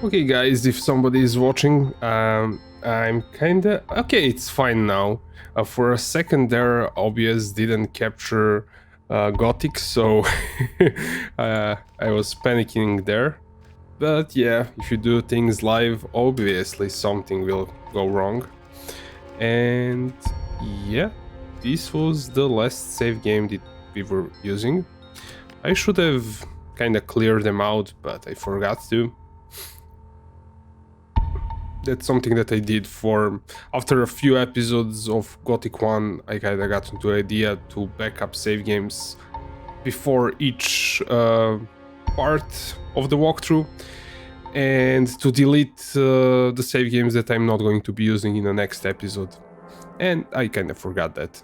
Okay guys, if somebody is watching, I'm kinda... Okay, it's fine now. For a second there, OBS didn't capture Gothic, so I was panicking there. But yeah, if you do things live, obviously something will go wrong. And yeah, this was the last save game that we were using. I should have kinda cleared them out, but I forgot to. That's something that I did for... After a few episodes of Gothic 1, I kinda got into the idea to back up save games before each part of the walkthrough, and to delete the save games that I'm not going to be using in the next episode. And I kinda forgot that,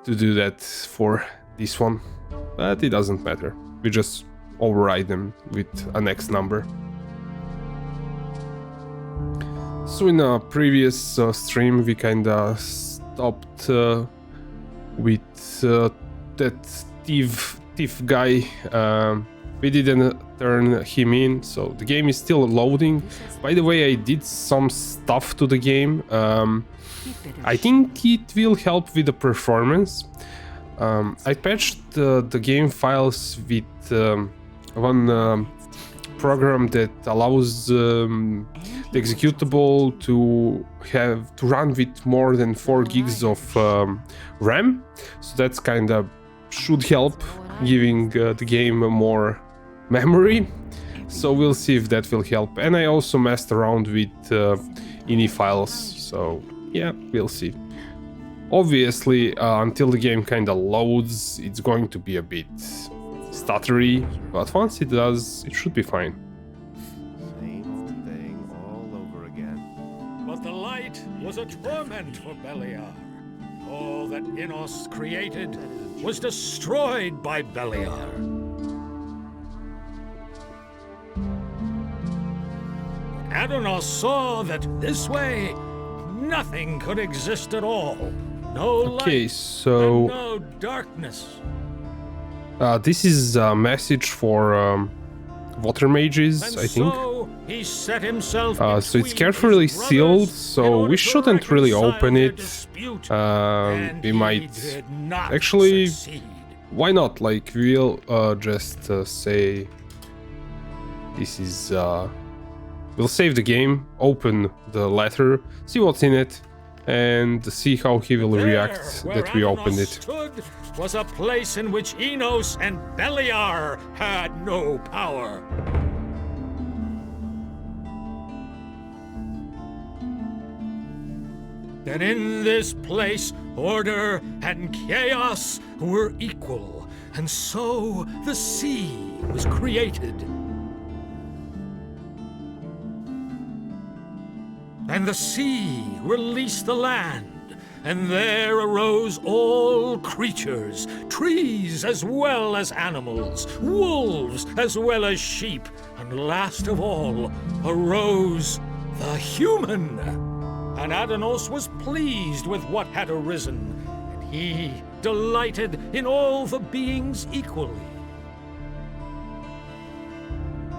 to do that for this one, but it doesn't matter. We just override them with a next number. So in a previous stream we kinda stopped with that thief guy. We didn't turn him in, so the game is still loading. By the way, I did some stuff to the game. I think it will help with the performance. I patched the game files with one program that allows the executable to run with more than 4 gigs of RAM. So that's kind of should help, giving the game more memory. So we'll see if that will help. And I also messed around with ini files. So yeah, we'll see. Obviously, until the game kind of loads, it's going to be a bit stuttery, but once it does, it should be fine. Same thing all over again. But the light was a torment for Beliar. All that Innos created was destroyed by Beliar. Adonos saw that this way, nothing could exist at all. No Okay, light so and no darkness. this is a message for water mages, And I think. so he set himself So it's between carefully his brothers sealed, in so order we to shouldn't really reconcile open their it. dispute, We and he might did not actually... succeed. Why not? Like, we'll just say this is... We'll save the game, open the letter, see what's in it, and see how he will react There, that we where opened Adonos it. stood, was a place in which Innos and Beliar had no power. That in this place, order and chaos were equal, and so the sea was created. And the sea released the land, and there arose all creatures, trees as well as animals, wolves as well as sheep, and last of all arose the human. And Adonos was pleased with what had arisen, and he delighted in all the beings equally.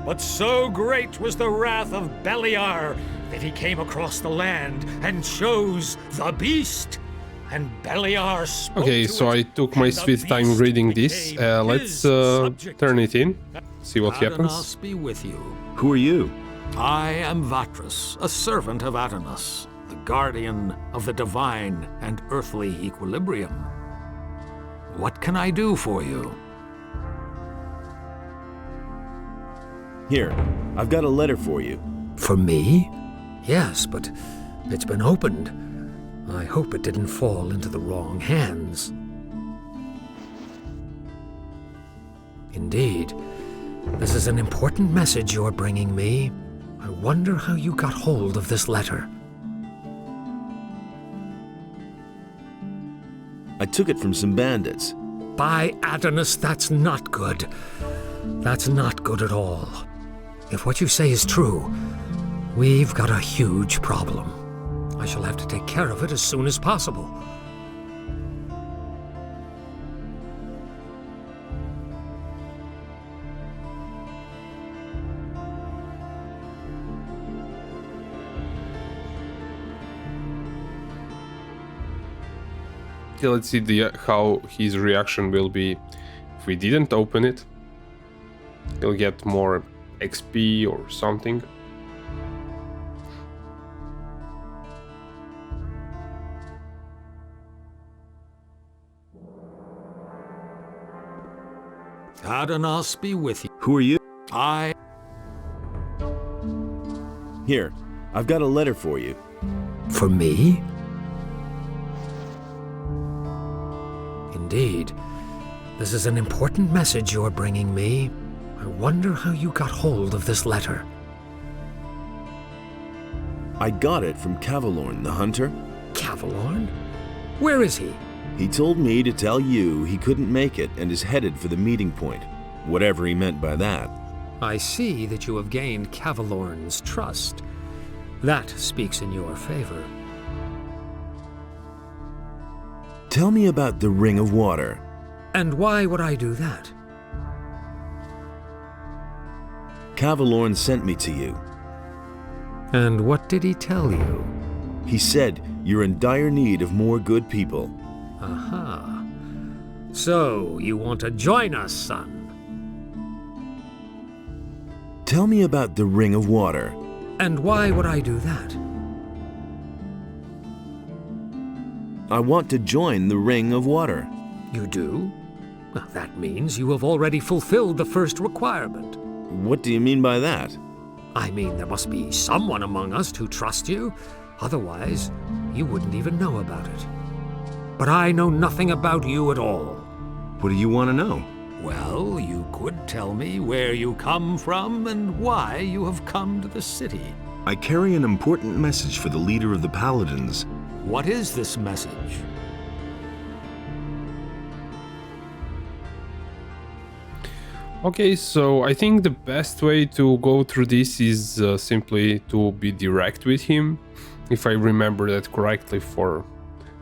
But so great was the wrath of Beliar that he came across the land and chose the beast. And Beliar spoke Okay, to so it, I took my and the sweet time beast reading this. became Let's his subject. turn it in, see what happens. Adonos be with you. Who are you? I am Vatras, a servant of Adonos, the guardian of the divine and earthly equilibrium. What can I do for you? Here, I've got a letter for you. For me? Yes, but it's been opened. I hope it didn't fall into the wrong hands. Indeed. This is an important message you're bringing me. I wonder how you got hold of this letter. I took it from some bandits. By Adonis, that's not good. That's not good at all. If what you say is true, we've got a huge problem. I shall have to take care of it as soon as possible. Okay, let's see how his reaction will be if we didn't open it. He'll get more XP or something. Adanos be with you. Who are you? I... Here, I've got a letter for you. For me? Indeed. This is an important message you're bringing me. I wonder how you got hold of this letter. I got it from Cavalorn, the hunter. Cavalorn? Where is he? He told me to tell you he couldn't make it and is headed for the meeting point, whatever he meant by that. I see that you have gained Cavalorn's trust. That speaks in your favor. Tell me about the Ring of Water. And why would I do that? Cavalorn sent me to you. And what did he tell you? He said you're in dire need of more good people. Aha. So, you want to join us, son? Tell me about the Ring of Water. And why would I do that? I want to join the Ring of Water. You do? Well, that means you have already fulfilled the first requirement. What do you mean by that? I mean, there must be someone among us who trusts you. Otherwise, you wouldn't even know about it. But I know nothing about you at all. What do you want to know? Well, you could tell me where you come from and why you have come to the city. I carry an important message for the leader of the Paladins. What is this message? Okay, so I think the best way to go through this is simply to be direct with him, if I remember that correctly for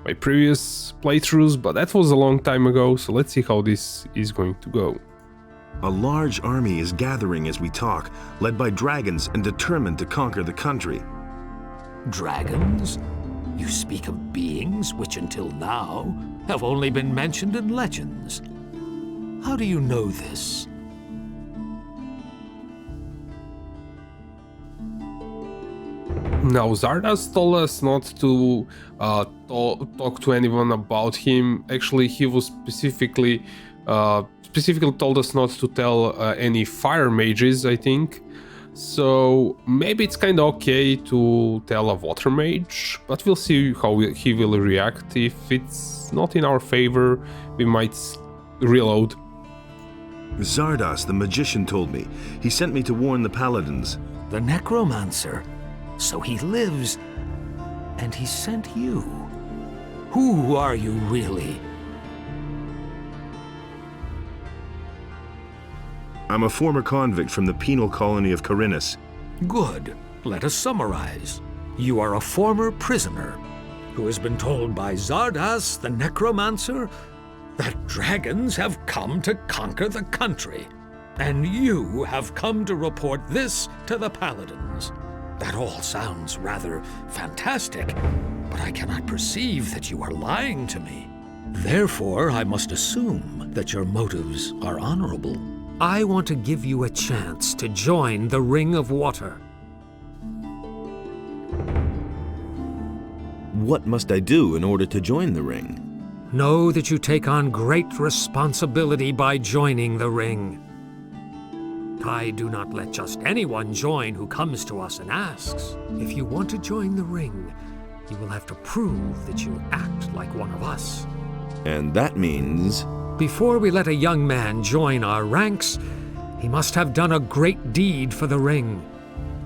my previous playthroughs, but that was a long time ago, so let's see how this is going to go. A large army is gathering as we talk, led by dragons and determined to conquer the country. Dragons? You speak of beings which until now have only been mentioned in legends. How do you know this? Now, Zardas told us not to talk to anyone about him. Actually, he was specifically told us not to tell any fire mages, I think. So maybe it's kind of okay to tell a water mage, but we'll see how he will react. If it's not in our favor, we might reload. Zardas, the magician, told me. He sent me to warn the Paladins. The necromancer. So he lives, and he sent you. Who are you really? I'm a former convict from the penal colony of Corinus. Good. Let us summarize. You are a former prisoner who has been told by Zardas, the necromancer, that dragons have come to conquer the country, and you have come to report this to the Paladins. That all sounds rather fantastic, but I cannot perceive that you are lying to me. Therefore, I must assume that your motives are honorable. I want to give you a chance to join the Ring of Water. What must I do in order to join the ring? Know that you take on great responsibility by joining the Ring. I do not let just anyone join who comes to us and asks. If you want to join the Ring, you will have to prove that you act like one of us. And that means... Before we let a young man join our ranks, he must have done a great deed for the Ring.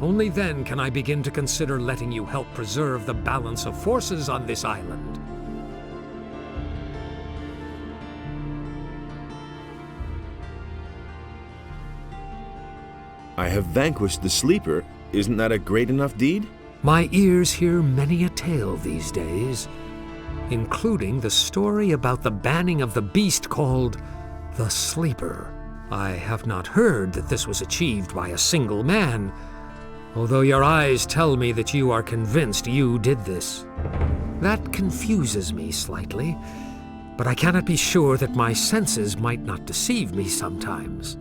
Only then can I begin to consider letting you help preserve the balance of forces on this island. I have vanquished the Sleeper. Isn't that a great enough deed? My ears hear many a tale these days, including the story about the banning of the beast called the Sleeper. I have not heard that this was achieved by a single man, although your eyes tell me that you are convinced you did this. That confuses me slightly. but I cannot be sure that my senses might not deceive me sometimes.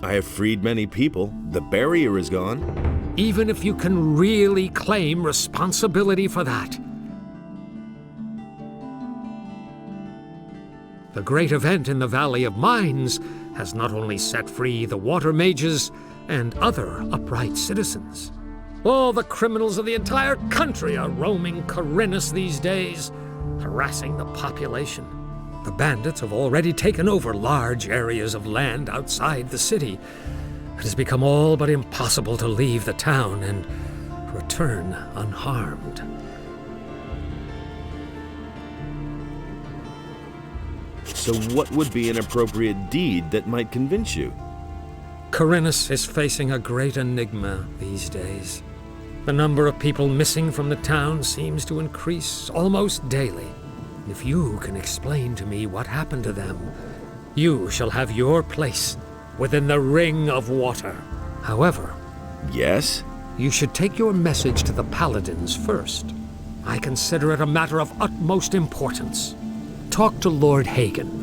I have freed many people. The barrier is gone. Even if you can really claim responsibility for that. The great event in the Valley of Mines has not only set free the water mages and other upright citizens. All the criminals of the entire country are roaming Khorinis these days, harassing the population. The bandits have already taken over large areas of land outside the city. It has become all but impossible to leave the town and return unharmed. So what would be an appropriate deed that might convince you? Khorinis is facing a great enigma these days. The number of people missing from the town seems to increase almost daily. If you can explain to me what happened to them, you shall have your place within the Ring of Water. However, Yes? you should take your message to the Paladins first. I consider it a matter of utmost importance. Talk to Lord Hagen.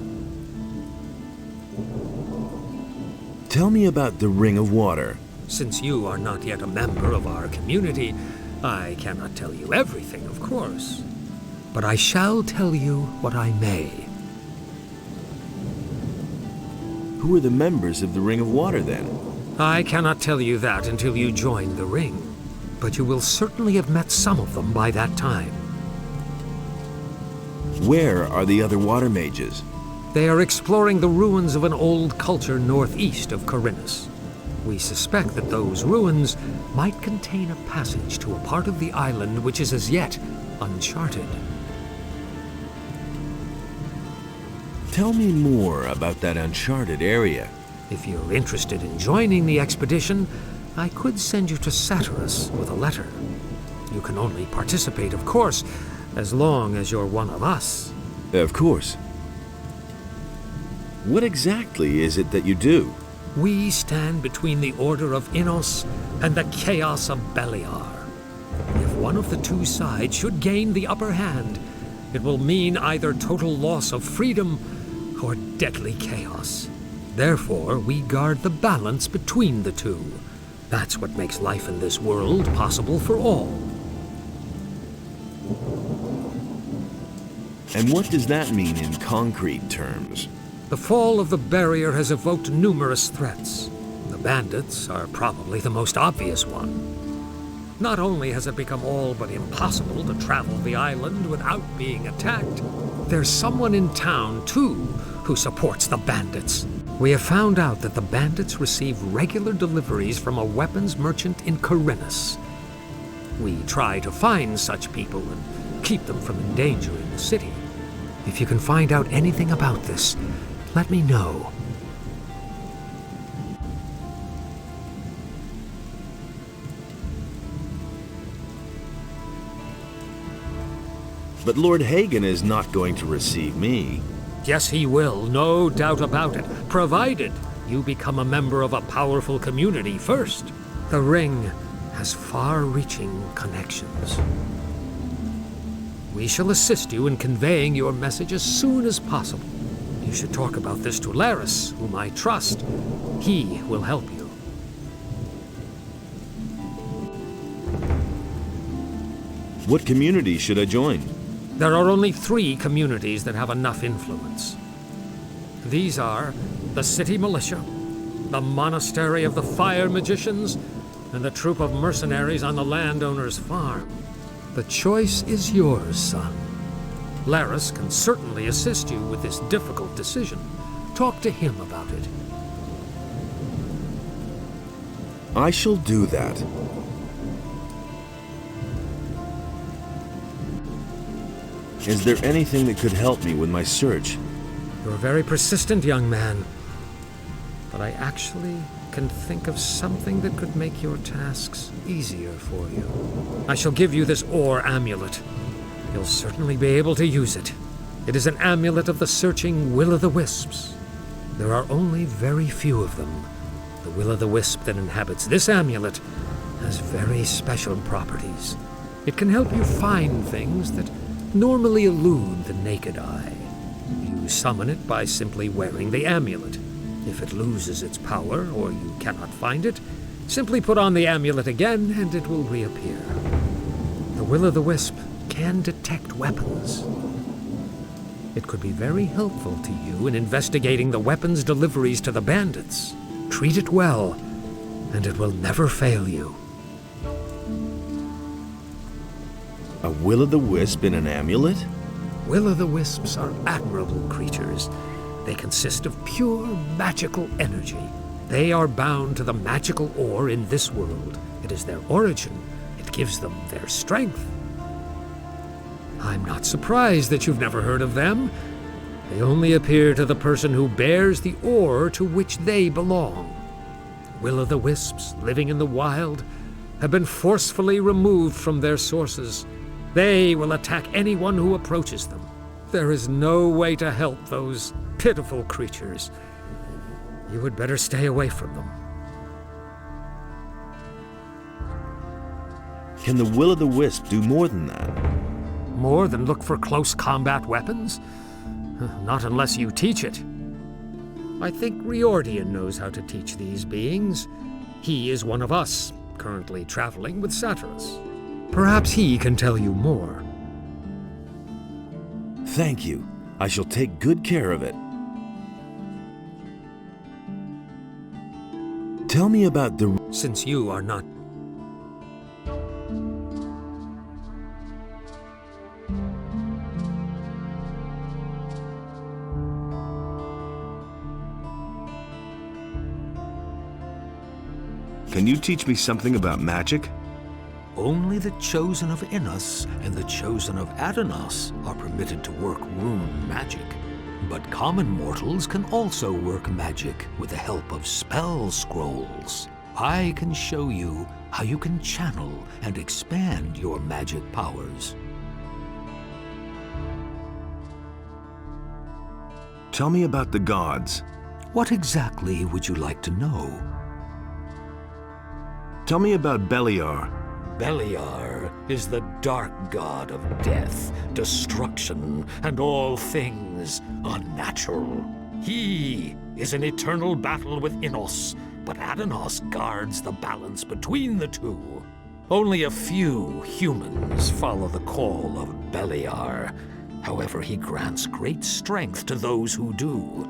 Tell me about the Ring of Water. Since you are not yet a member of our community, I cannot tell you everything, of course. But I shall tell you what I may. Who are the members of the Ring of Water, then? I cannot tell you that until you join the ring, but you will certainly have met some of them by that time. Where are the other water mages? They are exploring the ruins of an old culture northeast of Khorinis. We suspect that those ruins might contain a passage to a part of the island which is as yet uncharted. Tell me more about that uncharted area. If you're interested in joining the expedition, I could send you to Satyrus with a letter. You can only participate, of course, as long as you're one of us. Of course. What exactly is it that you do? We stand between the Order of Innos and the chaos of Beliar. If one of the two sides should gain the upper hand, it will mean either total loss of freedom or deadly chaos. Therefore, we guard the balance between the two. That's what makes life in this world possible for all. And what does that mean in concrete terms? The fall of the barrier has evoked numerous threats. The bandits are probably the most obvious one. Not only has it become all but impossible to travel the island without being attacked, there's someone in town, too, who supports the bandits. We have found out that the bandits receive regular deliveries from a weapons merchant in Khorinis. We try to find such people and keep them from endangering the city. If you can find out anything about this, let me know. But Lord Hagen is not going to receive me. Yes, he will, no doubt about it, provided you become a member of a powerful community first. The ring has far-reaching connections. We shall assist you in conveying your message as soon as possible. You should talk about this to Laris, whom I trust. He will help you. What community should I join? There are only 3 communities that have enough influence. These are the City Militia, the Monastery of the Fire Magicians, and the troop of mercenaries on the landowner's farm. The choice is yours, son. Laris can certainly assist you with this difficult decision. Talk to him about it. I shall do that. Is there anything that could help me with my search? You're a very persistent young man, but I actually can think of something that could make your tasks easier for you. I shall give you this ore amulet. You'll certainly be able to use it. It is an amulet of the searching Will-o'-the-Wisps. There are only very few of them. The Will-o'-the-Wisp that inhabits this amulet has very special properties. It can help you find things that normally elude the naked eye. You summon it by simply wearing the amulet. If it loses its power, or you cannot find it, simply put on the amulet again and it will reappear. The Will-o'-the-Wisp can detect weapons. It could be very helpful to you in investigating the weapons deliveries to the bandits. Treat it well, and it will never fail you. A will-o'-the-wisp in an amulet? Will-o'-the-wisps are admirable creatures. They consist of pure magical energy. They are bound to the magical ore in this world. It is their origin. It gives them their strength. I'm not surprised that you've never heard of them. They only appear to the person who bears the ore to which they belong. Will-o'-the-wisps living in the wild have been forcefully removed from their sources. They will attack anyone who approaches them. There is no way to help those pitiful creatures. You would better stay away from them. Can the will-o'-the-wisp do more than that? More than look for close combat weapons? Not unless you teach it. I think Riordian knows how to teach these beings. He is one of us, currently traveling with Satyrus. Perhaps he can tell you more. Thank you. I shall take good care of it. Tell me about the... Since you are not... Can you teach me something about magic? Only the Chosen of Innos and the Chosen of Adanos are permitted to work rune magic. But common mortals can also work magic with the help of spell scrolls. I can show you how you can channel and expand your magic powers. Tell me about the gods. What exactly would you like to know? Tell me about Beliar. Beliar is the dark god of death, destruction, and all things unnatural. He is in eternal battle with Innos, but Adanos guards the balance between the two. Only a few humans follow the call of Beliar. However, he grants great strength to those who do.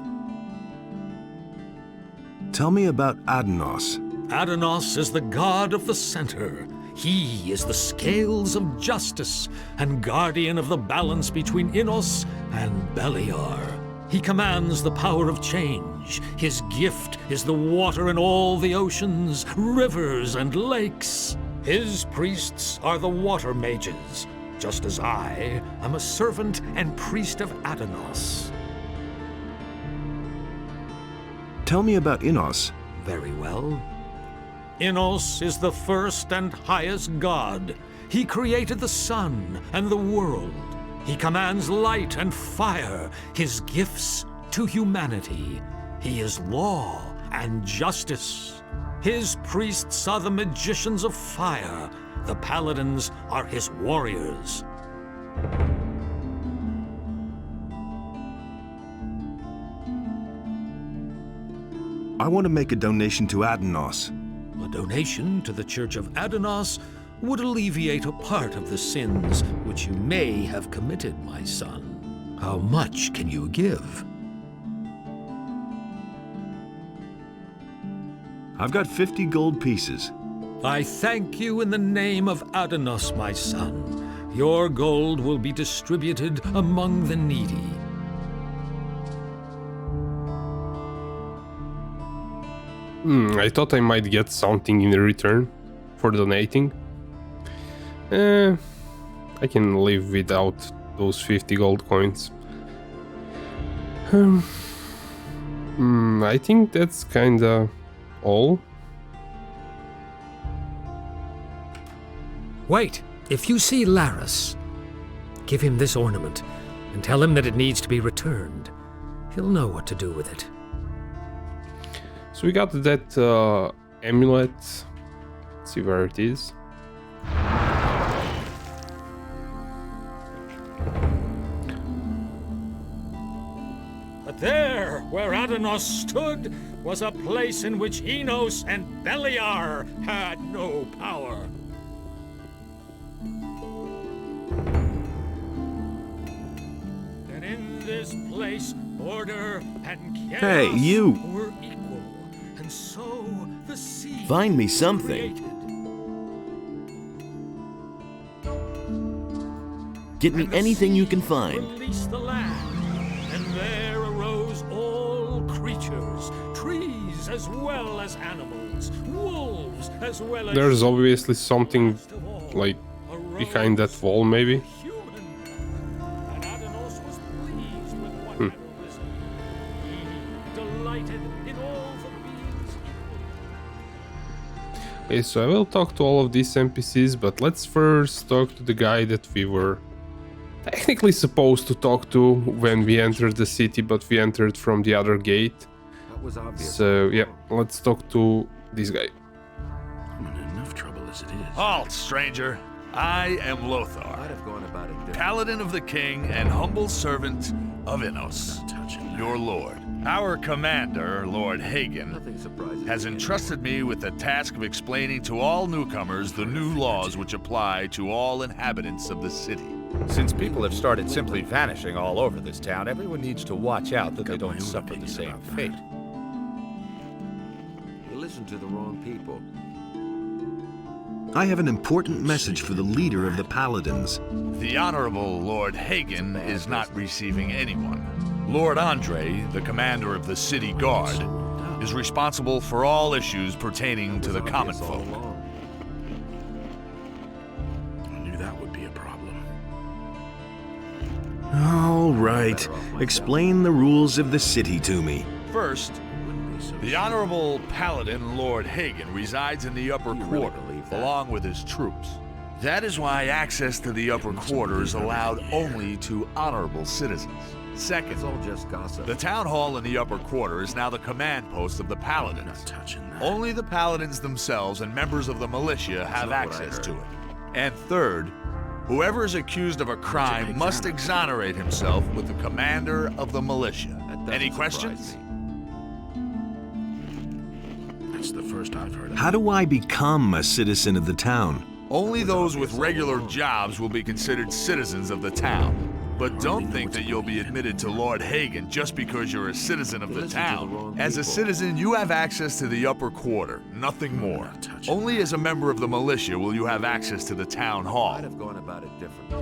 Tell me about Adanos. Adanos is the god of the center. He is the scales of justice and guardian of the balance between Innos and Beliar. He commands the power of change. His gift is the water in all the oceans, rivers, and lakes. His priests are the water mages, just as I am a servant and priest of Adanos. Tell me about Innos. Very well. Innos is the first and highest god. He created the sun and the world. He commands light and fire, his gifts to humanity. He is law and justice. His priests are the magicians of fire. The paladins are his warriors. I want to make a donation to Adanos. A donation to the Church of Adanos would alleviate a part of the sins which you may have committed, my son. How much can you give? I've got 50 gold pieces. I thank you in the name of Adanos, my son. Your gold will be distributed among the needy. I thought I might get something in return for donating. I can live without those 50 gold coins. I think that's kinda all. Wait! If you see Laris, give him this ornament and tell him that it needs to be returned. He'll know what to do with it. So we got that amulet. Let's see where it is. There, where Adanos stood, was a place in which Enos and Beliar had no power. And in this place, order and chaos Hey, you! were equal, and so the sea Find me was something. created. Get me And the anything you can sea find. released the land, and there arose all creatures, trees as well as animals, wolves as well as There's obviously something last of all, like arose behind that wall, maybe. human. And Adanos was pleased with what had arisen. He delighted in all the beings equal. Okay, so I will talk to all of these NPCs, but let's first talk to the guy that we were technically supposed to talk to when we entered the city, but we entered from the other gate. That was obvious. So yeah, let's talk to this guy. I'm in enough trouble as it is. Halt, stranger. I am I'd Lothar, have gone about it differently. paladin of the king and humble servant of Enos, Not touching that. your lord. Our commander, Lord Hagen, Nothing surprises has me. entrusted me with the task of explaining to all newcomers the new laws which apply to all inhabitants of the city. Since people have started simply vanishing all over this town, everyone needs to watch out that they Got my don't own suffer the opinion same about that. fate. You listen to the wrong people. I have an important message for the leader of the Paladins. The Honorable Lord Hagen is not receiving anyone. Lord Andre, the commander of the city guard, is responsible for all issues pertaining to the common Obvious all folk. along. I knew that would be a problem. All right, explain the rules of the city to me. First, Wouldn't be so the Honorable Paladin Lord Hagen resides in the upper You really quarter, believe that? along with his troops. That is why access to the upper quarter is allowed only to honorable citizens. It's Second, all just gossip. the town hall in the upper quarter is now the command post of the Paladins. Not touching that. Only the Paladins themselves and members of the militia have not what I access to heard. it. And third, whoever is accused of a crime pick must that? exonerate himself with the commander of the militia. That doesn't Any surprise questions? me. That's the first I've heard of. How do I become a citizen of the town? Only those with regular jobs will be considered citizens of the town. But don't think that you'll be admitted to Lord Hagen just because you're a citizen of the Listen to the town. wrong As a people. citizen, you have access to the upper quarter, nothing more. not touching Only as a member of the militia will you have access to the town hall. I'd have gone about it differently.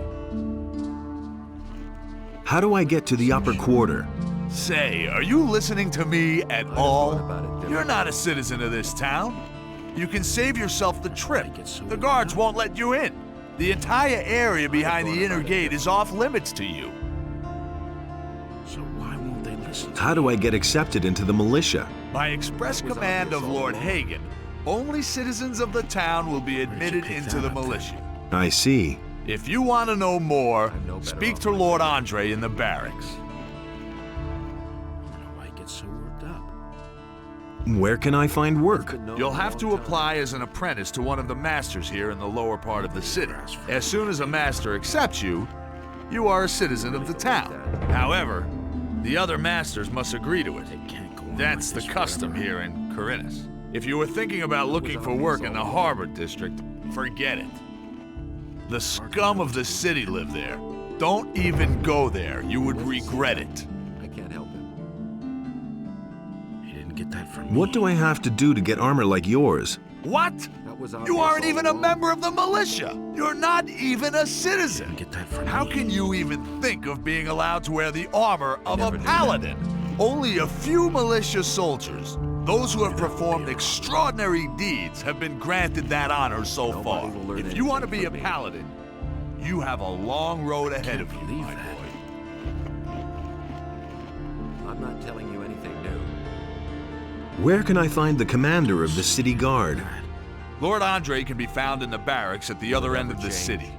How do I get to the upper quarter? Say, are you listening to me at have all? thought about it differently. You're not a citizen of this town. You can save yourself the trip. Make it so The guards won't let you in. The entire area behind the thought inner about it gate is off limits to you. So why won't they listen to How do I get accepted into the militia? By express That was command obvious of all Lord along. Hagen, only citizens of the town will be admitted pick into that the up then? militia. I see. If you want to know more, I'm no better speak off to myself. Lord Andre in the barracks. I don't know why he gets so worked up. Where can I find work? Been known You'll a have long to time. apply as an apprentice to one of the masters here in the lower part of the city. As soon as a master accepts you, you are a citizen of the town. However, the other masters must agree to it. It can't go on That's like the this custom forever. here in Corinus. If you were thinking about looking for work in the harbor district, forget it. The scum of the city live there. Don't even go there. You would regret it. I can't help him. He didn't get that from me. What do I have to do to get armor like yours? What? That was You obvious aren't all even a along. member of the militia. You're not even a citizen. Didn't get that from How me. can you even think of being allowed to wear the armor of a never knew that. paladin? Only a few militia soldiers, those who have performed extraordinary deeds, have been granted that honor so Nobody far. will learn If you want to anything be a from me. paladin, you have a long road ahead of you, believe my that. boy. I'm not telling you anything new. Where can I find the commander of the city guard? Lord Andre can be found in the barracks at the other end of the city.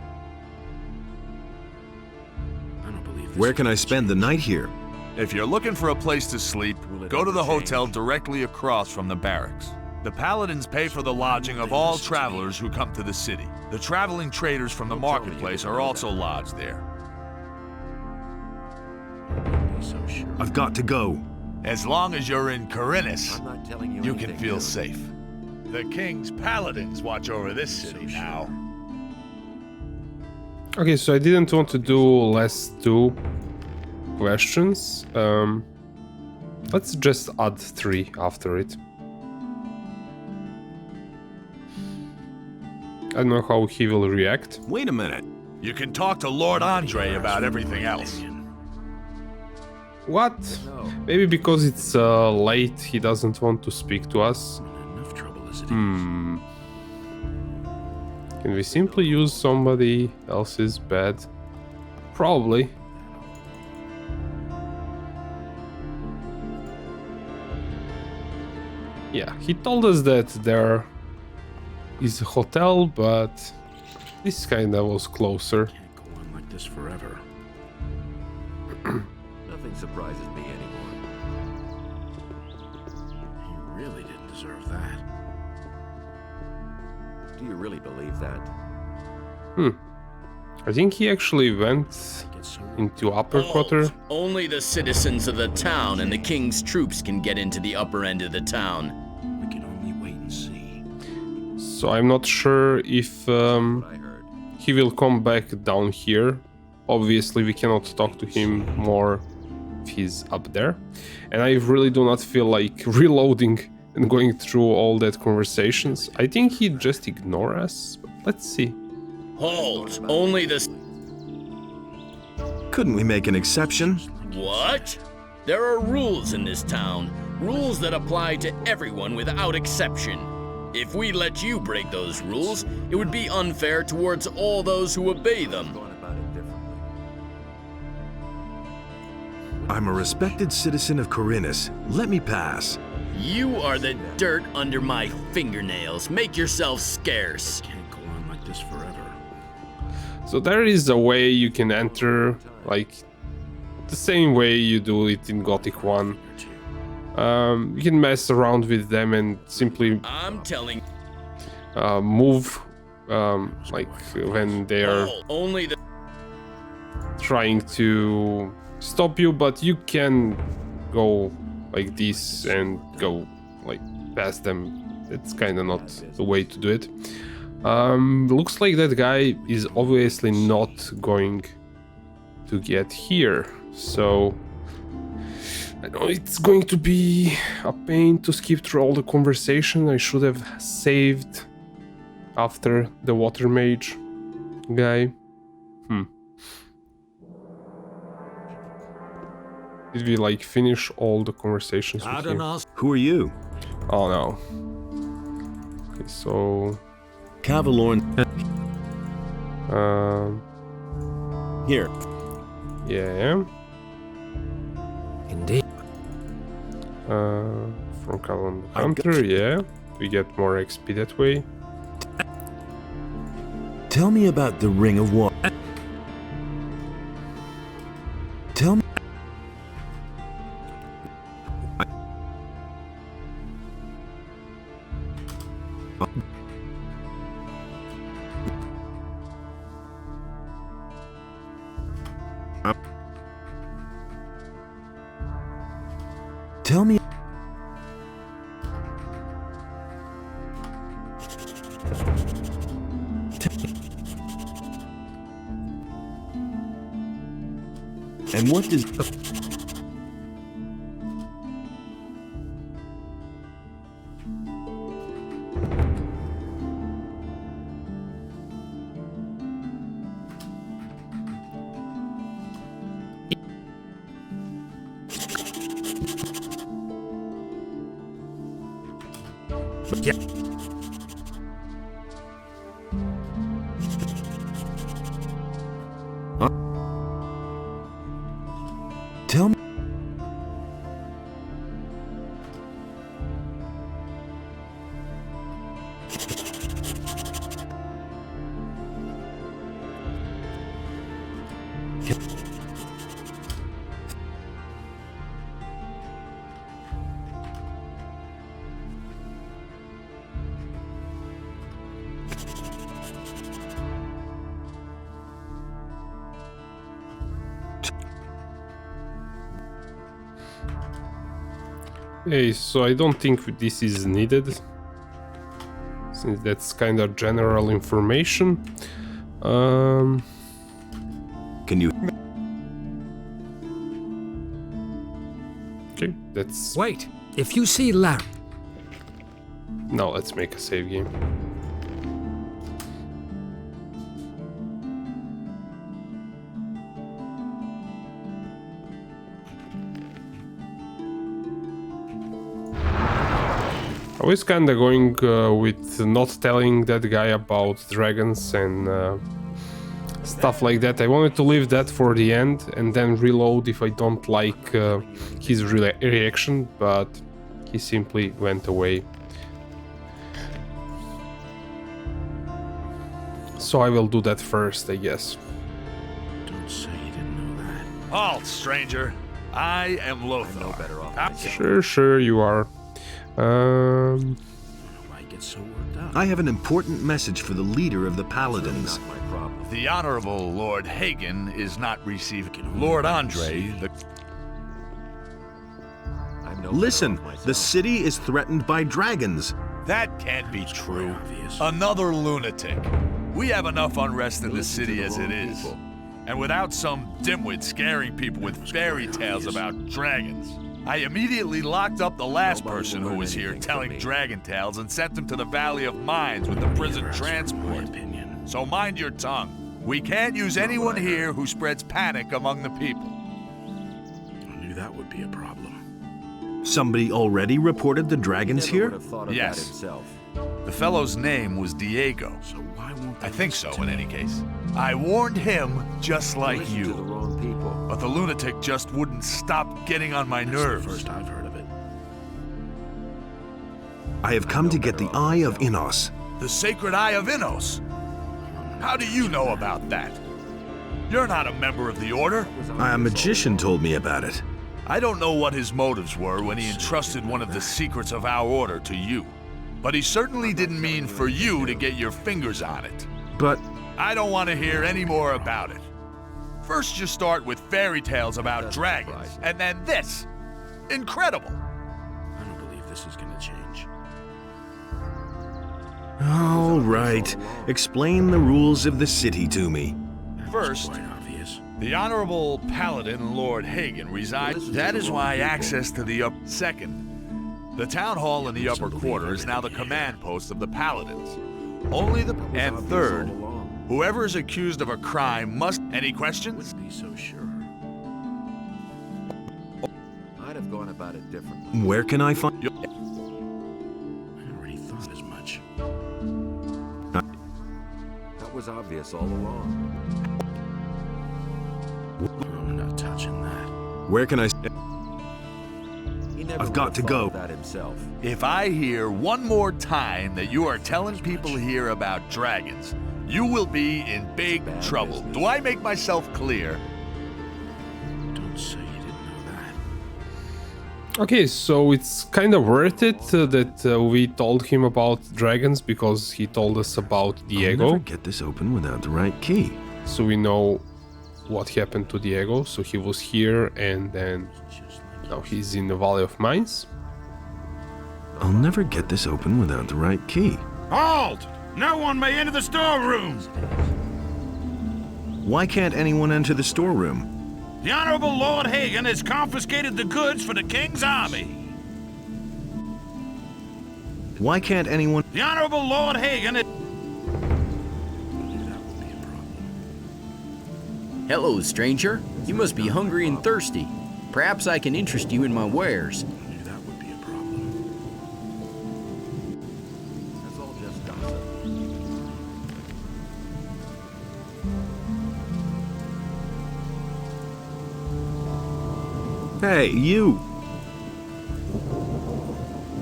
I don't believe this. Where can I spend the night here? If you're looking for a place to sleep, go to the hotel directly across from the barracks. The paladins pay for the lodging of all travelers who come to the city. The traveling traders from the Don't tell me you marketplace didn't are know also that. lodged there. I've got to go. As long as you're in Corinus, I'm not telling you you can anything feel new. safe. The king's paladins watch over this city now. Okay, so I didn't want to do less 2 questions. Let's just add 3 after it. I don't know how he will react. Wait a minute. You can talk to Lord Andre about everything else. What? Maybe because it's late, he doesn't want to speak to us. Enough trouble as it is. Can we simply use somebody else's bed? Probably. Yeah, he told us that there is a hotel, but this kinda was closer. Can't go on like this forever. Nothing surprises me anymore. He really didn't deserve that. Do you really believe that? I think he actually went into upper quarter. Only the citizens of the town and the king's troops can get into the upper end of the town. We can only wait and see. So I'm not sure if What I heard. he will come back down here. Obviously, we cannot talk to him more if he's up there. And I really do not feel like reloading and going through all that conversations. I think he'd just ignore us. But let's see. Halt! Only the... Couldn't we make an exception? What? There are rules in this town. Rules that apply to everyone without exception. If we let you break those rules, it would be unfair towards all those who obey them. Going about it differently. I'm a respected citizen of Corinus. Let me pass. You are the dirt under my fingernails. Make yourself scarce. Can't go on like this forever. So there is a way you can enter, like the same way you do it in Gothic 1. You can mess around with them and simply I'm telling move, like when they are only the... trying to stop you, but you can go like this and go like past them. It's kind of not the way to do it. Looks like that guy is obviously not going to get here, so I know it's going to be a pain to skip through all the conversation. I should have saved after the water mage guy. Did we like finish all the conversations with him? Who are you? Oh no. Okay, so Cavalorn. Here. yeah. Indeed. From Calvin the Hunter, yeah. We get more XP that way. Tell me about the Ring of Water. Tell me. Tell me. And what does... Yeah. Tell me. Okay, so I don't think this is needed, since that's kind of general information. Can you... Okay, that's... Wait, if you see Larry... Now let's make a save game. I was kinda going with not telling that guy about dragons and stuff like that. I wanted to leave that for the end and then reload if I don't like his reaction, but he simply went away. So I will do that first, I guess. Don't say you didn't know that. Halt, stranger. I am Lothar. Sure, you are. Why get so worked up? I have an important message for the leader of the Paladins. The Honorable Lord Hagen is not receiving. Lord Andre, the... Listen, the city is threatened by dragons. That can't be true. Another lunatic. We have enough unrest in the city as it is. And without some dimwit scaring people with fairy tales about dragons. I immediately locked up the last person who was here telling dragon tales and sent him to the Valley of Mines with the prison transport. So mind your tongue. We can't use anyone here who spreads panic among the people. I knew that would be a problem. Somebody already reported the dragons here? Yes. The fellow's name was Diego. So why won't they I think so, listen in to any me? case. I warned him just like Listen to the you. wrong people. But the lunatic just wouldn't stop getting on my That's the nerves. first I've heard of it. I have come to get the Eye of Innos. The Sacred Eye of Innos. How do you know about that? You're not a member of the Order. A magician told me about it. I don't know what his motives were when he entrusted one of the secrets of our Order to you. But he certainly didn't mean for you to get your fingers on it. But I don't want to hear any more about it. First you start with fairy tales about dragons, and then this. Incredible. I don't believe this is gonna change. all right, explain the rules of the city to me. First, Quite obvious. the Honorable Paladin Lord Hagen resides. That is why access to the Second, the town hall in the upper quarter is now the command post of the Paladins. Only the... And third, whoever is accused of a crime must... Any questions? Be so sure. I'd have gone about it differently. Where can I find... I already thought as much. That was obvious all along. I'm not touching that. Where can I... He never I've got would to have go. thought of that himself. If I hear one more time that you are telling people here about dragons, you will be in big trouble. Do I make myself clear? Don't say you didn't know that. Okay, so it's kind of worth it that we told him about dragons because he told us about I'll Diego. never get this open without the right key. So we know what happened to Diego. So he was here and then now he's in the Valley of Mines. I'll never get this open without the right key. Halt! No one may enter the storeroom! Why can't anyone enter the storeroom? The Honorable Lord Hagen has confiscated the goods for the King's army. Why can't anyone... The Honorable Lord Hagen... Hello, stranger. You must be hungry and thirsty. Perhaps I can interest you in my wares. I knew that would be a problem. That's all just gossip. Hey, you!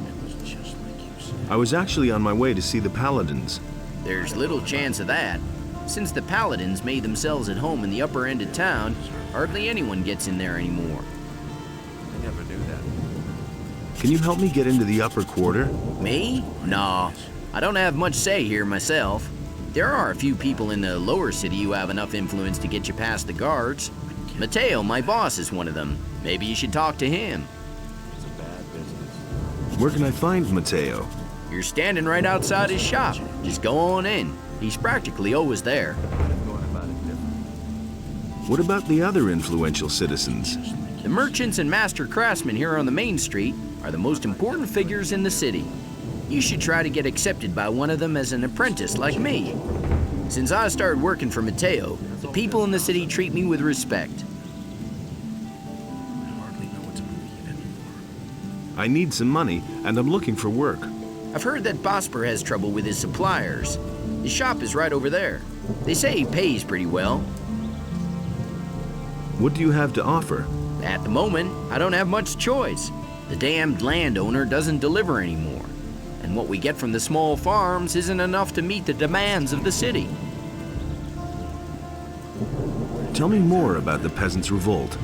It was just like you said. I was actually on my way to see the Paladins. There's little chance of that. Since the Paladins made themselves at home in the upper end of town, hardly anyone gets in there anymore. I never knew that. Can you help me get into the upper quarter? Me? Nah. I don't have much say here myself. There are a few people in the lower city who have enough influence to get you past the guards. Mateo, my boss, is one of them. Maybe you should talk to him. It's a bad business. Where can I find Mateo? You're standing right outside his shop. Just go on in. He's practically always there. What about the other influential citizens? The merchants and master craftsmen here on the main street are the most important figures in the city. You should try to get accepted by one of them as an apprentice like me. Since I started working for Mateo, the people in the city treat me with respect. I need some money, and I'm looking for work. I've heard that Bosper has trouble with his suppliers. His shop is right over there. They say he pays pretty well. What do you have to offer? At the moment, I don't have much choice. The damned landowner doesn't deliver anymore. And what we get from the small farms isn't enough to meet the demands of the city. Tell me more about the Peasants Revolt.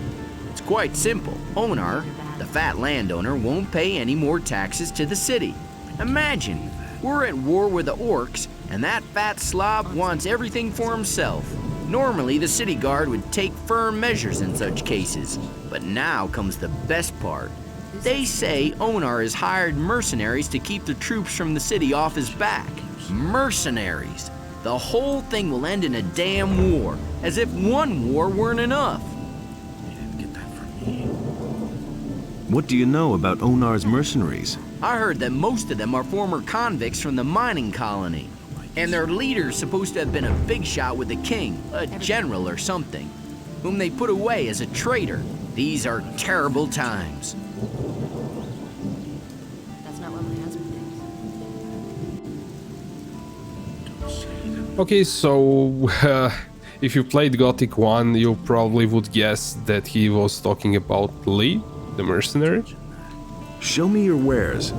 It's quite simple. Onar, the fat landowner, won't pay any more taxes to the city. Imagine, we're at war with the orcs, and that fat slob wants everything for himself. Normally, the city guard would take firm measures in such cases. But now comes the best part. They say Onar has hired mercenaries to keep the troops from the city off his back. Mercenaries. The whole thing will end in a damn war, as if one war weren't enough. What do you know about Onar's mercenaries? I heard that most of them are former convicts from the mining colony. And their leader's supposed to have been a big shot with the king, a general or something, whom they put away as a traitor. These are terrible times. That's not what my husband thinks. Okay, so if you played Gothic 1, you probably would guess that he was talking about Lee, the mercenary. Show me your wares.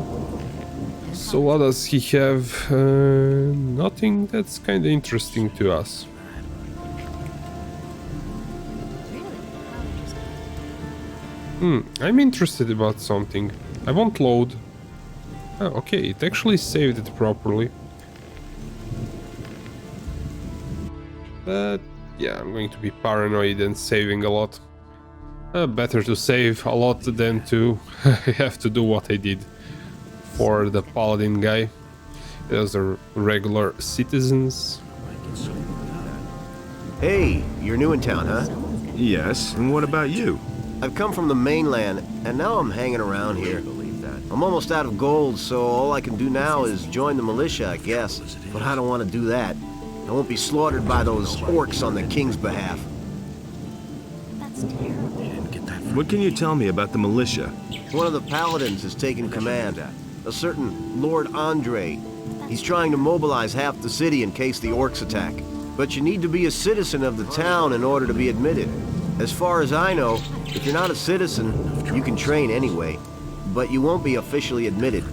So what does he have? Nothing that's kind of interesting to us. I'm interested about something. I won't load. Oh, okay, it actually saved it properly. But yeah, I'm going to be paranoid and saving a lot. Better to save a lot than to have to do what I did for the paladin guy. Those are regular citizens. Hey, you're new in town, huh? Yes, and what about you? I've come from the mainland, and now I'm hanging around here. I'm almost out of gold, so all I can do now is join the militia, I guess. But I don't want to do that. I won't be slaughtered by those orcs on the king's behalf. That's terrible. What can you tell me about the militia? One of the paladins has taken command. A certain Lord Andre. He's trying to mobilize half the city in case the orcs attack. But you need to be a citizen of the town in order to be admitted. As far as I know, if you're not a citizen, you can train anyway. But you won't be officially admitted.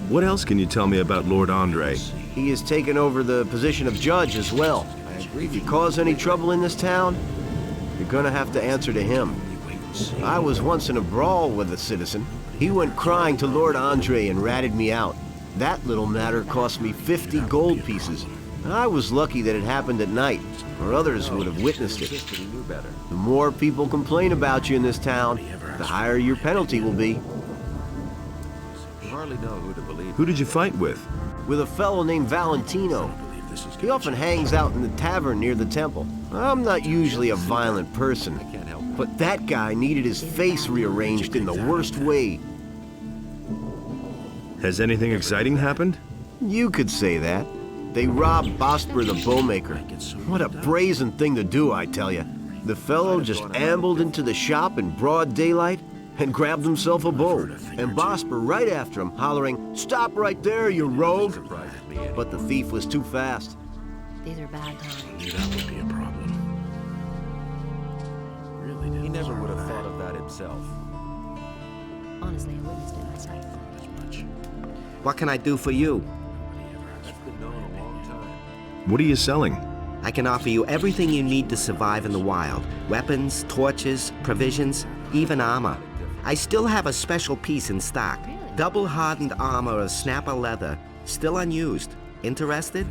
What else can you tell me about Lord Andre? He has taken over the position of judge as well. If you cause any trouble in this town, you're gonna have to answer to him. I was once in a brawl with a citizen. He went crying to Lord Andre and ratted me out. That little matter cost me 50 gold pieces. I was lucky that it happened at night, or others would have witnessed it. The more people complain about you in this town, the higher your penalty will be. Who did you fight with? With a fellow named Valentino. He often hangs out in the tavern near the temple. I'm not usually a violent person, but that guy needed his face rearranged in the worst way. Has anything exciting happened? You could say that. They robbed Bosper the bowmaker. What a brazen thing to do, I tell you. The fellow just ambled into the shop in broad daylight and grabbed himself a bow. And Bosper right after him, hollering, "Stop right there, you rogue!" But the thief was too fast. These are bad times. That would be a problem. Really did. He never would have thought of that himself. Honestly, I witnessed it myself. What can I do for you? What are you selling? I can offer you everything you need to survive in the wild. Weapons, torches, provisions, even armor. I still have a special piece in stock. Double hardened armor of snapper leather, still unused. Interested?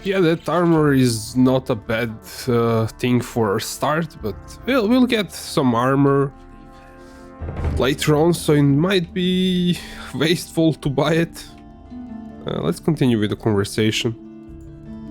Yeah, that armor is not a bad thing for a start, but we'll get some armor later on, so it might be wasteful to buy it. Let's continue with the conversation.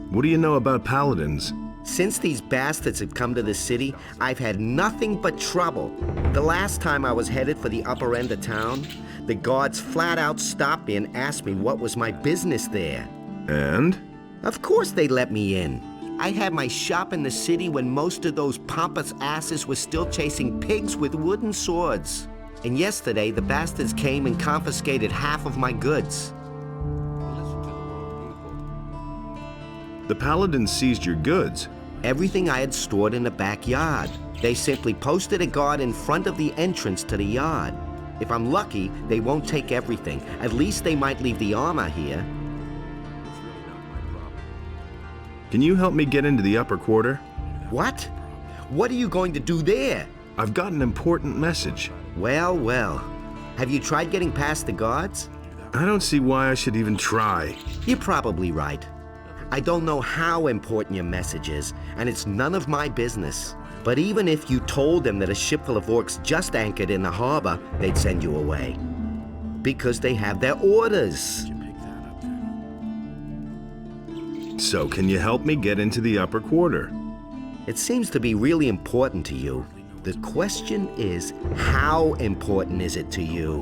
What do you know about paladins? Since these bastards have come to the city, I've had nothing but trouble. The last time I was headed for the upper end of town, the guards flat out stopped me and asked me what was my business there. And? Of course they let me in. I had my shop in the city when most of those pompous asses were still chasing pigs with wooden swords. And yesterday, the bastards came and confiscated half of my goods. The paladins seized your goods. Everything I had stored in the backyard. They simply posted a guard in front of the entrance to the yard. If I'm lucky, they won't take everything. At least they might leave the armor here. Can you help me get into the upper quarter? What? What are you going to do there? I've got an important message. Well, well. Have you tried getting past the guards? I don't see why I should even try. You're probably right. I don't know how important your message is, and it's none of my business. But even if you told them that a ship full of orcs just anchored in the harbor, they'd send you away. Because they have their orders. So can you help me get into the upper quarter? It seems to be really important to you. The question is, how important is it to you?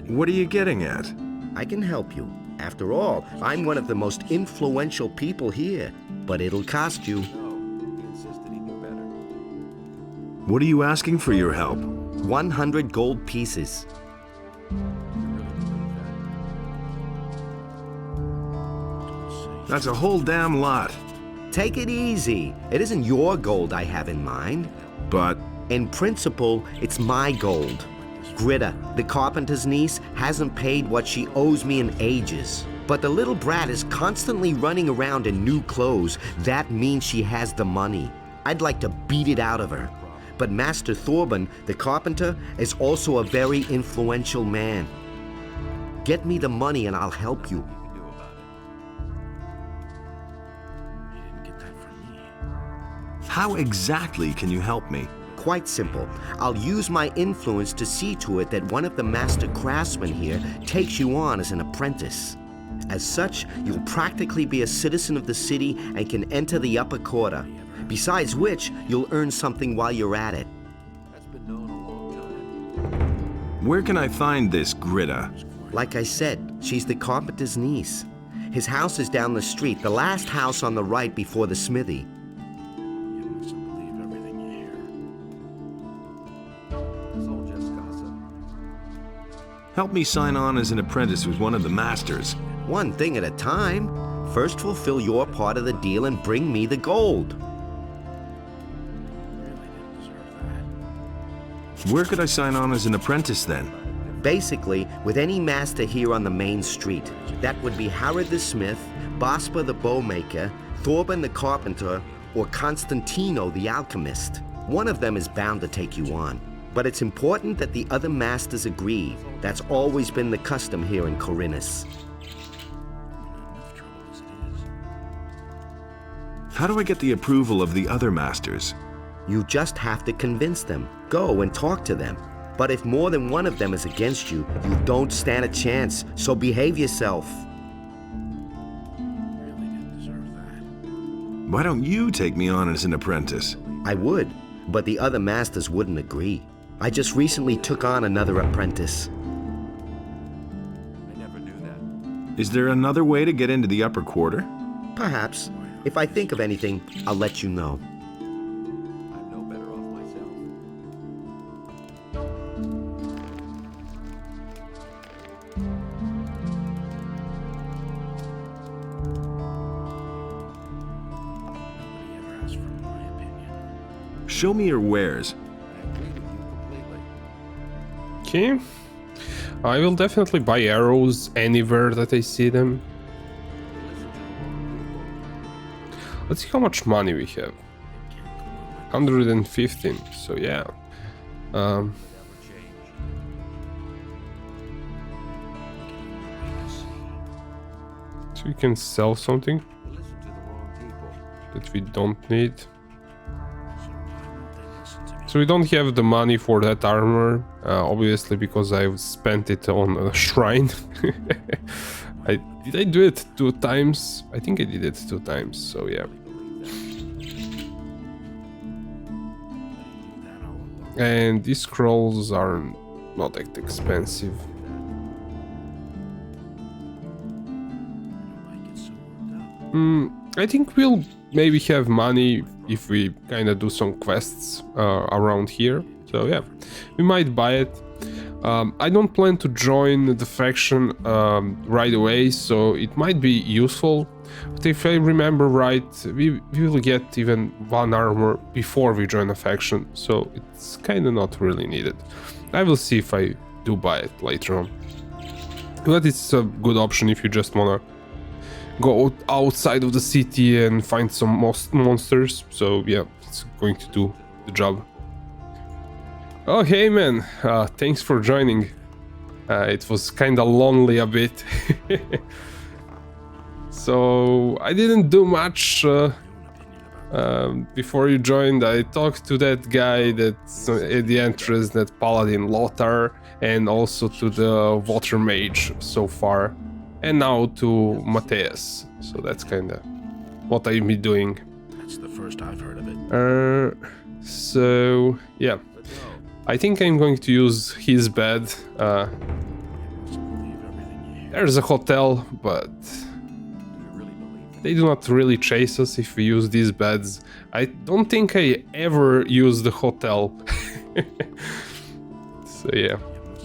What are you getting at? I can help you. After all, I'm one of the most influential people here. But it'll cost you. What are you asking for your help? 100 gold pieces. That's a whole damn lot. Take it easy. It isn't your gold I have in mind. But... in principle, it's my gold. Gritta, the carpenter's niece, hasn't paid what she owes me in ages. But the little brat is constantly running around in new clothes. That means she has the money. I'd like to beat it out of her. But Master Thorben, the carpenter, is also a very influential man. Get me the money and I'll help you. How exactly can you help me? Quite simple. I'll use my influence to see to it that one of the master craftsmen here takes you on as an apprentice. As such, you'll practically be a citizen of the city and can enter the upper quarter. Besides which, you'll earn something while you're at it. Where can I find this Gritta? Like I said, she's the carpenter's niece. His house is down the street, the last house on the right before the smithy. Help me sign on as an apprentice with one of the masters. One thing at a time. First fulfill your part of the deal and bring me the gold. Where could I sign on as an apprentice then? Basically, with any master here on the main street. That would be Harrod the smith, Bospa the bowmaker, Thorben the carpenter, or Constantino the alchemist. One of them is bound to take you on. But it's important that the other masters agree. That's always been the custom here in Corinus. How do I get the approval of the other masters? You just have to convince them. Go and talk to them. But if more than one of them is against you, you don't stand a chance, so behave yourself. Why don't you take me on as an apprentice? I would, but the other masters wouldn't agree. I just recently took on another apprentice. I never knew that. Is there another way to get into the upper quarter? Perhaps. If I think of anything, I'll let you know. I'm no better off myself. Nobody ever asked for my opinion. Show me your wares. Okay. I will definitely buy arrows anywhere that I see them. Let's see how much money we have. 115, so yeah. So we can sell something. that we don't need. So we don't have the money for that armor, obviously, because I've spent it on a shrine. Did I do it 2 times? I think I did it 2 times, so yeah. And these scrolls are not that expensive. I think we'll maybe have money if we kind of do some quests around here. So yeah, we might buy it. I don't plan to join the faction right away, so it might be useful. But if I remember right, we will get even 1 armor before we join a faction, so it's kind of not really needed. I will see if I do buy it later on. But it's a good option if you just wanna go outside of the city and find some monsters. So yeah, it's going to do the job. Oh hey man, thanks for joining. It was kinda lonely a bit. So I didn't do much before you joined. I talked to that guy that's at the entrance, that paladin NOTR, and also to the water mage so far, and now to Matthias. So that's kind of what I've been doing. That's the first I've heard of it. So yeah, I think I'm going to use his bed. There's a hotel, but they do not really chase us if we use these beds. I don't think I ever use the hotel. So yeah.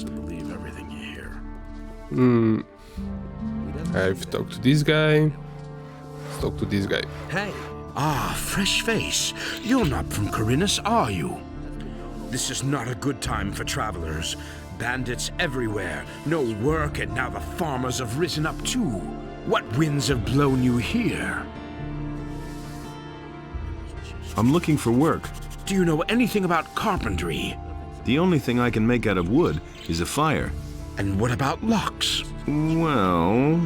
Believe everything you hear. I've talked to this guy. Let's talk to this guy. Hey. Ah, fresh face. You're not from Corinus, are you? This is not a good time for travelers. Bandits everywhere. No work, and now the farmers have risen up too. What winds have blown you here? I'm looking for work. Do you know anything about carpentry? The only thing I can make out of wood is a fire. And what about locks? Well...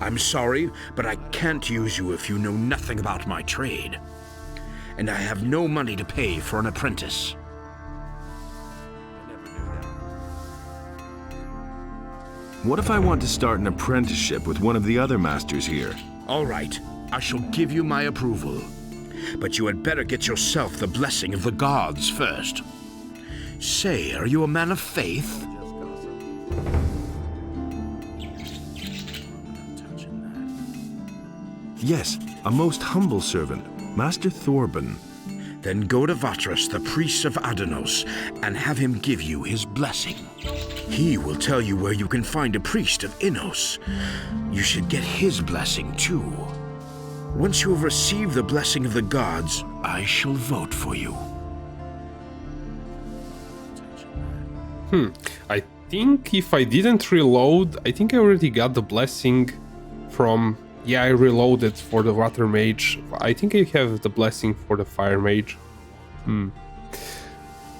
I'm sorry, but I can't use you if you know nothing about my trade. And I have no money to pay for an apprentice. What if I want to start an apprenticeship with one of the other masters here? All right, I shall give you my approval. But you had better get yourself the blessing of the gods first. Say, are you a man of faith? Yes, a most humble servant, Master Thorben. Then go to Vatras, the priest of Adanos, and have him give you his blessing. He will tell you where you can find a priest of Innos. You should get his blessing too. Once you have received the blessing of the gods, I shall vote for you. I think if I didn't reload, I think I already got the blessing from... Yeah, I reloaded for the water mage. I think I have the blessing for the fire mage.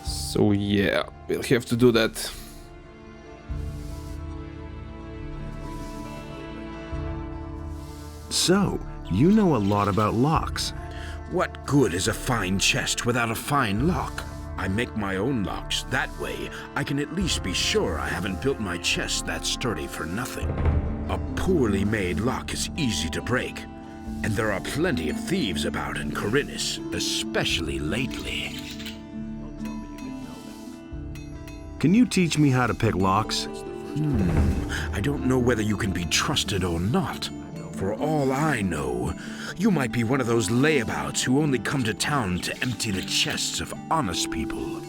So yeah, we'll have to do that. So, you know a lot about locks. What good is a fine chest without a fine lock? I make my own locks. That way, I can at least be sure I haven't built my chest that sturdy for nothing. A poorly made lock is easy to break, and there are plenty of thieves about in Corinus, especially lately. Can you teach me how to pick locks? I don't know whether you can be trusted or not. For all I know, you might be one of those layabouts who only come to town to empty the chests of honest people.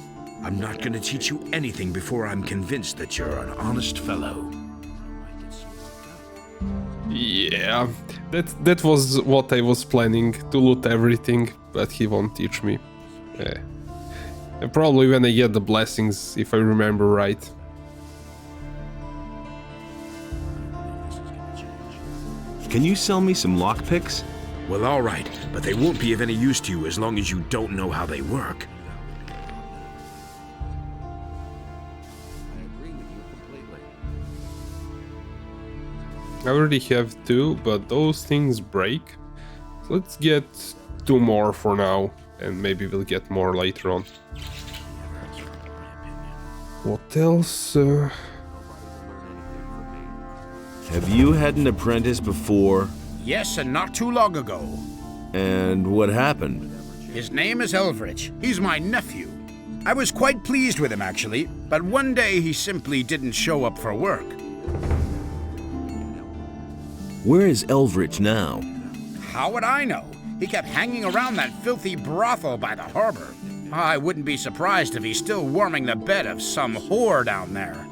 I'm not going to teach you anything before I'm convinced that you're an honest fellow. Yeah, that was what I was planning, to loot everything, but he won't teach me. And probably when I get the blessings, if I remember right. Can you sell me some lockpicks? Well, all right, but they won't be of any use to you as long as you don't know how they work. I already have 2, but those things break. So let's get 2 more for now, and maybe we'll get more later on. What else? Have you had an apprentice before? Yes, and not too long ago. And what happened? His name is Elvrich. He's my nephew. I was quite pleased with him, actually, but one day he simply didn't show up for work. Where is Elvrich now? How would I know? He kept hanging around that filthy brothel by the harbor. I wouldn't be surprised if he's still warming the bed of some whore down there.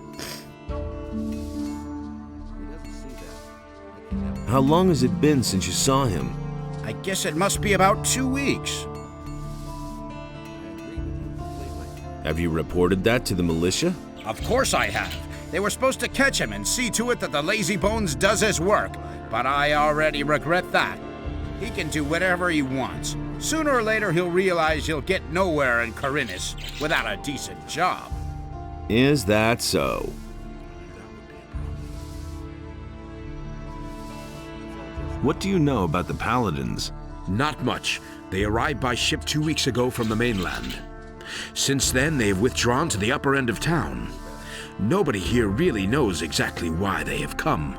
How long has it been since you saw him? I guess it must be about 2 weeks. Have you reported that to the militia? Of course I have. They were supposed to catch him and see to it that the Lazy Bones does his work, but I already regret that. He can do whatever he wants. Sooner or later he'll realize he'll get nowhere in Corinus without a decent job. Is that so? What do you know about the Paladins? Not much. They arrived by ship 2 weeks ago from the mainland. Since then, they have withdrawn to the upper end of town. Nobody here really knows exactly why they have come.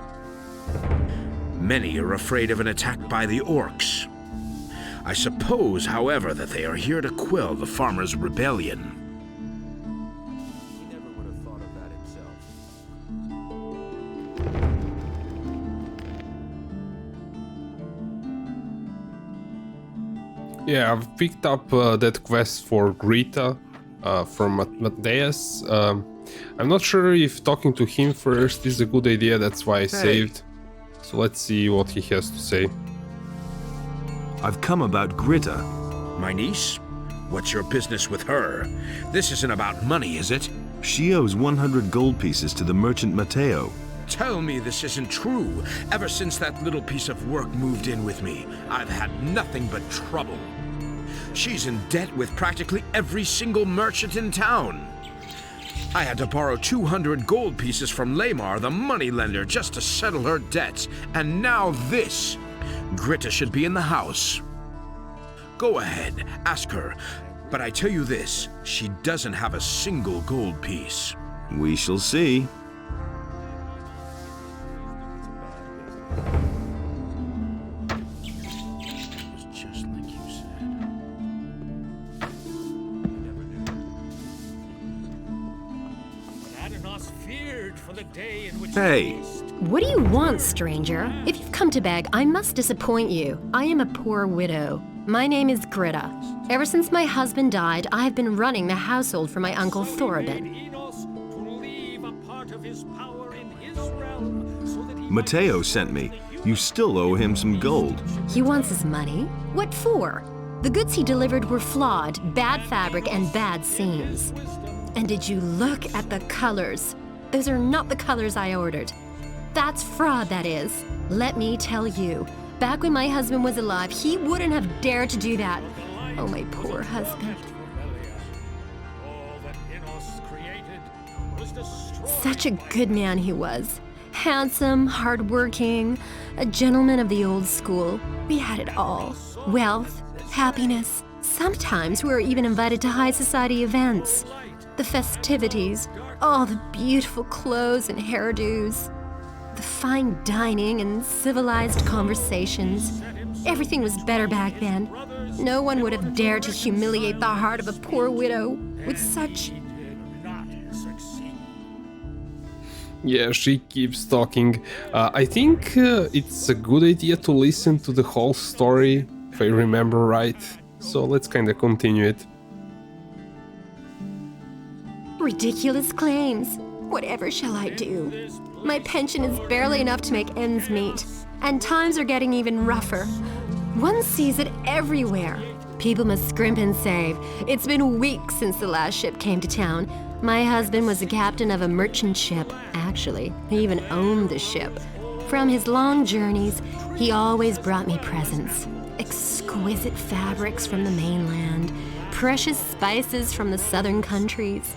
Many are afraid of an attack by the orcs. I suppose, however, that they are here to quell the farmers' rebellion. He never would have thought of that himself. Yeah, I've picked up that quest for Greta from Matthias. I'm not sure if talking to him first is a good idea, that's why I saved. So let's see what he has to say. I've come about Greta. My niece? What's your business with her? This isn't about money, is it? She owes 100 gold pieces to the merchant Matteo. Tell me this isn't true. Ever since that little piece of work moved in with me, I've had nothing but trouble. She's in debt with practically every single merchant in town. I had to borrow 200 gold pieces from Lamar, the moneylender, just to settle her debts. And now this. Greta should be in the house. Go ahead, ask her. But I tell you this, she doesn't have a single gold piece. We shall see. Hey! What do you want, stranger? If you've come to beg, I must disappoint you. I am a poor widow. My name is Greta. Ever since my husband died, I have been running the household for my uncle Thorabin. Matteo sent me. You still owe him some gold. He wants his money? What for? The goods he delivered were flawed, bad fabric, and bad seams. And did you look at the colors? Those are not the colors I ordered. That's fraud, that is. Let me tell you, back when my husband was alive, he wouldn't have dared to do that. Oh, my poor husband. Such a good man he was. Handsome, hardworking, a gentleman of the old school. We had it all. Wealth, happiness. Sometimes we were even invited to high society events. The festivities, all the beautiful clothes and hairdos, the fine dining and civilized conversations. Everything was better back then. No one would have dared to humiliate the heart of a poor widow with such... Yeah, she keeps talking. I think it's a good idea to listen to the whole story, if I remember right. So let's kind of continue it. Ridiculous claims. Whatever shall I do? My pension is barely enough to make ends meet, and times are getting even rougher. One sees it everywhere. People must scrimp and save. It's been weeks since the last ship came to town. My husband was the captain of a merchant ship. Actually, he even owned the ship. From his long journeys, he always brought me presents. Exquisite fabrics from the mainland, precious spices from the southern countries.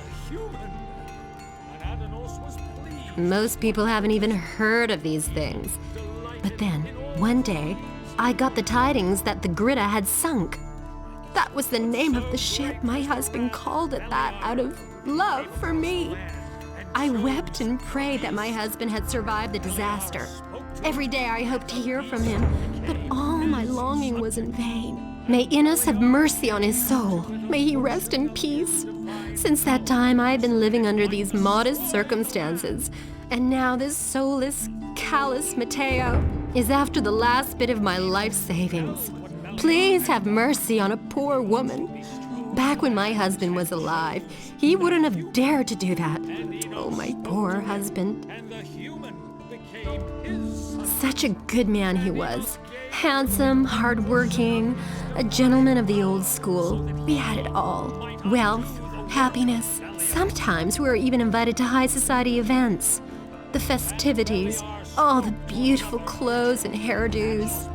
Most people haven't even heard of these things. But then, one day, I got the tidings that the Gritta had sunk. That was the name of the ship. My husband called it that out of love for me. I wept and prayed that my husband had survived the disaster. Every day I hoped to hear from him, but all my longing was in vain. May Innes have mercy on his soul. May he rest in peace. Since that time, I've been living under these modest circumstances, and now this soulless, callous Matteo is after the last bit of my life savings. Please have mercy on a poor woman. Back when my husband was alive, he wouldn't have dared to do that. Oh, my poor husband. Such a good man he was. Handsome, hardworking, a gentleman of the old school. We had it all. Wealth, happiness. Sometimes we were even invited to high society events. The festivities, all the beautiful clothes and hairdos.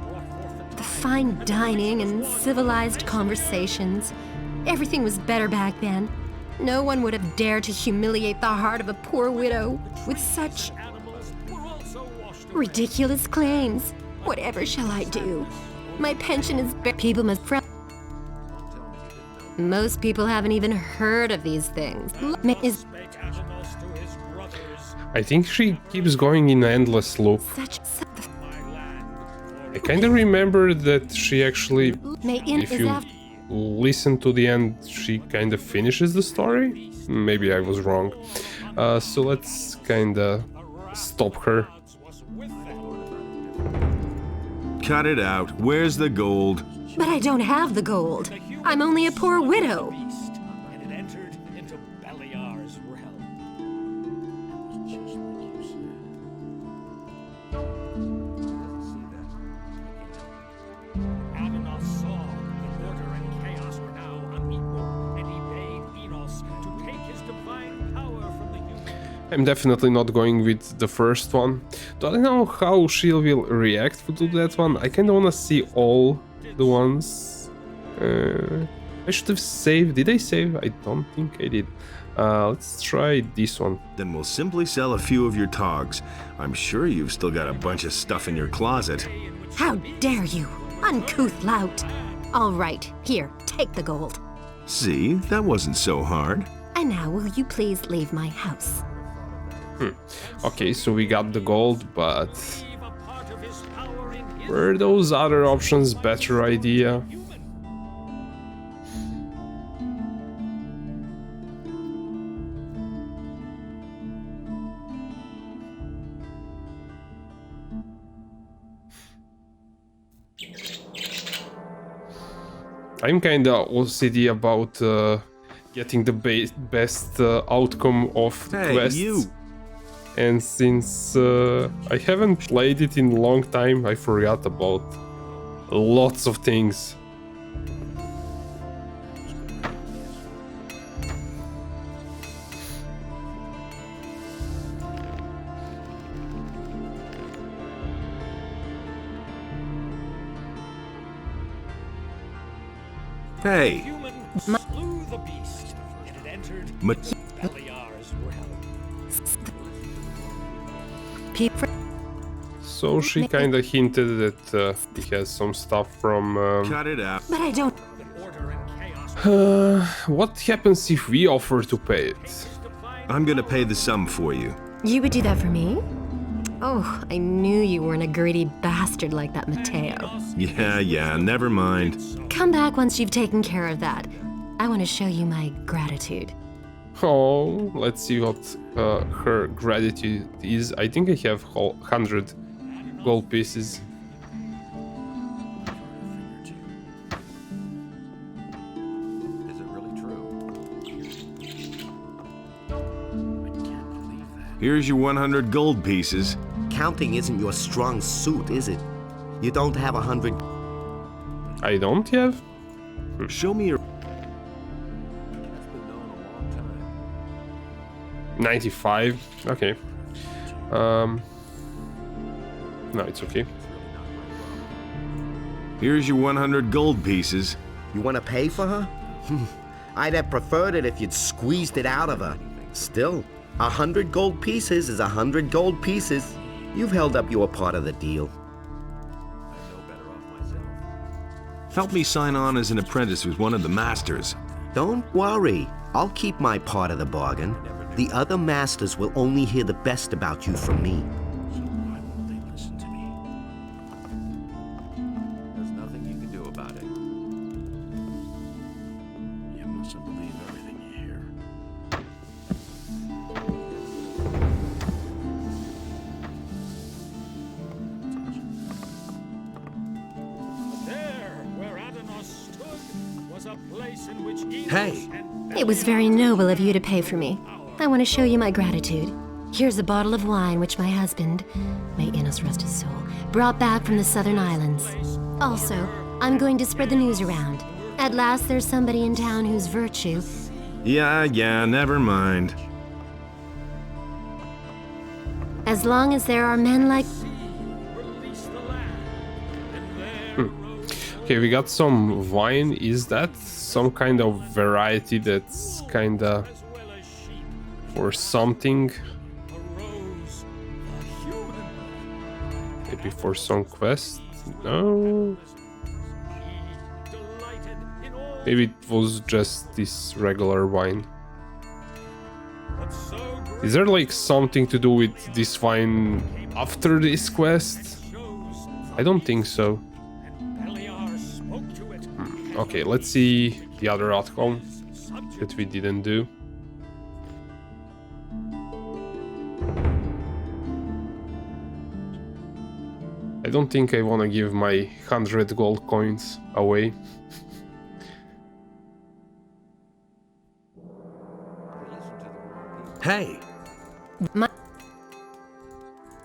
The fine dining and civilized conversations. Everything was better back then. No one would have dared to humiliate the heart of a poor widow with such ridiculous claims. Whatever shall I do? My pension is people must Most people haven't even heard of these things. I think she keeps going in an endless loop. I kind of remember that she actually, if you listen to the end, she kind of finishes the story. Maybe I was wrong. So let's kind of stop her. Cut it out. Where's the gold? But I don't have the gold. I'm only a poor widow. I'm definitely not going with the first one. Do I know how she will react to that one? I kinda wanna see all the ones. I should have saved. Did I save? I don't think I did. Let's try this one. Then we'll simply sell a few of your togs. I'm sure you've still got a bunch of stuff in your closet. How dare you, uncouth lout! All right, here, take the gold. See, that wasn't so hard. And now will you please leave my house? Okay, so we got the gold, but were those other options better idea? I'm kinda OCD about getting the best outcome of the quests. And since I haven't played it in a long time, I forgot about lots of things. Hey! So she kinda hinted that he has some stuff from... Cut it out. But I don't... what happens if we offer to pay it? I'm gonna pay the sum for you. You would do that for me? Oh, I knew you weren't a greedy bastard like that Matteo. Yeah, never mind. Come back once you've taken care of that. I want to show you my gratitude. Oh, let's see what her gratitude is. I think I have 100 gold pieces. Is it really true? Here's your 100 gold pieces. Counting isn't your strong suit, is it? You don't have 100... I don't have? Show me your... 95? Okay. No, it's okay. Here's your 100 gold pieces. You want to pay for her? I'd have preferred it if you'd squeezed it out of her. Still, 100 gold pieces is 100 gold pieces. You've held up your part of the deal. Help me sign on as an apprentice with one of the masters. Don't worry. I'll keep my part of the bargain. The other masters will only hear the best about you from me. There's nothing you can do about it. You mustn't believe everything you hear. There, where Adanos stood, was a place in which Enos Hey! and It was very noble of you to pay for me. I want to show you my gratitude. Here's a bottle of wine which my husband, may Enos rest his soul, brought back from the southern islands. Also, I'm going to spread the news around. At last there's somebody in town whose virtue... Yeah, never mind. As long as there are men like... Okay, we got some wine. Is that some kind of variety that's kinda for something? Maybe for some quest? No. Maybe it was just this regular wine. Is there like something to do with this wine after this quest? I don't think so. Okay, let's see the other outcome that we didn't do. I don't think I want to give my 100 gold coins away. Hey!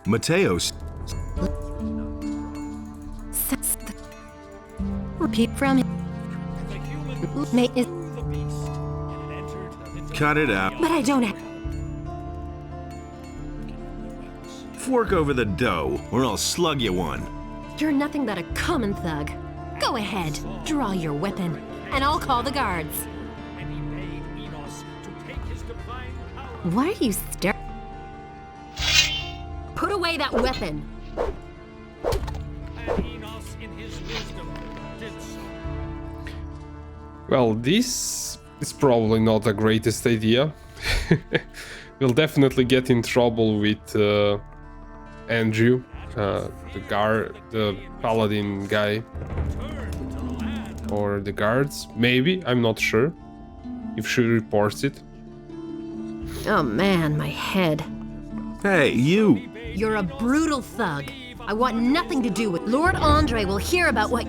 Mateos. Repeat from him. May is... Cut it out. But I don't have... Fork over the dough, or I'll slug you one. You're nothing but a common thug. Go ahead, draw your weapon, and I'll call the guards. Why are you staring? Put away that weapon. Well, this is probably not the greatest idea. We'll definitely get in trouble with Andrew, the paladin guy, or the guards. Maybe, I'm not sure if she reports it. Oh man, my head. Hey, you! You're a brutal thug. I want nothing to do with... Lord Andre will hear about what...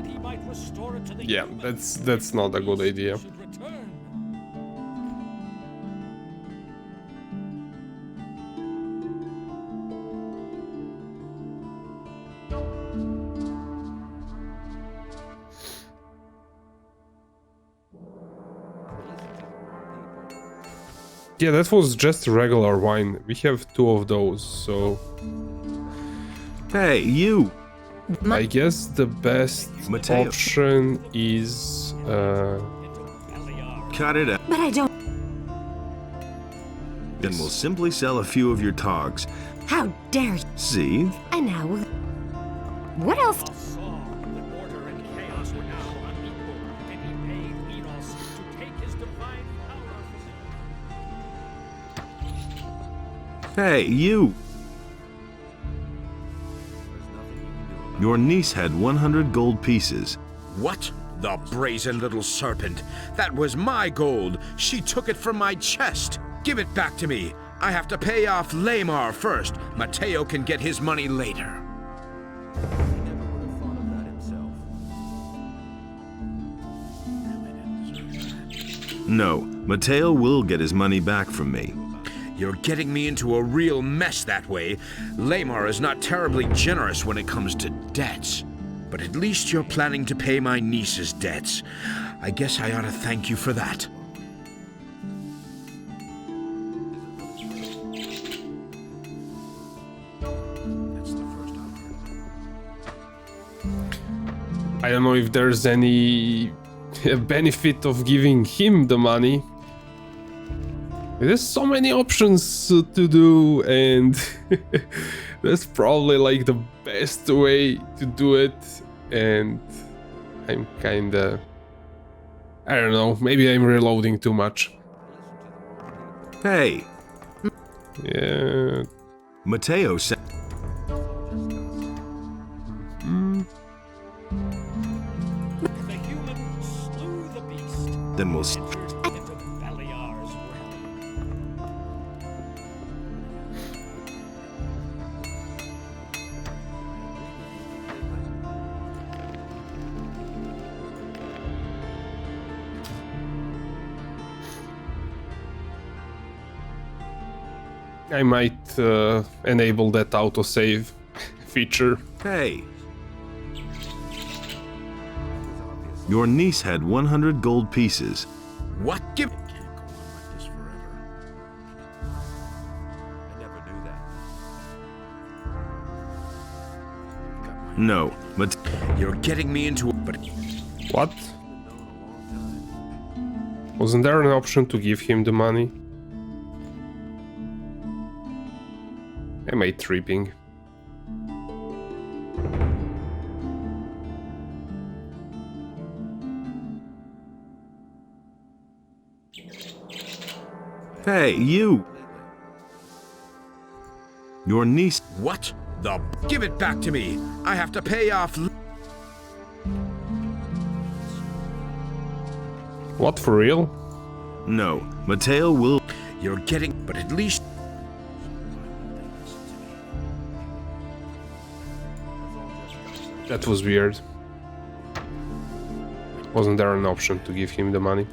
Yeah, that's not a good idea. Yeah, that was just regular wine. We have 2 of those, so... Hey, you! I guess the best Mateo. option is... Cut it out. But I don't... Then we'll simply sell a few of your togs. How dare you? See? And now... What else? Hey, you! Your niece had 100 gold pieces. What? The brazen little serpent. That was my gold. She took it from my chest. Give it back to me. I have to pay off Lamar first. Mateo can get his money later. No, Mateo will get his money back from me. You're getting me into a real mess that way. Lamar is not terribly generous when it comes to debts. But at least you're planning to pay my niece's debts. I guess I ought to thank you for that. I don't know if there's any benefit of giving him the money. There's so many options to do, and that's probably like the best way to do it. And I'm kinda... I don't know, maybe I'm reloading too much. Hey! Yeah... Mateo said... The human slew the beast. Then we'll... Into Beliar's realm. I might enable that autosave feature. Hey! Your niece had 100 gold pieces. What? Give... No, but... You're getting me into it, but... What? Wasn't there an option to give him the money? Am I tripping? Hey, you! Your niece... What? The... Give it back to me! I have to pay off... What, for real? No, Mateo will... You're getting... But at least... That was weird. Wasn't there an option to give him the money?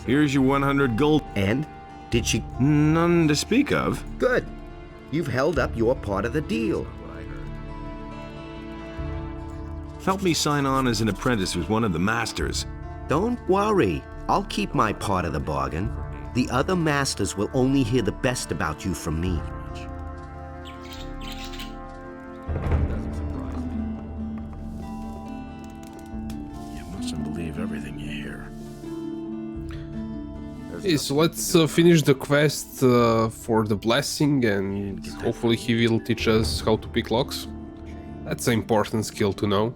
Here's your 100 gold. And? Did she... None to speak of. Good. You've held up your part of the deal. Help me sign on as an apprentice with one of the masters. Don't worry. I'll keep my part of the bargain. The other masters will only hear the best about you from me. You mustn't believe everything you hear. Okay, so let's finish the quest for the blessing, and hopefully he will teach us how to pick locks. That's an important skill to know.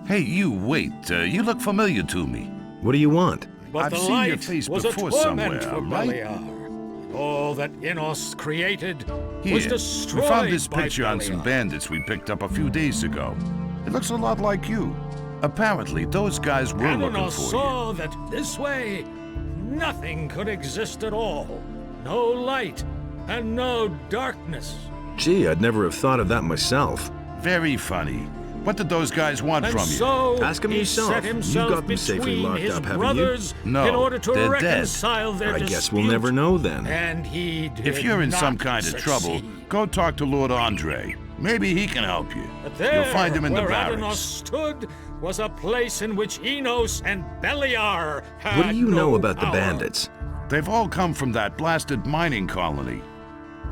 Hey, you, wait. You look familiar to me. What do you want? But I've the seen your light face was before a torment somewhere, for right? Beliar. All that Inos created was Here, destroyed we found this by picture on some Beliar. bandits we picked up a few days ago. It looks a lot like you. Apparently, those guys were looking Inos for you. saw that this way, nothing could exist at all. No light and no darkness. Gee, I'd never have thought of that myself. Very funny. What did those guys want And from so you? Ask 'em he yourself. set You've himself got them safely between locked his up, haven't you? brothers No, in order to they're dead. reconcile their I dispute. guess we'll never know then. And he did If you're in some not kind of succeed. trouble, go talk to Lord Andre. Maybe he can help you. But there, You'll find him in the where Adanos barracks. stood was a place in which Enos and Beliar had What do you know no about the power. bandits? They've all come from that blasted mining colony.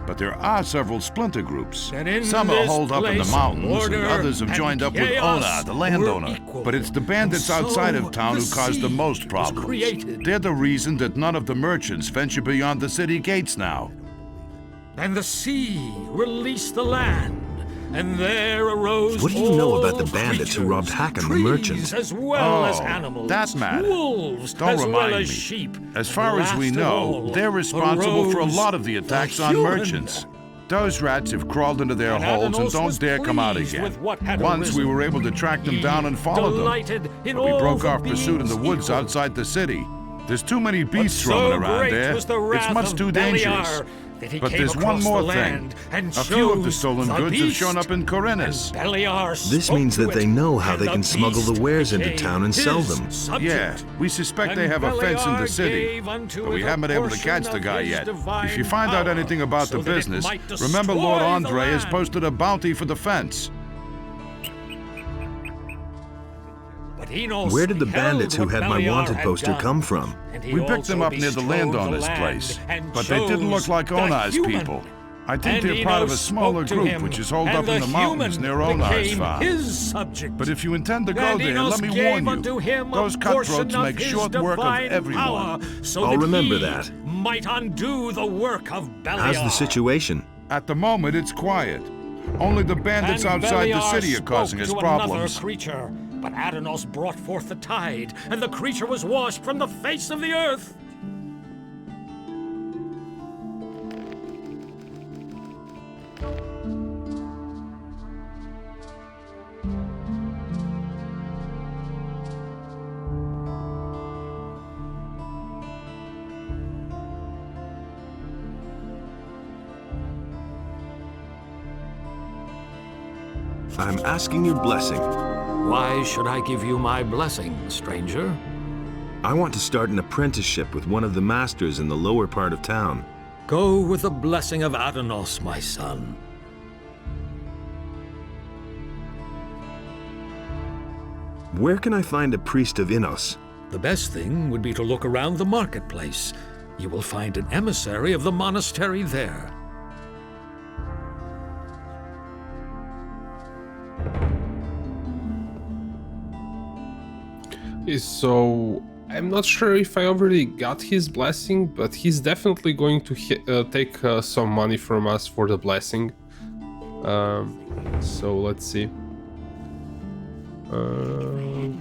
But there are several splinter groups. And in Some are this holed up in the place, mountains, order and others have and joined up with chaos Ona, the were landowner. equal. But it's the bandits And outside so of town who the caused the sea most was problems. created. They're the reason that none of the merchants venture beyond the city gates now. And the sea released the land, and there arose What do you know all about the bandits who robbed creatures, Hack and the trees merchant? as well as Oh, animals, that matter. wolves Don't as well remind as me. sheep. As far as we Last of know, all they're responsible for a arose lot of the attacks on human. merchants. Those rats have crawled into their And holes and Adanos was don't dare come out pleased again. with what had Once we arisen. were able to track them He down and follow them. delighted in But we all broke the off pursuit in the beings woods equal. outside the city. There's too many beasts But so roaming around great there. was the It's wrath much of too dangerous. Beliar that he But came there's one across more the thing. land and A few of the chose stolen the goods have beast. shown up in Corinnes. And Beliar This spoke means to that they it, know how and they the can smuggle the beast wares into became town and sell his them. subject. Yeah, we suspect they And have a fence in the Beliar city, gave unto but we it a haven't been able to portion catch the of guy his yet. divine If you find out power, anything about so the that it business, might remember destroy Lord the Andre has land. posted a bounty for the fence. But Enos Where did the beheld bandits who what had my Beliar wanted had poster done, come from? and he We picked them also up near the bestrode landowner's land place, and but they didn't look chose like the Onai's human. people. I think And they're part of a Enos smaller spoke to group him, which is holed and up in the mountains human near Onai's became farm. his subject. But if you intend to go And there, Enos let me gave warn unto you, him a those portion cutthroats of make his short work of divine everyone. power, so I'll that remember he that. might undo the work of Beliar. How's the situation? At the moment, it's quiet. Only the bandits And outside the Beliar city are causing us spoke to problems. Another creature, but Adanos brought forth the tide, and the creature was washed from the face of the earth. I'm asking your blessing. Why should I give you my blessing, stranger? I want to start an apprenticeship with one of the masters in the lower part of town. Go with the blessing of Adanos, my son. Where can I find a priest of Innos? The best thing would be to look around the marketplace. You will find an emissary of the monastery there. So, I'm not sure if I already got his blessing, but he's definitely going to take some money from us for the blessing. So, let's see.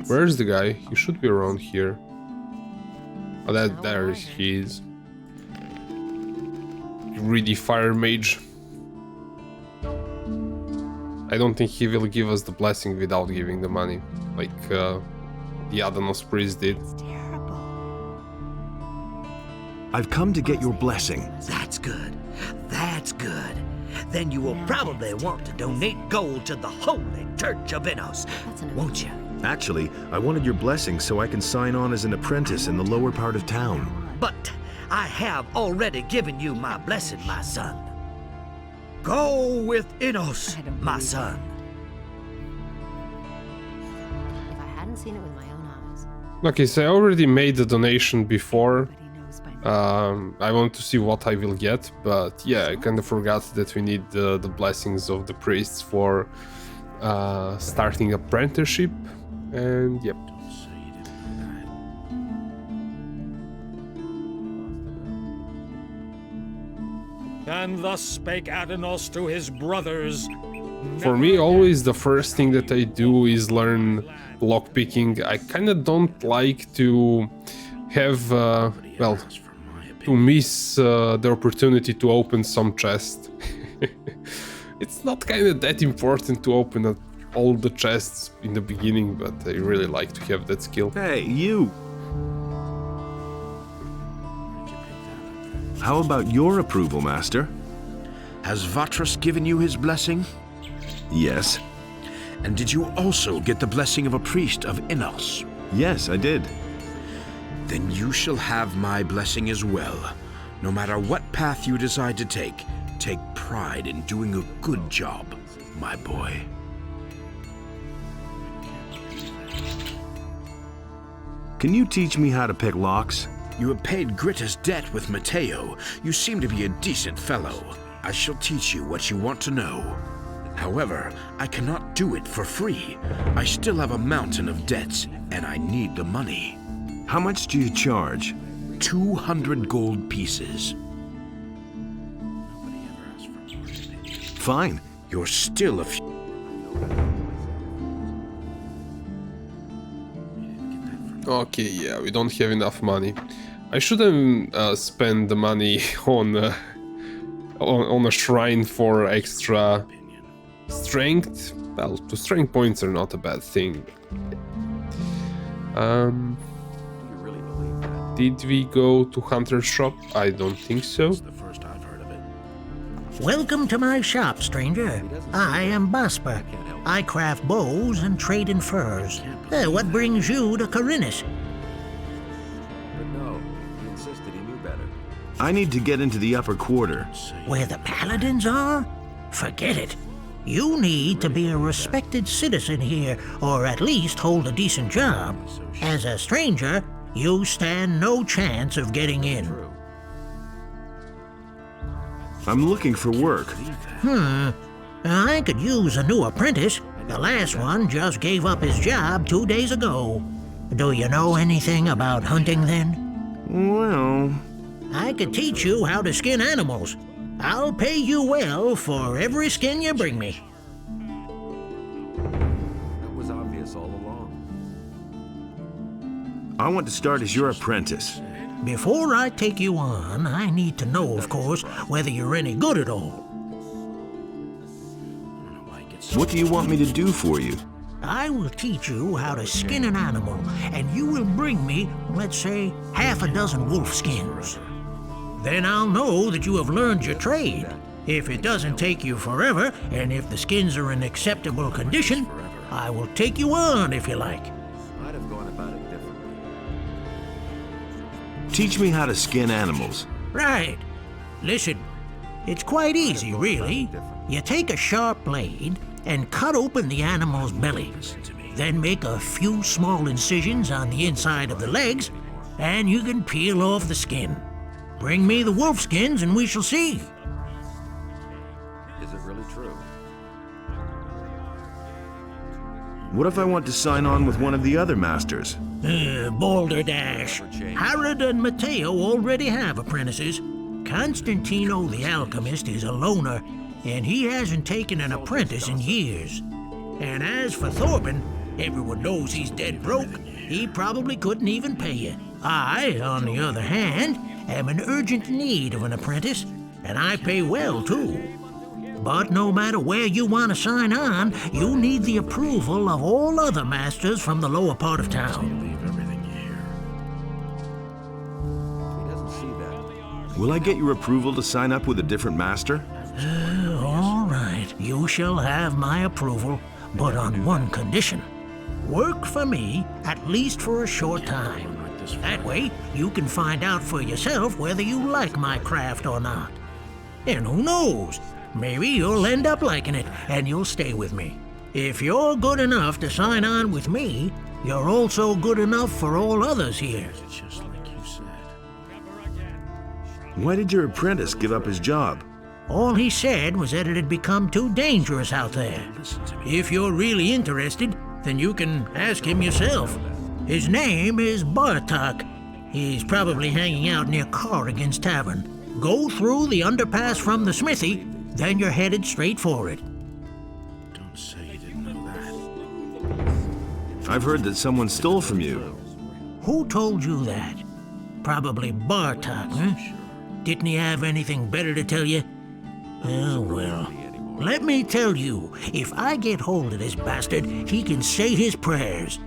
Where's the guy? He should be around here. Oh, there he is. Greedy fire mage. I don't think he will give us the blessing without giving the money, like the Adanos priest did. I've come to get your blessing. That's good. That's good. Then you will probably want to donate gold to the Holy Church of Innos, won't you? Actually, I wanted your blessing so I can sign on as an apprentice in the lower part of town. But I have already given you my blessing, my son. Go with Innos, my son. If I hadn't seen it with my own eyes. Okay, so I already made the donation before. I want to see what I will get, but yeah, I kind of forgot that we need the blessings of the priests for starting apprenticeship, and yep. And thus spake Adanos to his brothers. For me, always the first thing that I do is learn lockpicking. I kind of don't like to have, well, to miss the opportunity to open some chest. It's not kind of that important to open all the chests in the beginning, but I really like to have that skill. Hey, you! How about your approval, Master? Has Vatras given you his blessing? Yes. And did you also get the blessing of a priest of Innos? Yes, I did. Then you shall have my blessing as well. No matter what path you decide to take pride in doing a good job, my boy. Can you teach me how to pick locks? You have paid Gritta's debt with Matteo. You seem to be a decent fellow. I shall teach you what you want to know. However, I cannot do it for free. I still have a mountain of debts, and I need the money. How much do you charge? 200 gold pieces. Fine. You're still a few... Okay, yeah, we don't have enough money. I shouldn't spend the money on a shrine for extra strength. Well, the strength points are not a bad thing. Did we go to Hunter's shop? I don't think so. It's the first I've heard of it. Welcome to my shop, stranger. I am Basper. I craft bows and trade in furs. What brings you to Corinus? But no, he insisted he knew better. I need to get into the upper quarter. Where the paladins are? Forget it. You need to be a respected citizen here, or at least hold a decent job. As a stranger, you stand no chance of getting in. I'm looking for work. I could use a new apprentice. The last one just gave up his job 2 days ago. Do you know anything about hunting then? Well... I could teach you how to skin animals. I'll pay you well for every skin you bring me. That was obvious all along. I want to start as your apprentice. Before I take you on, I need to know, of course, whether you're any good at all. What do you want me to do for you? I will teach you how to skin an animal, and you will bring me, let's say, half a dozen wolf skins. Then I'll know that you have learned your trade. If it doesn't take you forever, and if the skins are in acceptable condition, I will take you on if you like. I'd have gone about it differently. Teach me how to skin animals. Right. Listen, it's quite easy, really. You take a sharp blade and cut open the animal's belly. Then make a few small incisions on the inside of the legs, and you can peel off the skin. Bring me the wolf skins and we shall see. Is it really true? What if I want to sign on with one of the other masters? Balderdash. Herod and Matteo already have apprentices. Constantino the alchemist is a loner, and he hasn't taken an apprentice in years. And as for Thorben, everyone knows he's dead broke. He probably couldn't even pay you. I, on the other hand, am in urgent need of an apprentice, and I pay well, too. But no matter where you want to sign on, you need the approval of all other masters from the lower part of town. Will I get your approval to sign up with a different master? All right, you shall have my approval, but on one condition. Work for me, at least for a short time. That way, you can find out for yourself whether you like my craft or not. And who knows, maybe you'll end up liking it, and you'll stay with me. If you're good enough to sign on with me, you're also good enough for all others here. Why did your apprentice give up his job? All he said was that it had become too dangerous out there. If you're really interested, then you can ask him yourself. His name is Bartok. He's probably hanging out near Corrigan's Tavern. Go through the underpass from the smithy, then you're headed straight for it. Don't say you didn't know that. I've heard that someone stole from you. Who told you that? Probably Bartok, huh? Didn't he have anything better to tell you? Oh, well. Let me tell you, if I get hold of this bastard, he can say his prayers.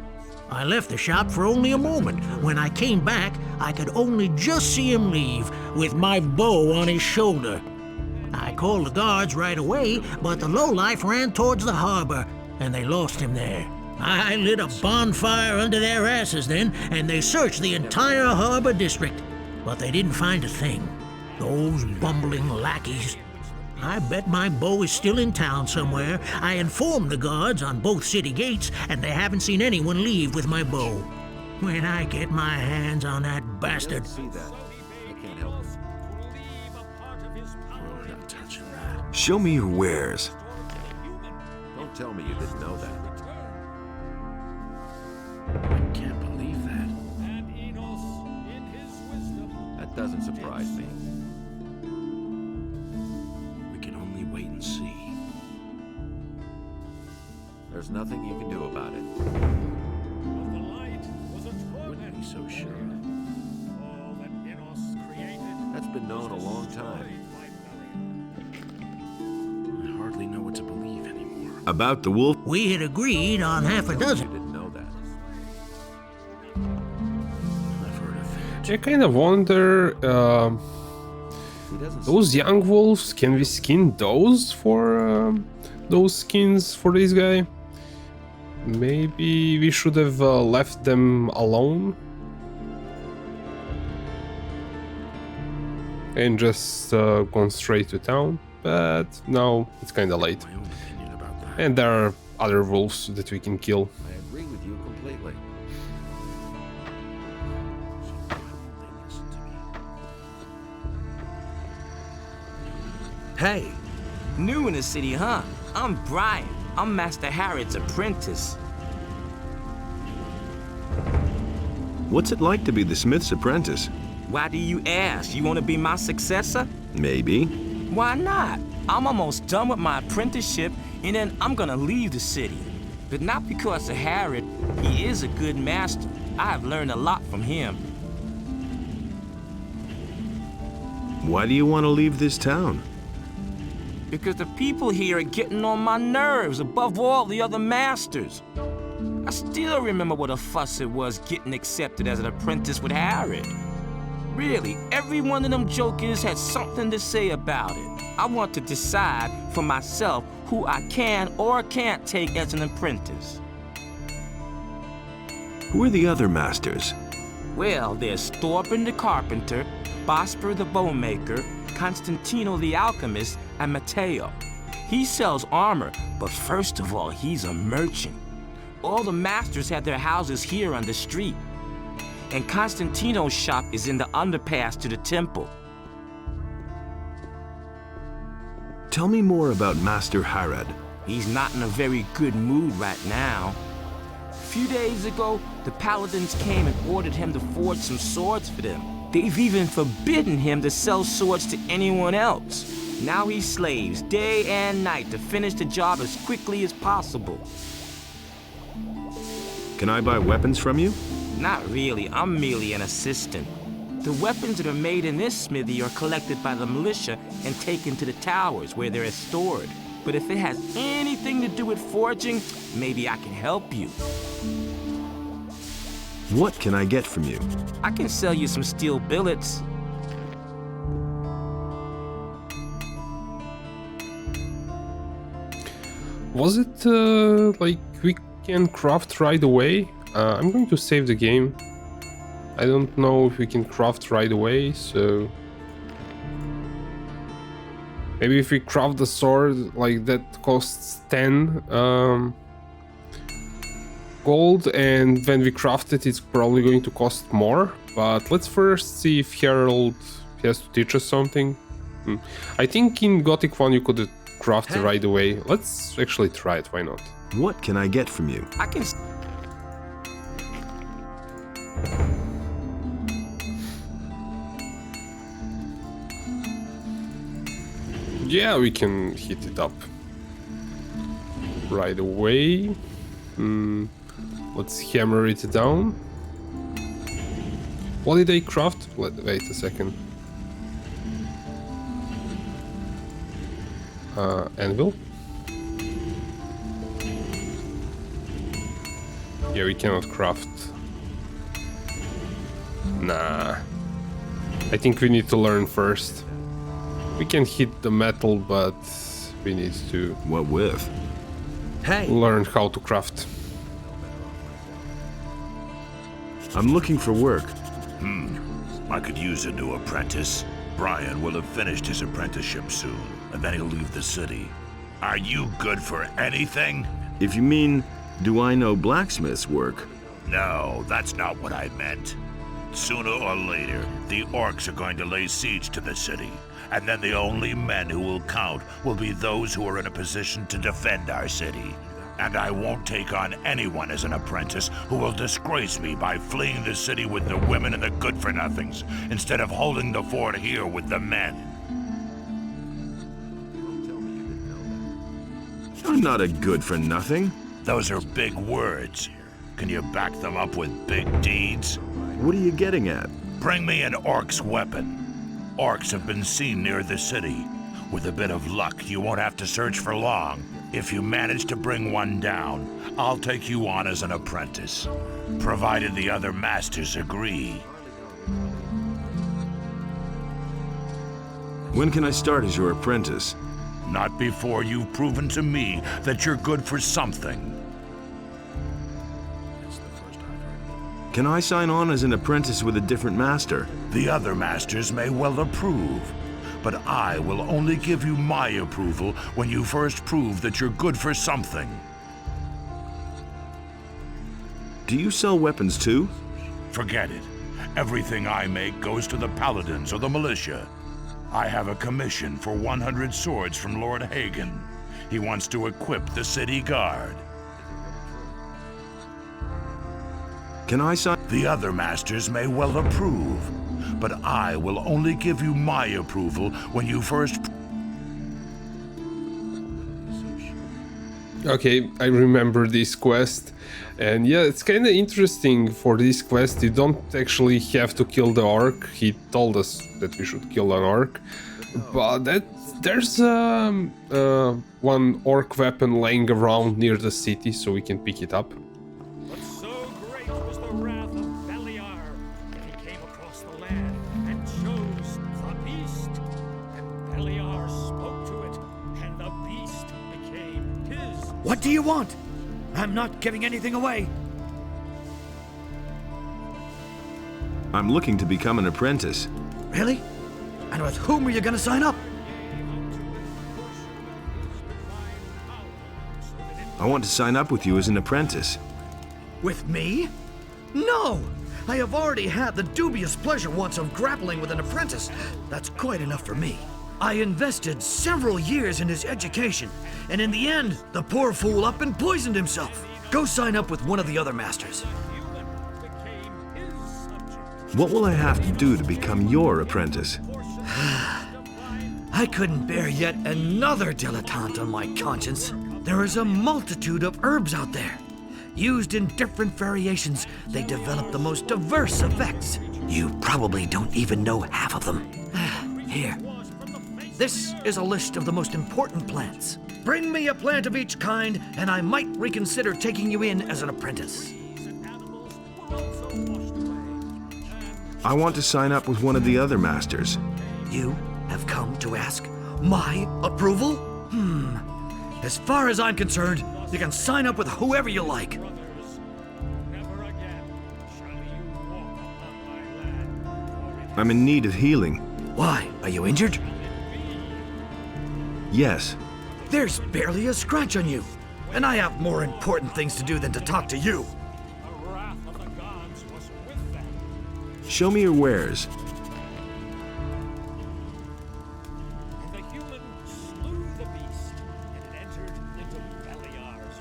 I left the shop for only a moment. When I came back, I could only just see him leave, with my bow on his shoulder. I called the guards right away, but the lowlife ran towards the harbor, and they lost him there. I lit a bonfire under their asses then, and they searched the entire harbor district, but they didn't find a thing. Those bumbling lackeys. I bet my bow is still in town somewhere. I informed the guards on both city gates, and they haven't seen anyone leave with my bow. When I get my hands on that bastard... See that. I can't help it. I'm not touching that. Show me your wares. Don't tell me you didn't know that. I can't believe that. That doesn't surprise me. We can only wait and see. There's nothing you can do about it. Wouldn't be so sure. That's been known a long time. I hardly know what to believe anymore. About the wolf? We had agreed on half a dozen. Didn't know that. I've heard of it. I kind of wonder, those young wolves, can we skin those for those skins for this guy? Maybe we should have left them alone and just gone straight to town, but now it's kind of late. My own opinion about that. And there are other wolves that we can kill. I agree with you completely. Hey, new in the city, huh? I'm Brian. I'm Master Harrod's apprentice. What's it like to be the smith's apprentice? Why do you ask? You want to be my successor? Maybe. Why not? I'm almost done with my apprenticeship, and then I'm gonna leave the city. But not because of Harrod. He is a good master. I have learned a lot from him. Why do you want to leave this town? Because the people here are getting on my nerves above all the other masters. I still remember what a fuss it was getting accepted as an apprentice with Harrod. Really, every one of them jokers had something to say about it. I want to decide for myself who I can or can't take as an apprentice. Who are the other masters? Well, there's Thorben the carpenter, Bosper the bowmaker, Constantino the alchemist, and Matteo. He sells armor, but first of all, he's a merchant. All the masters have their houses here on the street. And Constantino's shop is in the underpass to the temple. Tell me more about Master Harrod. He's not in a very good mood right now. A few days ago, the paladins came and ordered him to forge some swords for them. They've even forbidden him to sell swords to anyone else. Now he slaves day and night to finish the job as quickly as possible. Can I buy weapons from you? Not really, I'm merely an assistant. The weapons that are made in this smithy are collected by the militia and taken to the towers where they're stored. But if it has anything to do with forging, maybe I can help you. What can I get from you? I can sell you some steel billets. Was it like we can craft right away? I'm going to save the game. I don't know if we can craft right away, so maybe if we craft the sword, like that costs 10 gold, and when we craft it, it's probably going to cost more. But let's first see if Harold has to teach us something. I think in Gothic 1 you could craft it right away. Let's actually try it, why not? What can I get from you? I can... Yeah, we can hit it up right away. Let's hammer it down. What did I craft? Wait a second. Anvil. Yeah, we cannot craft. Nah. I think we need to learn first. We can hit the metal, but we need to... What with? Hey! Learn how to craft. I'm looking for work. I could use a new apprentice. Brian will have finished his apprenticeship soon, and then he'll leave the city. Are you good for anything? If you mean, do I know blacksmith's work? No, that's not what I meant. Sooner or later, the orcs are going to lay siege to the city, and then the only men who will count will be those who are in a position to defend our city. And I won't take on anyone as an apprentice who will disgrace me by fleeing the city with the women and the good-for-nothings, instead of holding the fort here with the men. I'm not a good-for-nothing. Those are big words. Can you back them up with big deeds? What are you getting at? Bring me an orc's weapon. Orcs have been seen near the city. With a bit of luck, you won't have to search for long. If you manage to bring one down, I'll take you on as an apprentice, provided the other masters agree. When can I start as your apprentice? Not before you've proven to me that you're good for something. Can I sign on as an apprentice with a different master? The other masters may well approve, but I will only give you my approval when you first prove that you're good for something. Do you sell weapons too? Forget it. Everything I make goes to the paladins or the militia. I have a commission for 100 swords from Lord Hagen. He wants to equip the city guard. Can I sign? The other masters may well approve, but I will only give you my approval when you first... Okay, I remember this quest, and yeah, it's kind of interesting. For this quest you don't actually have to kill the orc. He told us that we should kill an orc, but there's one orc weapon laying around near the city, so we can pick it up. But so great was the wrath of Beliar that he came across the land and chose the beast, and Beliar spoke to it, and the beast became his. What do you want? I'm not giving anything away. I'm looking to become an apprentice. Really? And with whom are you gonna sign up? I want to sign up with you as an apprentice. With me? No! I have already had the dubious pleasure once of grappling with an apprentice. That's quite enough for me. I invested several years in his education, and in the end, the poor fool up and poisoned himself. Go sign up with one of the other masters. What will I have to do to become your apprentice? I couldn't bear yet another dilettante on my conscience. There is a multitude of herbs out there. Used in different variations, they develop the most diverse effects. You probably don't even know half of them. Here. This is a list of the most important plants. Bring me a plant of each kind, and I might reconsider taking you in as an apprentice. I want to sign up with one of the other masters. You have come to ask my approval? As far as I'm concerned, you can sign up with whoever you like. I'm in need of healing. Why? Are you injured? Yes. There's barely a scratch on you. And I have more important things to do than to talk to you. Show me your wares. The human slew the beast and entered into Beliar's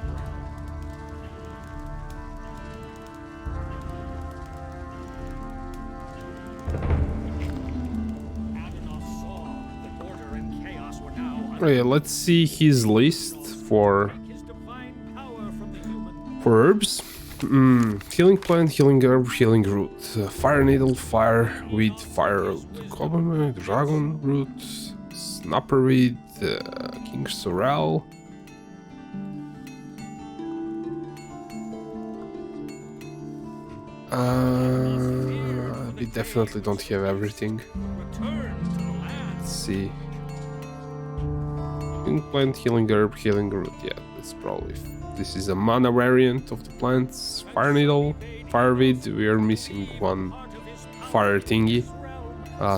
Oh yeah, let's see his list for herbs. Healing plant, healing herb, healing root, fire needle, fire weed, fire root, cobblem, dragon root, snapper weed, king sorrel. We definitely don't have everything. Let's see. Healing plant, healing herb, healing root. Yeah, that's probably. This is a mana variant of the plants. Fire needle, fire weed. We are missing one fire thingy.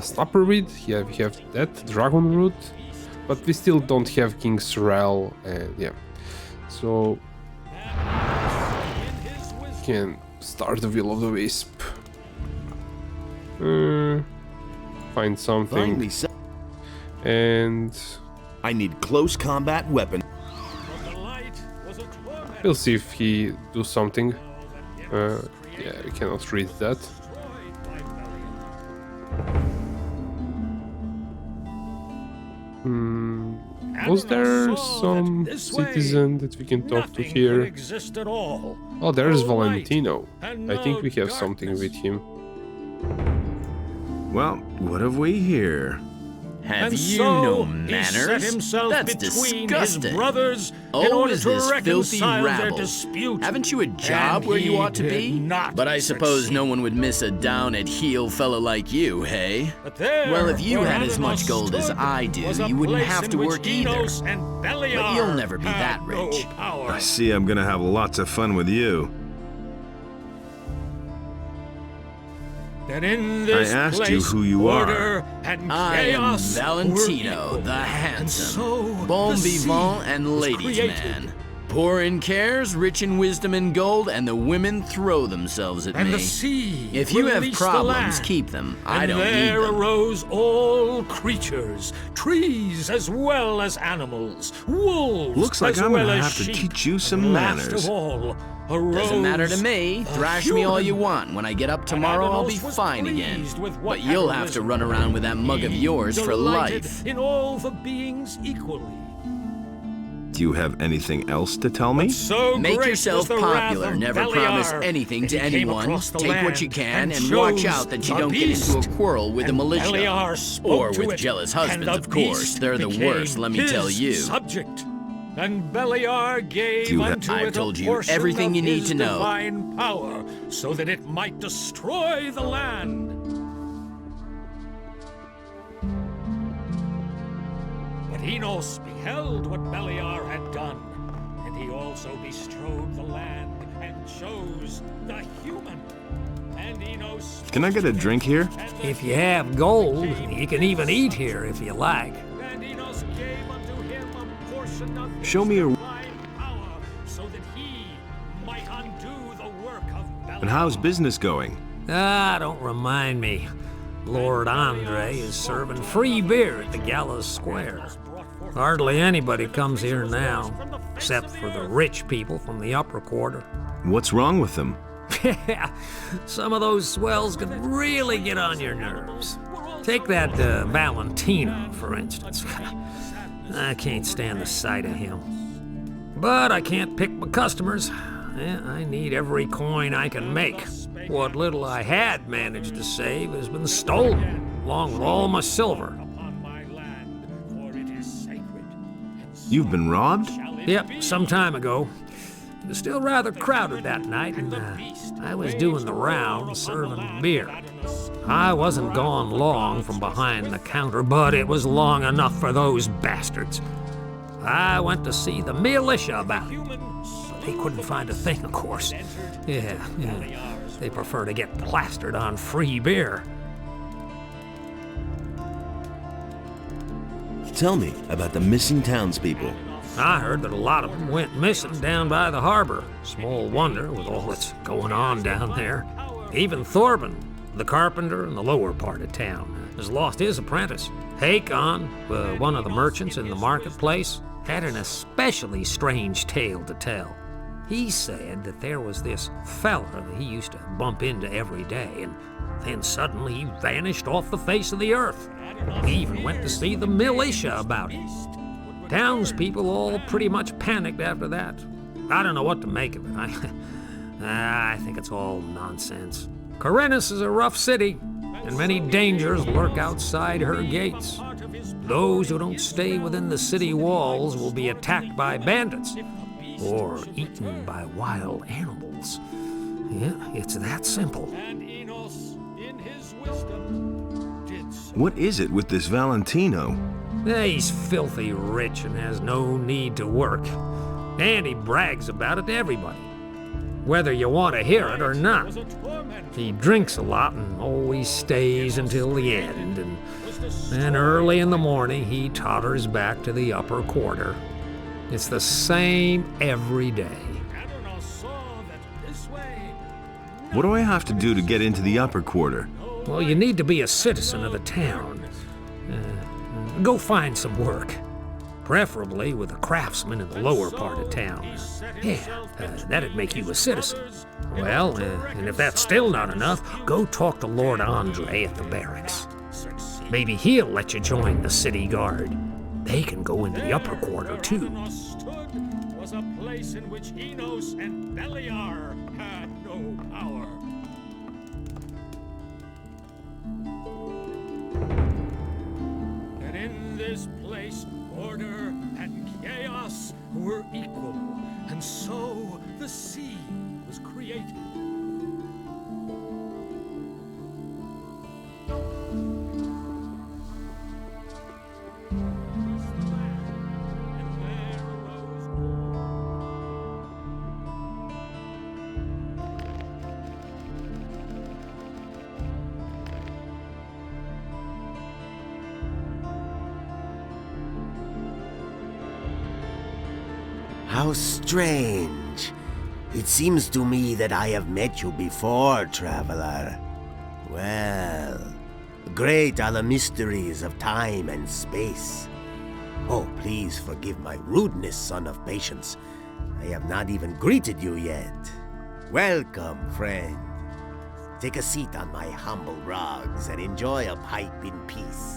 Snapper weed. Yeah, we have that. Dragon root, but we still don't have king sorrel. And yeah, so can start the will of the wisp. Find something. And I need close combat weapon. We'll see if he do something. Yeah, we cannot read that. Was there some citizen that we can talk to here? Oh, there's Valentino. I think we have something with him. Well, what have we here? Have and you so no he manners? set himself That's between disgusting. his brothers in Oh, order is to this filthy reconcile their rabble? dispute. Haven't you a job And where you he ought to did be? not But I suppose succeed. no one would miss a down-at-heel fellow like you, hey? But there, Well, if you where had as Adanos much gold as stood, I do, was a you wouldn't place have in to which work either. Enos and Beliar But you'll never be had that rich. no power. I see I'm gonna have lots of fun with you. That in this I asked place, you who you order are. and I am chaos Valentino, were the handsome, so bon the vivant sea and was ladies' created. man. Poor in cares, rich in wisdom and gold, and the women throw themselves at And me. the sea If you have released the problems, land. keep them. I And don't need there them. arose all creatures, trees as well as animals, wolves Looks like as I'm well gonna as have to sheep. teach you some Last manners. of all, arose Doesn't matter to me. a Thrash me all you human. want. When I get up tomorrow, I'll be Adanos was fine again. pleased with But what you'll had have to arisen. run around with that mug of He yours for delighted life. in all the beings equally. Do you have anything else to tell me? So make yourself popular. Never promise anything to anyone. Take what you can and watch out that you don't get into a quarrel with the militia. Or with jealous husbands, of course. They're the worst, let me tell you. Subject. And Beliar gave unto I've it told a you portion everything of you need his to know. divine power, so that it might destroy the land. But Enos beheld what Beliar had done, and he also bestrode the land and chose the human. And Enos... Can I get a drink here? If you have gold, you can even eat here if you like. And Enos gave unto him a portion of Show me a... power, so that he might undo the work of Beliar. And how's business going? Don't remind me. Lord Andre is serving free beer at the Gallows Square. Hardly anybody comes here now, except for the rich people from the upper quarter. What's wrong with them? Some of those swells could really get on your nerves. Take that Valentino, for instance. I can't stand the sight of him. But I can't pick my customers. I need every coin I can make. What little I had managed to save has been stolen, along with all my silver. You've been robbed? Yep, some time ago. It was still rather crowded that night, and I was doing the rounds serving beer. I wasn't gone long from behind the counter, but it was long enough for those bastards. I went to see the militia about it, but they couldn't find a thing, of course. Yeah, they prefer to get plastered on free beer. Tell me about the missing townspeople. I heard that a lot of them went missing down by the harbor. Small wonder with all that's going on down there. Even Thorben, the carpenter in the lower part of town, has lost his apprentice. Hakon, one of the merchants in the marketplace, had an especially strange tale to tell. He said that there was this fella that he used to bump into every day, and then suddenly he vanished off the face of the earth. He even went to see the militia about it. Townspeople all pretty much panicked after that. I don't know what to make of it. I think it's all nonsense. Corinthus is a rough city, and many dangers lurk outside her gates. Those who don't stay within the city walls will be attacked by bandits or eaten by wild animals. Yeah, it's that simple. What is it with this Valentino? He's filthy rich and has no need to work. And he brags about it to everybody, whether you want to hear it or not. He drinks a lot and always stays until the end, and then early in the morning he totters back to the upper quarter. It's the same every day. What do I have to do to get into the upper quarter? Well, you need to be a citizen of the town. Go find some work, preferably with a craftsman in the lower part of town. That'd make you a citizen. Well, and if that's still not enough, go talk to Lord Andre at the barracks. Maybe he'll let you join the city guard. They can go into the upper quarter, too. Was a place in which Enos and Beliar had no power. And in this place, order and chaos were equal, and so the sea was created. How strange. It seems to me that I have met you before, traveler. Well, great are the mysteries of time and space. Oh, please forgive my rudeness, son of patience. I have not even greeted you yet. Welcome, friend. Take a seat on my humble rugs and enjoy a pipe in peace.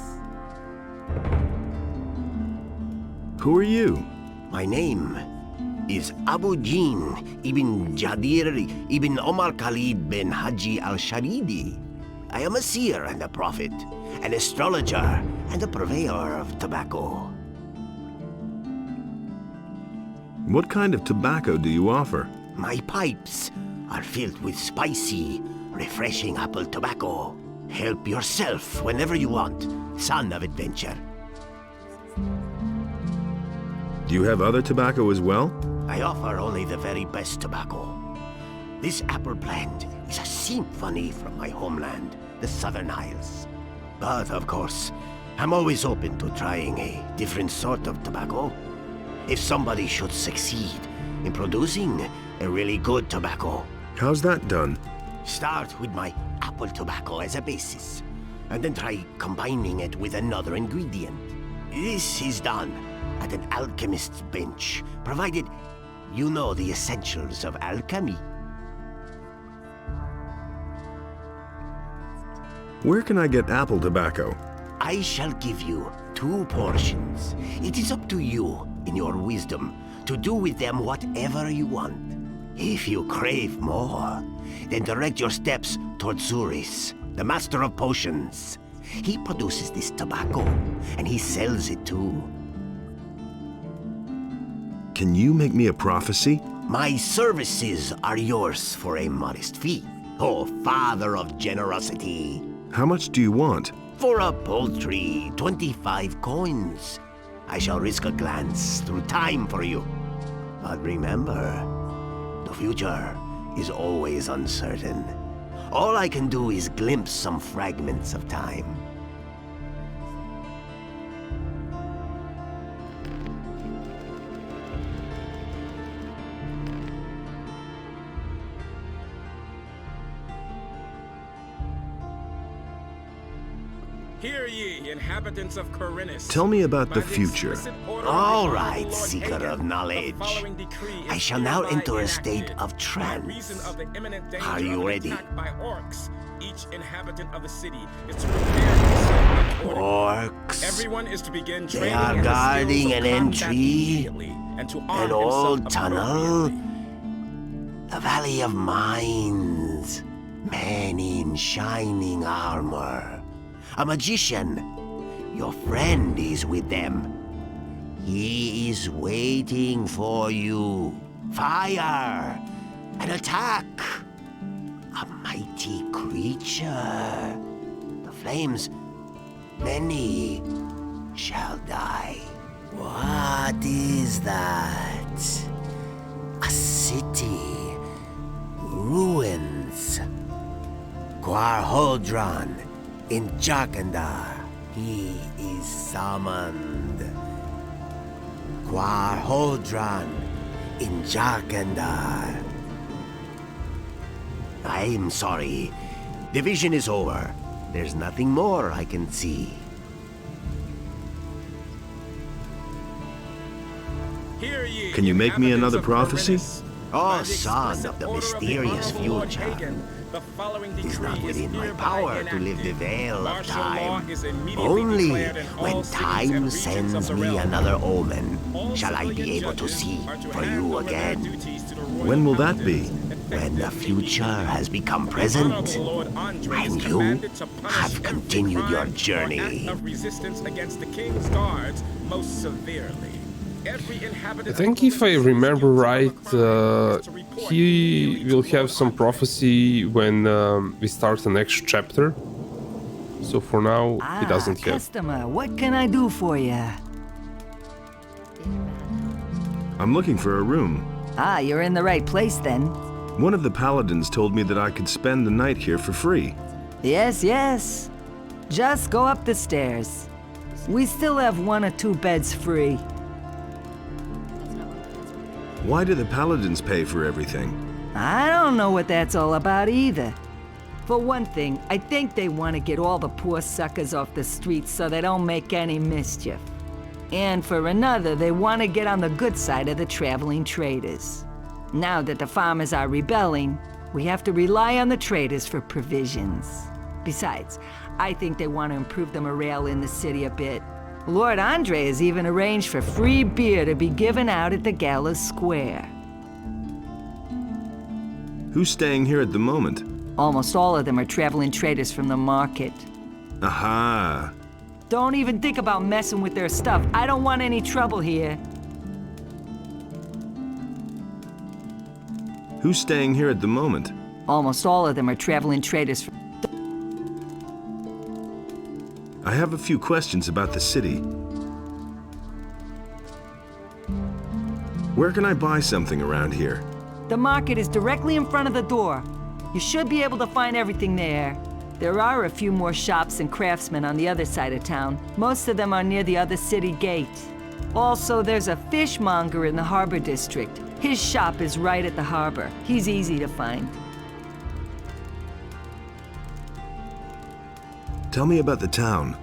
Who are you? My name is Abu Jin ibn Jadir ibn Omar Khalid bin Haji al-Sharidi. I am a seer and a prophet, an astrologer and a purveyor of tobacco. What kind of tobacco do you offer? My pipes are filled with spicy, refreshing apple tobacco. Help yourself whenever you want, son of adventure. Do you have other tobacco as well? I offer only the very best tobacco. This apple plant is a symphony from my homeland, the Southern Isles. But of course, I'm always open to trying a different sort of tobacco. If somebody should succeed in producing a really good tobacco. How's that done? Start with my apple tobacco as a basis, and then try combining it with another ingredient. This is done at an alchemist's bench, provided you know the essentials of alchemy. Where can I get apple tobacco? I shall give you 2 portions. It is up to you, in your wisdom, to do with them whatever you want. If you crave more, then direct your steps towards Zuris, the master of potions. He produces this tobacco, and he sells it too. Can you make me a prophecy? My services are yours for a modest fee, oh father of generosity. How much do you want? For a paltry 25 coins. I shall risk a glance through time for you. But remember, the future is always uncertain. All I can do is glimpse some fragments of time. Hear ye, inhabitants of Corinus. Tell me about the future. All right, seeker of knowledge. I shall now enter a state of trance. Are you ready? Each inhabitant of the city is to prepare himself accordingly. Orcs. Everyone is to begin They training are in the guarding skills an of combat entry, immediately, and to arm an old himself tunnel, appropriately. the Valley of Mines, men in shining armor. A magician. Your friend is with them. He is waiting for you. Fire! An attack! A mighty creature. The flames, many shall die. What is that? A city. Ruins. Quarholdron in Jarkandar. He is summoned. Quarholdron in Jarkandar. I'm sorry. The vision is over. There's nothing more I can see. Hear ye, Can you make me inhabitants another of prophecy? Corinus. Oh, By the son explicit of the order mysterious Honorable Lord future. Hagen, the following It is decree not within my hereby power to live the enacted. veil of Martial law time. is immediately Only declared in all when cities time and regions sends of the me realm. another omen All shall I be civilian able to judges see are to for hand you over their again. duties to the royal When will that be? When the future has become The present, Honorable Lord Andre is and you commanded to punish have every continued your crime or journey. act of resistance against the king's guards most severely. Every I inhabitant think if I remember right, he will have some prophecy when we start the next chapter. So for now, he doesn't have. Customer, what can I do for you? I'm looking for a room. Ah, you're in the right place then. One of the paladins told me that I could spend the night here for free. Yes, yes. Just go up the stairs. We still have 1 or 2 beds free. Why do the paladins pay for everything? I don't know what that's all about either. For one thing, I think they want to get all the poor suckers off the streets so they don't make any mischief. And for another, they want to get on the good side of the traveling traders. Now that the farmers are rebelling, we have to rely on the traders for provisions. Besides, I think they want to improve the morale in the city a bit. Lord Andre has even arranged for free beer to be given out at the Gallows Square. Who's staying here at the moment? Almost all of them are traveling traders from the market. Aha! Don't even think about messing with their stuff. I don't want any trouble here. Who's staying here at the moment? Almost all of them are traveling traders from... I have a few questions about the city. Where can I buy something around here? The market is directly in front of the door. You should be able to find everything there. There are a few more shops and craftsmen on the other side of town. Most of them are near the other city gate. Also, there's a fishmonger in the harbor district. His shop is right at the harbor. He's easy to find. Tell me about the town.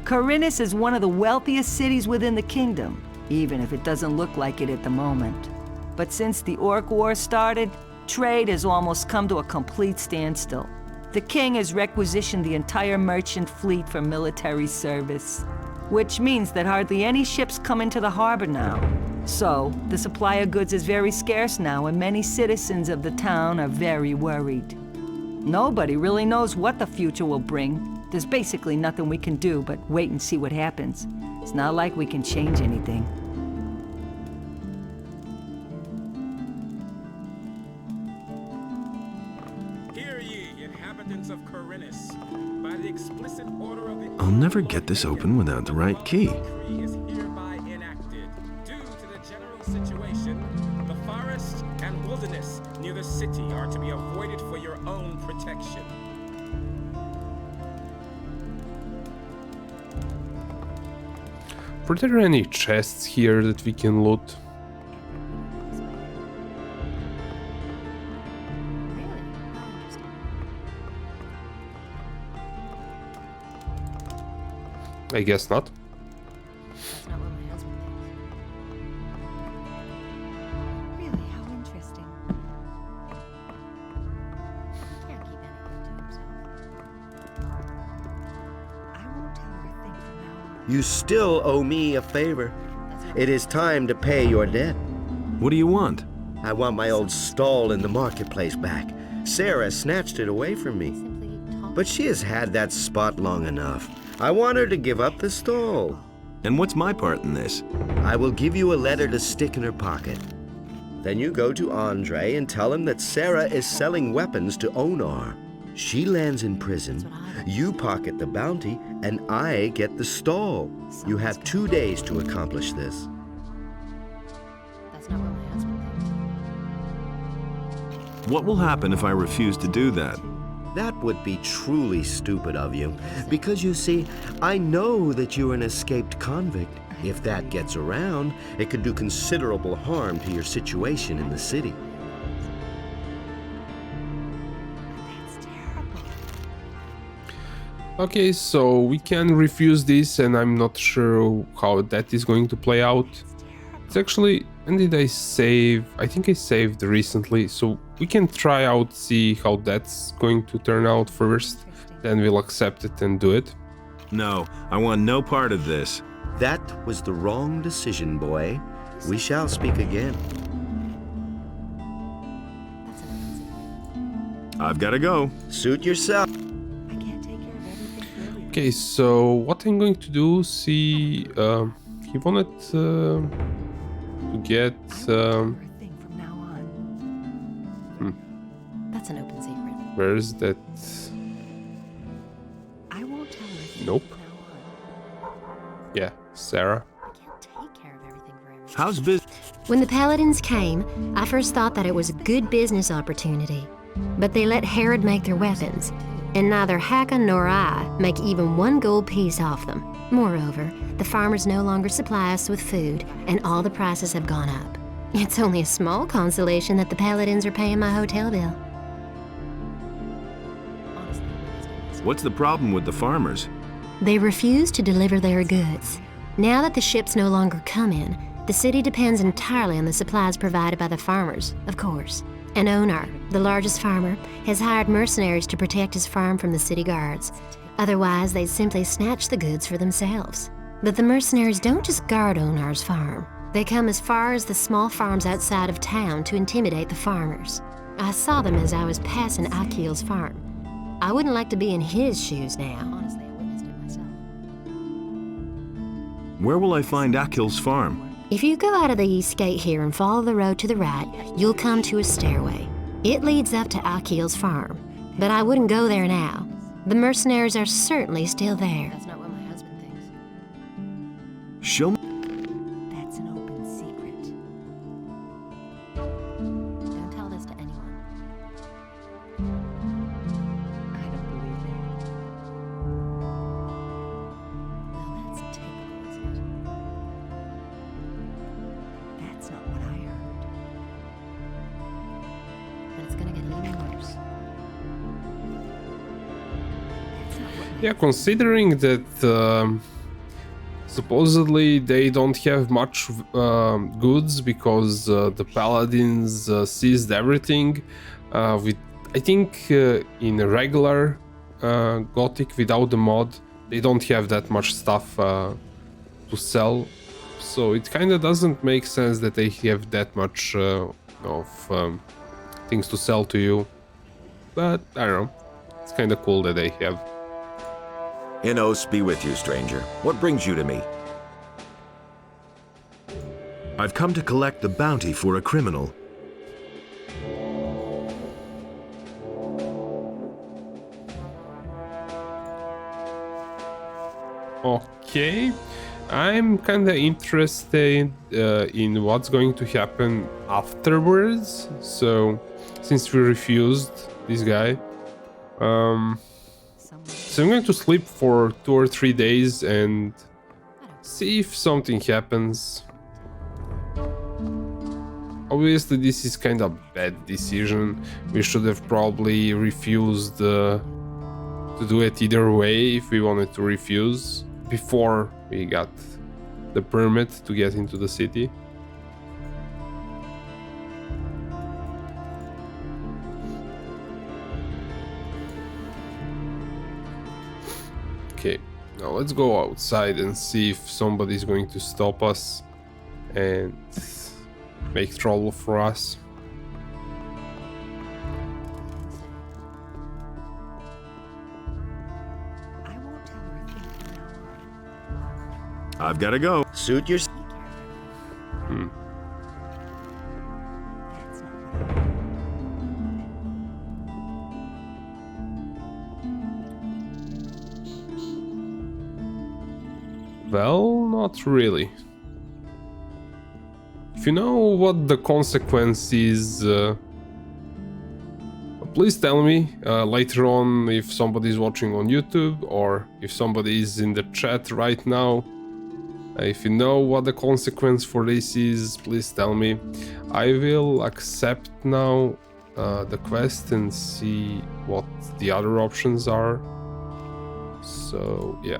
Corinus is one of the wealthiest cities within the kingdom, even if it doesn't look like it at the moment. But since the Orc War started, trade has almost come to a complete standstill. The king has requisitioned the entire merchant fleet for military service, which means that hardly any ships come into the harbor now. So, the supply of goods is very scarce now, and many citizens of the town are very worried. Nobody really knows what the future will bring. There's basically nothing we can do but wait and see what happens. It's not like we can change anything. Hear ye, inhabitants of Corinus, by the explicit order of the... I'll never get this open without the right key. ...is hereby enacted. Due to the general situation, the forest and wilderness near the city are to be avoided for your own protection. Were there any chests here that we can loot? I guess not. That's not what my husband thinks. Really, how interesting. Can't keep anything to himself. I won't tell her a thing from now on. You still owe me a favor. It is time to pay your debt. What do you want? I want my old stall in the marketplace back. Sarah snatched it away from me. But she has had that spot long enough. I want her to give up the stall. And what's my part in this? I will give you a letter to stick in her pocket. Then you go to Andre and tell him that Sarah is selling weapons to Onar. She lands in prison, you pocket the bounty, and I get the stall. You have 2 days to accomplish this. That's not what my husband thinks. What will happen if I refuse to do that? That would be truly stupid of you, because you see, I know that you're an escaped convict. If that gets around, it could do considerable harm to your situation in the city. Okay, so we can refuse this, and I'm not sure how that is going to play out. It's actually, when did I save? I think I saved recently, so we can try out, see how that's going to turn out first, then we'll accept it and do it. No, I want no part of this. That was the wrong decision, boy. We shall speak again. I've got to go. Suit yourself. Okay, so what I'm going to do, see, he wanted to get... That's an open secret. Where's that? I won't tell her. Nope. Yeah, Sarah. I can't take care of everything for everyone. How's business? When the Paladins came, I first thought that it was a good business opportunity. But they let Herod make their weapons, and neither Hakon nor I make even 1 gold piece off them. Moreover, the farmers no longer supply us with food, and all the prices have gone up. It's only a small consolation that the Paladins are paying my hotel bill. What's the problem with the farmers? They refuse to deliver their goods. Now that the ships no longer come in, the city depends entirely on the supplies provided by the farmers, of course. And Onar, the largest farmer, has hired mercenaries to protect his farm from the city guards. Otherwise, they'd simply snatch the goods for themselves. But the mercenaries don't just guard Onar's farm. They come as far as the small farms outside of town to intimidate the farmers. I saw them as I was passing Akil's farm. I wouldn't like to be in his shoes now. Honestly, I witnessed it myself. Where will I find Akil's farm? If you go out of the east gate here and follow the road to the right, you'll come to a stairway. It leads up to Akil's farm, but I wouldn't go there now. The mercenaries are certainly still there. That's not what my husband thinks. Show me. That's an open secret. Don't tell this to anyone. I don't believe that. Well, that's typical, isn't it? That's not what I heard. But it's gonna get even worse. Yeah, considering that supposedly they don't have much goods because the paladins seized everything. I think in a regular Gothic without the mod, they don't have that much stuff to sell. So it kind of doesn't make sense that they have that much of things to sell to you. But I don't know, it's kind of cool that they have. Enos be with you, stranger. What brings you to me? I've come to collect the bounty for a criminal. Okay, I'm kind of interested in what's going to happen afterwards. So, since we refused this guy, so I'm going to sleep for 2 or 3 days and see if something happens. Obviously, this is kind of bad decision. We should have probably refused to do it either way if we wanted to refuse before we got the permit to get into the city. Okay, now let's go outside and see if somebody's going to stop us and make trouble for us. I've got to go. Suit your... Well, not really. If you know what the consequence is, please tell me later on if somebody is watching on YouTube or if somebody is in the chat right now. If you know what the consequence for this is, please tell me. I will accept now the quest and see what the other options are. So, yeah.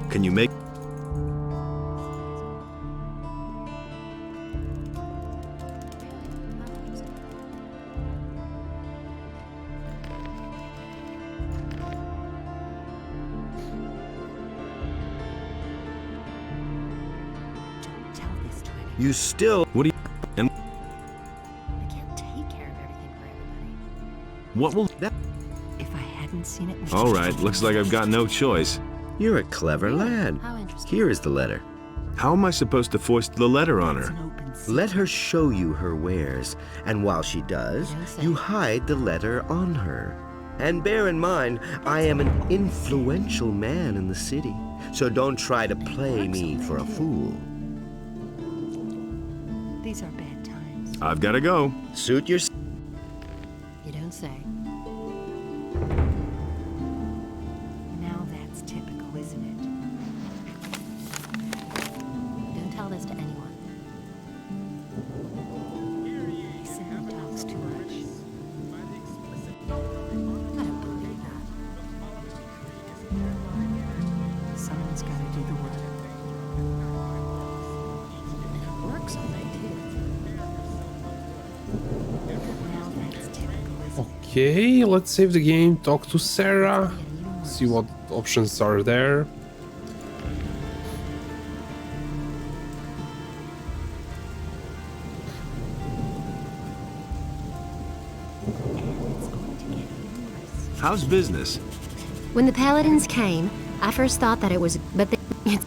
Can you make... You still... What do you... And... I can't take care of everything for everybody. What will that... If I hadn't seen it... All right, looks like I've got no choice. You're a clever lad. How interesting. Here is the letter. How am I supposed to foist the letter on her? Let her show you her wares, and while she does, you hide the letter on her. And bear in mind, I am an influential man in the city, so don't try to play me for a fool. These are bad times. I've got to go. Suit your... You don't say. Now that's typical, isn't it? Don't tell this to anyone. Okay, let's save the game, talk to Sarah, see what options are there. How's business? When the Paladins came, I first thought that it was... but it's...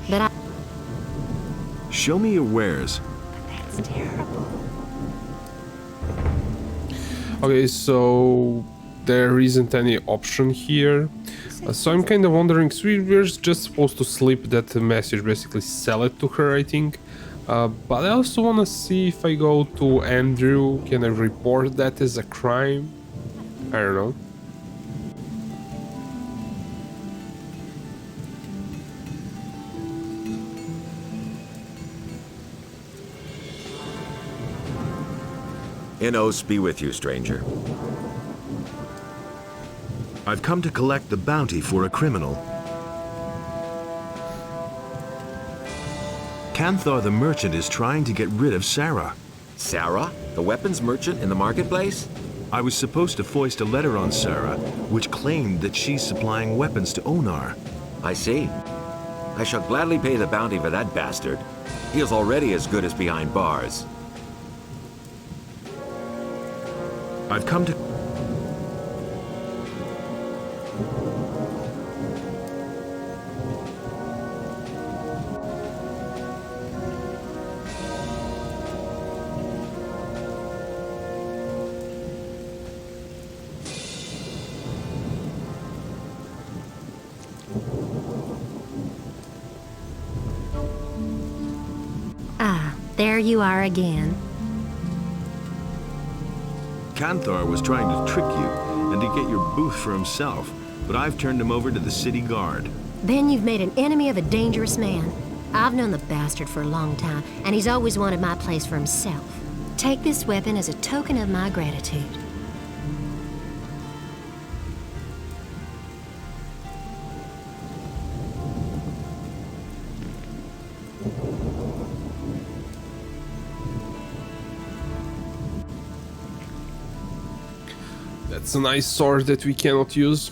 but I... Show me your wares. That's terrible. Okay, so there isn't any option here. So I'm kind of wondering, so we're just supposed to slip that message, basically sell it to her, I think. But I also want to see if I go to Andrew, can I report that as a crime? I don't know. Enos be with you, stranger. I've come to collect the bounty for a criminal. Canthar the merchant is trying to get rid of Sarah. Sarah? The weapons merchant in the marketplace? I was supposed to foist a letter on Sarah, which claimed that she's supplying weapons to Onar. I see. I shall gladly pay the bounty for that bastard. He is already as good as behind bars. I've come to... Ah, there you are again. Canthar was trying to trick you and to get your booth for himself, but I've turned him over to the city guard. Then you've made an enemy of a dangerous man. I've known the bastard for a long time, and he's always wanted my place for himself. Take this weapon as a token of my gratitude. That's a nice sword that we cannot use.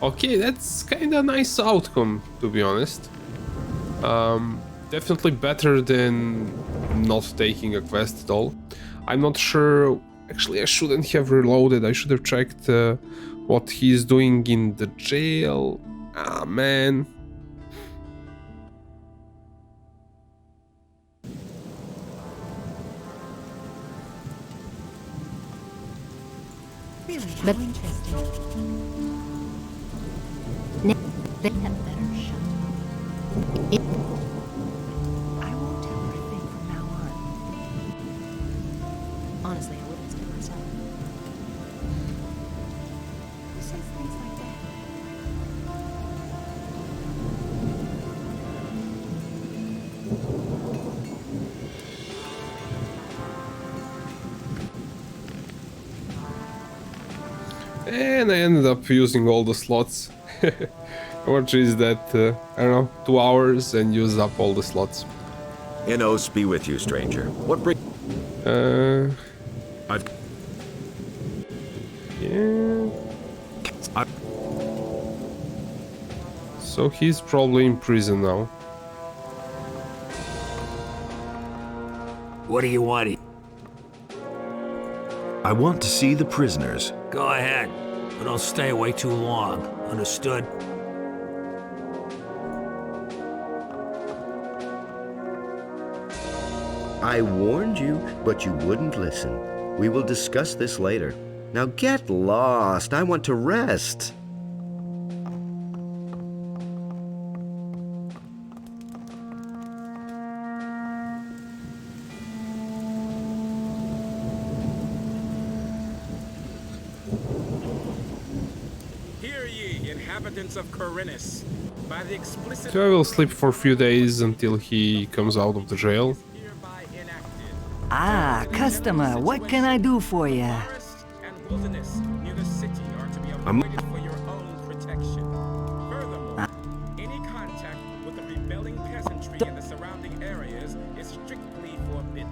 Okay, that's kind of nice outcome, to be honest. Definitely better than not taking a quest at all. I'm not sure... Actually, I shouldn't have reloaded. I should have checked what he's doing in the jail. Ah, man. But honestly, I wouldn't skip myself. Who says things like that? And I ended up using all the slots. Which is that, I don't know, 2 hours and use up all the slots. Enos be with you, stranger. What bring... I've... Yeah... So he's probably in prison now. What do you want? I want to see the prisoners. Go ahead, but don't stay away too long. Understood? I warned you, but you wouldn't listen. We will discuss this later. Now get lost. I want to rest. Hear ye, inhabitants of Corinus, by the explicit... So I will sleep for a few days until he comes out of the jail. Ah, customer, what can I do for you? and wilderness near the city are to be avoided for your own protection. Furthermore, any contact with the rebelling peasantry entry in the surrounding areas is strictly forbidden.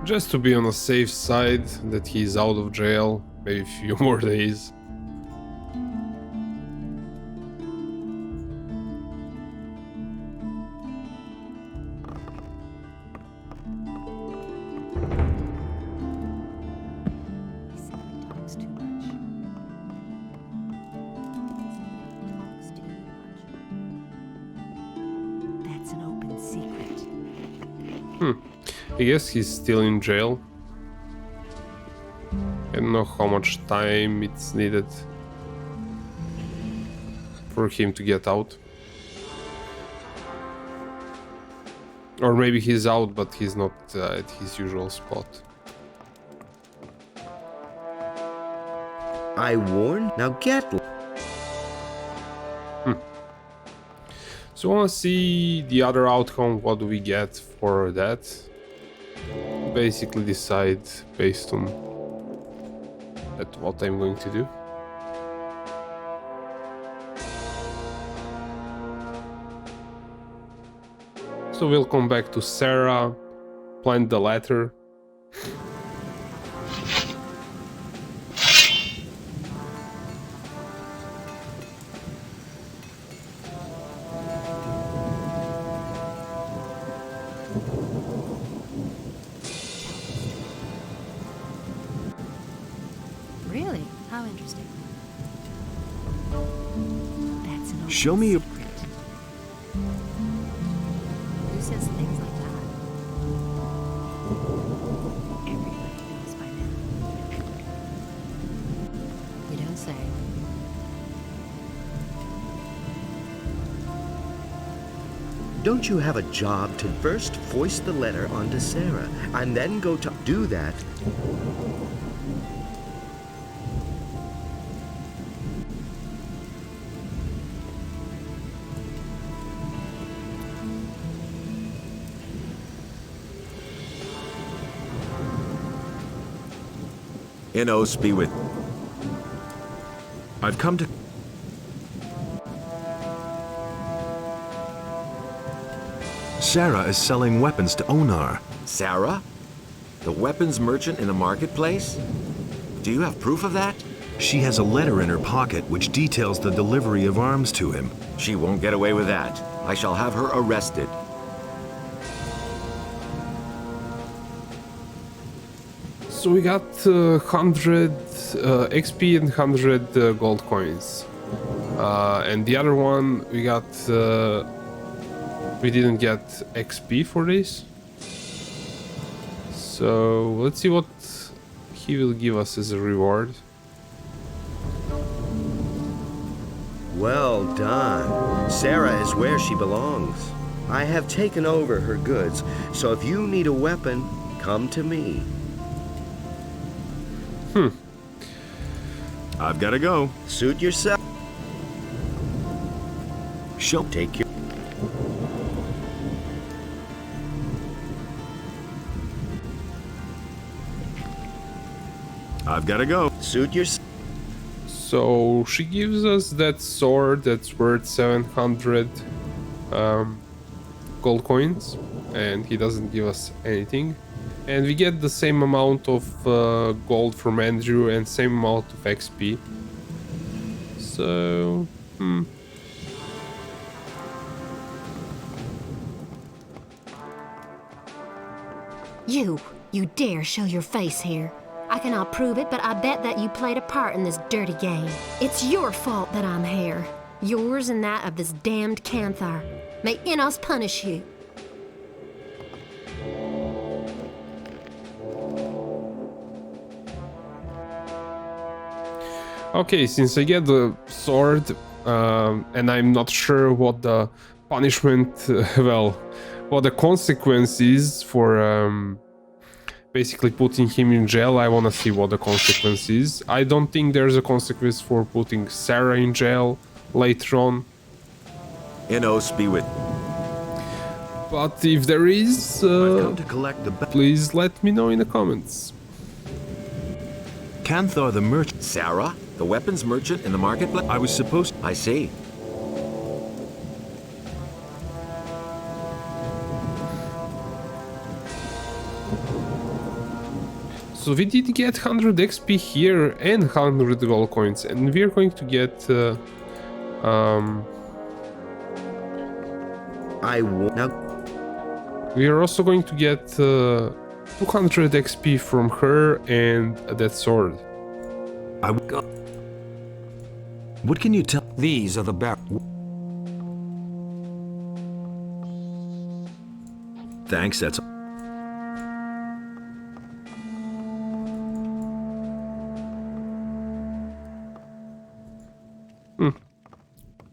Just to be on the safe side that he's out of jail, maybe a few more days. I guess he's still in jail. I don't know how much time it's needed for him to get out. Or maybe he's out, but he's not at his usual spot. I warn? Now get... So I want to see the other outcome. What do we get for that? Basically decide based on that what I'm going to do. So we'll come back to Sarah, plant the letter. Really? How interesting. That's an Show me a... Who says things like that? Everybody knows by now. You don't say. Don't you have a job to first foist the letter onto Sarah, and then go to do that? Enos be with... I've come to... Sarah is selling weapons to Onar. Sarah? The weapons merchant in the marketplace? Do you have proof of that? She has a letter in her pocket which details the delivery of arms to him. She won't get away with that. I shall have her arrested. So we got 100 XP and 100 gold coins. And the other one we got... we didn't get XP for this. So let's see what he will give us as a reward. Well done. Sarah is where she belongs. I have taken over her goods, so if you need a weapon, come to me. I've got to go. Suit yourself. She'll take your... I've got to go. Suit yourself. So she gives us that sword that's worth 700 gold coins, and he doesn't give us anything. And we get the same amount of gold from Andrew and same amount of XP. So, You dare show your face here. I cannot prove it, but I bet that you played a part in this dirty game. It's your fault that I'm here. Yours and that of this damned Canthar. May Enos punish you. okay, since I get the sword, and I'm not sure what the punishment, well, what the consequences for basically putting him in jail. I want to see what the consequence is. I don't think there's a consequence for putting Sarah in jail later on. Enos be with. But if there is, I've come to collect the please let me know in the comments. Canthar the merchant. Sarah, the weapons merchant in the marketplace? I was supposed. I see. So we did get 100 XP here and 100 gold coins, and we're going to get we are also going to get 200 XP from her and that sword. What can you tell? These are the Thanks, that's.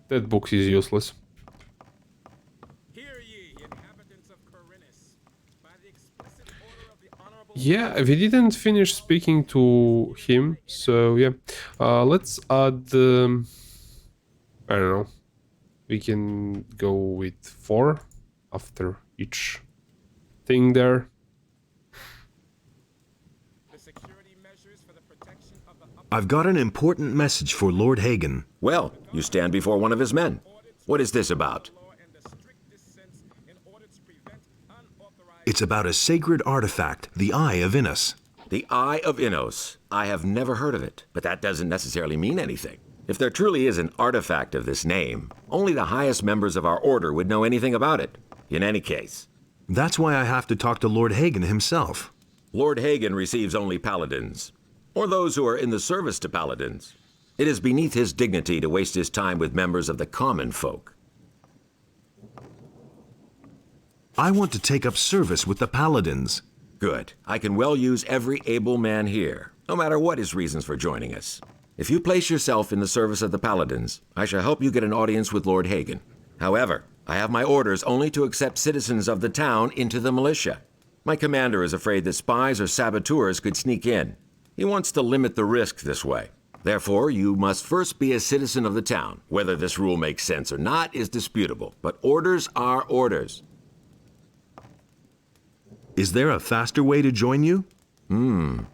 That book is useless. Yeah, we didn't finish speaking to him, so yeah. Let's add, I don't know, we can go with 4 after each thing there. I've got an important message for Lord Hagen. Well, you stand before one of his men. What is this about? It's about a sacred artifact, the Eye of Innos. The Eye of Innos. I have never heard of it, but that doesn't necessarily mean anything. If there truly is an artifact of this name, only the highest members of our order would know anything about it. In any case. That's why I have to talk to Lord Hagen himself. Lord Hagen receives only paladins, or those who are in the service to paladins. It is beneath his dignity to waste his time with members of the common folk. I want to take up service with the paladins. Good. I can well use every able man here, no matter what his reasons for joining us. If you place yourself in the service of the paladins, I shall help you get an audience with Lord Hagen. However, I have my orders only to accept citizens of the town into the militia. My commander is afraid that spies or saboteurs could sneak in. He wants to limit the risk this way. Therefore, you must first be a citizen of the town. Whether this rule makes sense or not is disputable, but orders are orders. Is there a faster way to join you? You're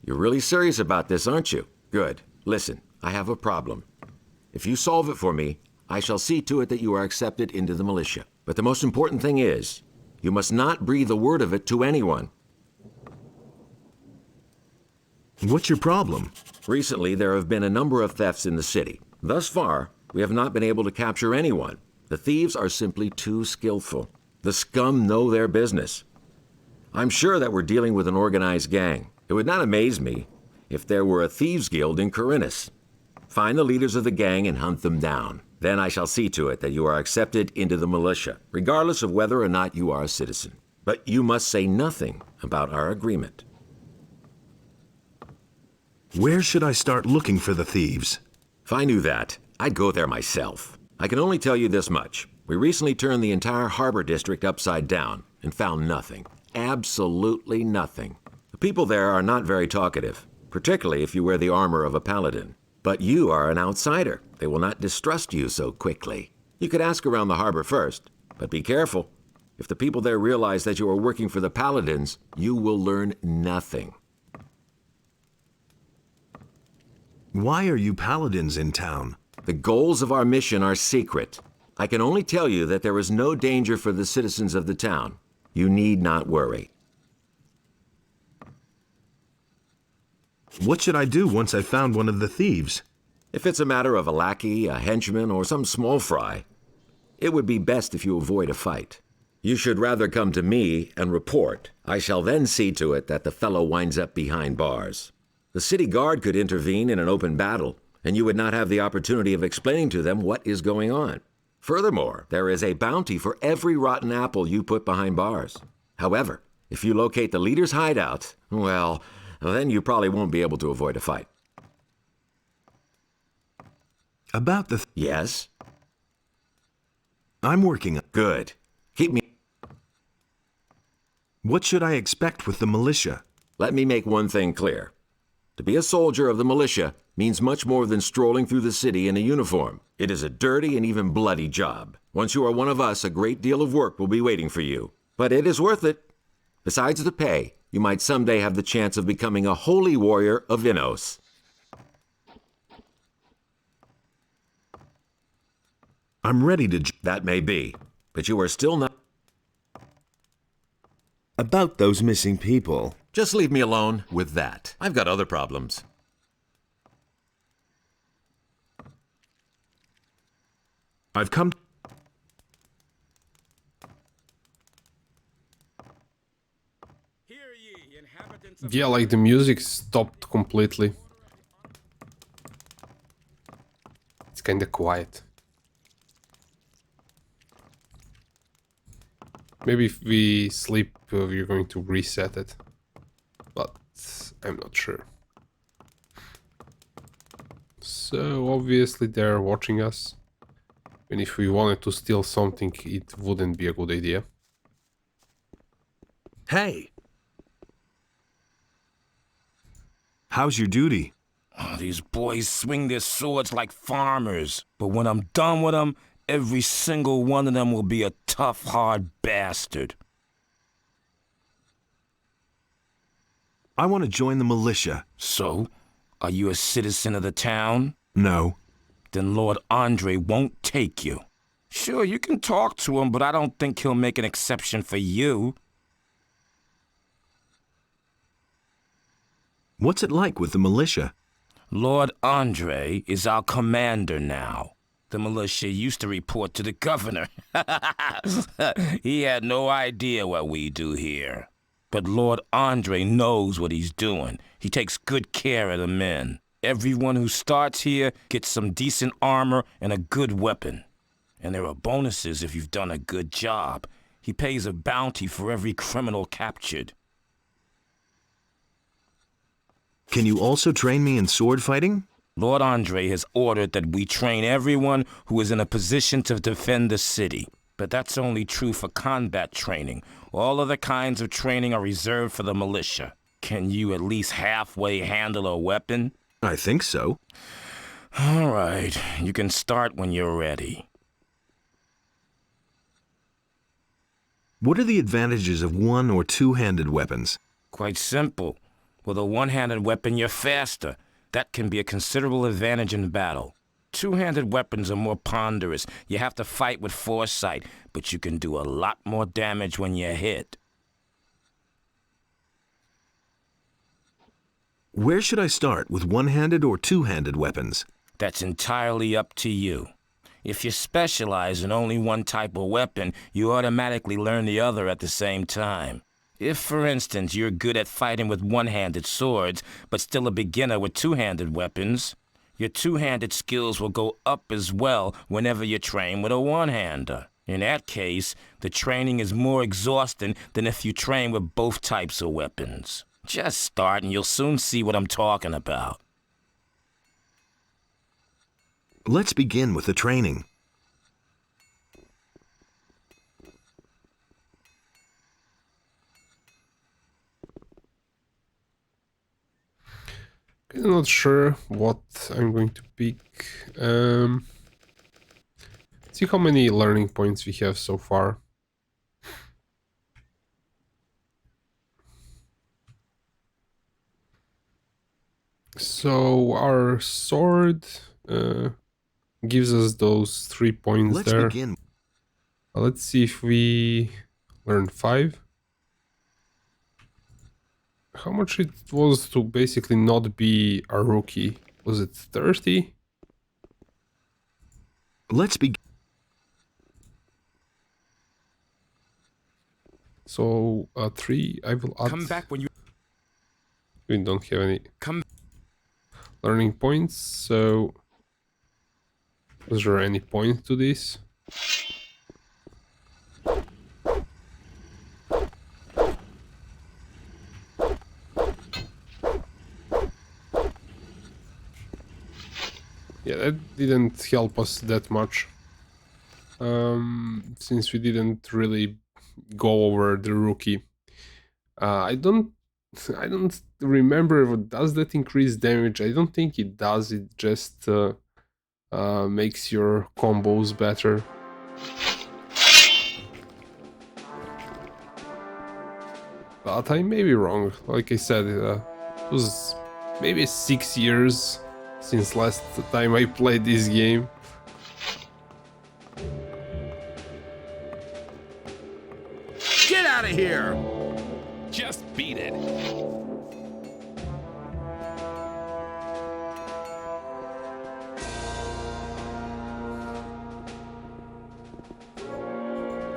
really serious about this, aren't you? Good. Listen, I have a problem. If you solve it for me, I shall see to it that you are accepted into the militia. But the most important thing is, you must not breathe a word of it to anyone. What's your problem? Recently, there have been a number of thefts in the city. Thus far, we have not been able to capture anyone. The thieves are simply too skillful. The scum know their business. I'm sure that we're dealing with an organized gang. It would not amaze me if there were a thieves' guild in Corinus. Find the leaders of the gang and hunt them down. Then I shall see to it that you are accepted into the militia, regardless of whether or not you are a citizen. But you must say nothing about our agreement. Where should I start looking for the thieves? If I knew that, I'd go there myself. I can only tell you this much. We recently turned the entire harbor district upside down and found nothing. Absolutely nothing. The people there are not very talkative, particularly if you wear the armor of a paladin. But you are an outsider. They will not distrust you so quickly. You could ask around the harbor first, but be careful. If the people there realize that you are working for the paladins, you will learn nothing. Why are you paladins in town? The goals of our mission are secret. I can only tell you that there is no danger for the citizens of the town. You need not worry. What should I do once I've found one of the thieves? If it's a matter of a lackey, a henchman, or some small fry, it would be best if you avoid a fight. You should rather come to me and report. I shall then see to it that the fellow winds up behind bars. The city guard could intervene in an open battle, and you would not have the opportunity of explaining to them what is going on. Furthermore, there is a bounty for every rotten apple you put behind bars. However, if you locate the leader's hideout, well, then you probably won't be able to avoid a fight. About the... Yes? I'm working on... Good. Keep me... What should I expect with the militia? Let me make one thing clear. To be a soldier of the militia means much more than strolling through the city in a uniform. It is a dirty and even bloody job. Once you are one of us, a great deal of work will be waiting for you. But it is worth it. Besides the pay, you might someday have the chance of becoming a holy warrior of Innos. I'm ready to... That may be, but you are still not... About those missing people. Just leave me alone with that. I've got other problems. I've come... Yeah, like the music stopped completely. It's kinda quiet. Maybe if we sleep, we're going to reset it. But I'm not sure. So obviously they're watching us. And if we wanted to steal something, it wouldn't be a good idea. Hey! How's your duty? Oh, these boys swing their swords like farmers. But when I'm done with them, every single one of them will be a tough, hard bastard. I want to join the militia. So? Are you a citizen of the town? No. Then Lord Andre won't take you. Sure, you can talk to him, but I don't think he'll make an exception for you. What's it like with the militia? Lord Andre is our commander now. The militia used to report to the governor. He had no idea what we do here. But Lord Andre knows what he's doing. He takes good care of the men. Everyone who starts here gets some decent armor and a good weapon. And there are bonuses if you've done a good job. He pays a bounty for every criminal captured. Can you also train me in sword fighting? Lord Andre has ordered that we train everyone who is in a position to defend the city. But that's only true for combat training. All other kinds of training are reserved for the militia. Can you at least halfway handle a weapon? I think so. All right, you can start when you're ready. What are the advantages of one- or two-handed weapons? Quite simple. With a one-handed weapon, you're faster. That can be a considerable advantage in battle. Two-handed weapons are more ponderous. You have to fight with foresight, but you can do a lot more damage when you're hit. Where should I start, with one-handed or two-handed weapons? That's entirely up to you. If you specialize in only one type of weapon, you automatically learn the other at the same time. If, for instance, you're good at fighting with one-handed swords, but still a beginner with two-handed weapons, your two-handed skills will go up as well whenever you train with a one-hander. In that case, the training is more exhausting than if you train with both types of weapons. Just start and you'll soon see what I'm talking about. Let's begin with the training. I'm not sure what I'm going to pick. See how many learning points we have so far. So our sword gives us those 3 points. Let's there. begin. Let's see if we learn 5. How much it was to basically not be a rookie? Was it 30? Let's begin. So 3, I will add. Come back when you... We don't have any Come... learning points, so was there any point to this? Yeah, that didn't help us that much. since we didn't really go over the rookie. I don't remember what does that increase damage. I don't think it does. It just makes your combos better. But I may be wrong. Like I said, it was maybe 6 years since last time I played this game. Get out of here! Just beat it.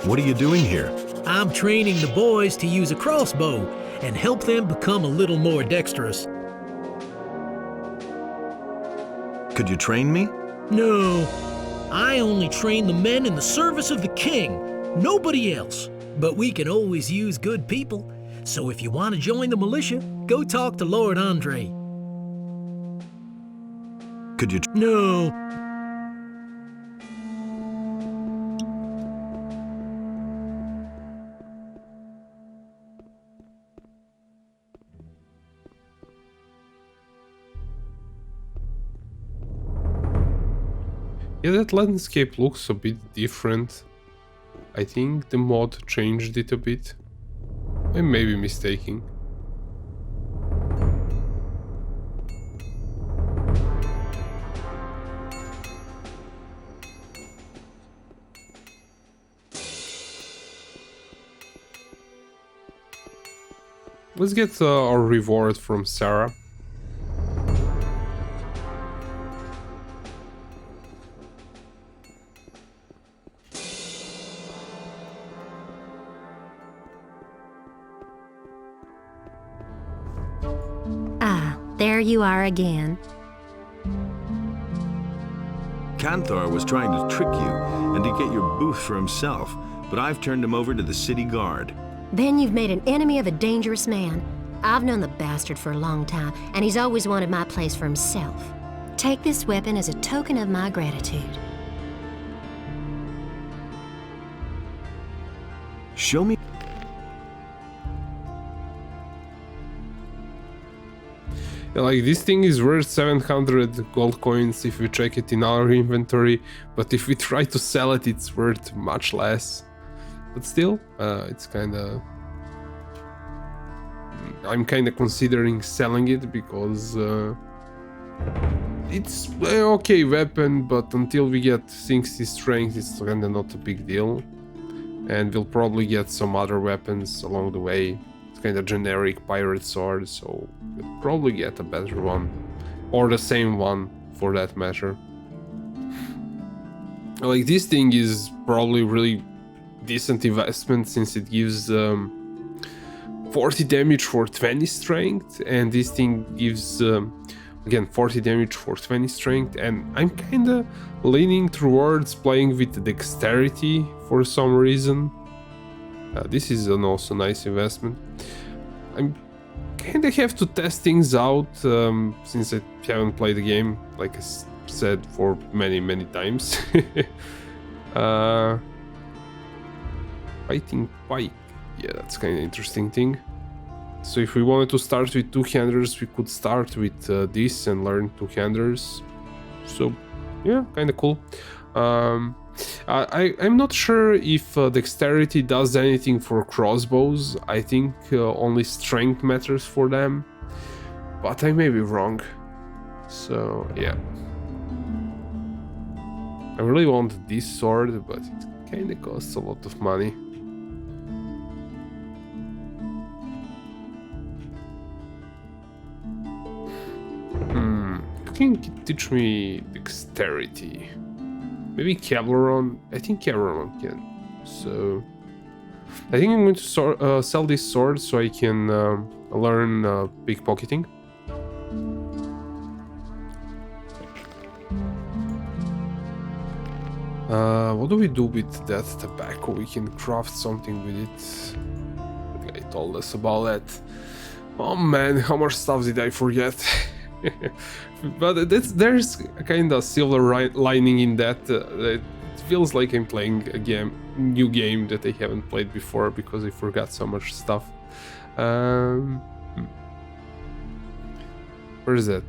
What are you doing here? I'm training the boys to use a crossbow and help them become a little more dexterous. Could you train me? No, I only train the men in the service of the king, nobody else. But we can always use good people, so if you want to join the militia, go talk to Lord Andre. Could you? No. Yeah, that landscape looks a bit different. I think the mod changed it a bit. I may be mistaken. Let's get our reward from Sarah. There you are again. Canthar was trying to trick you and to get your booth for himself, but I've turned him over to the city guard. Then you've made an enemy of a dangerous man. I've known the bastard for a long time, and he's always wanted my place for himself. Take this weapon as a token of my gratitude. Show me. Yeah, like, this thing is worth 700 gold coins if we check it in our inventory, but if we try to sell it, it's worth much less. But still, it's kinda... I'm kinda considering selling it because it's an okay weapon, but until we get 60 strength, it's kinda not a big deal. And we'll probably get some other weapons along the way. Kind of generic pirate sword, so we'll probably get a better one, or the same one for that matter. Like, this thing is probably really decent investment since it gives 40 damage for 20 strength, and this thing gives again 40 damage for 20 strength, and I'm kind of leaning towards playing with dexterity for some reason. This is an also nice investment. I'm kinda have to test things out since I haven't played the game, like I said, for many times. Fighting pike, yeah, that's kind of interesting thing. So if we wanted to start with two-handers, we could start with this and learn two-handers. So yeah, kind of cool. I'm not sure if dexterity does anything for crossbows. I think only strength matters for them, but I may be wrong. So yeah, I really want this sword, but it kind of costs a lot of money. Who can teach me dexterity? Maybe Cableron? I think Cableron can. So I think I'm going to sell this sword so I can learn pickpocketing. What do we do with that tobacco? We can craft something with it. The guy told us about that. Oh man, how much stuff did I forget? But there's a kind of silver lining in that. It feels like I'm playing a new game that I haven't played before because I forgot so much stuff. Where is that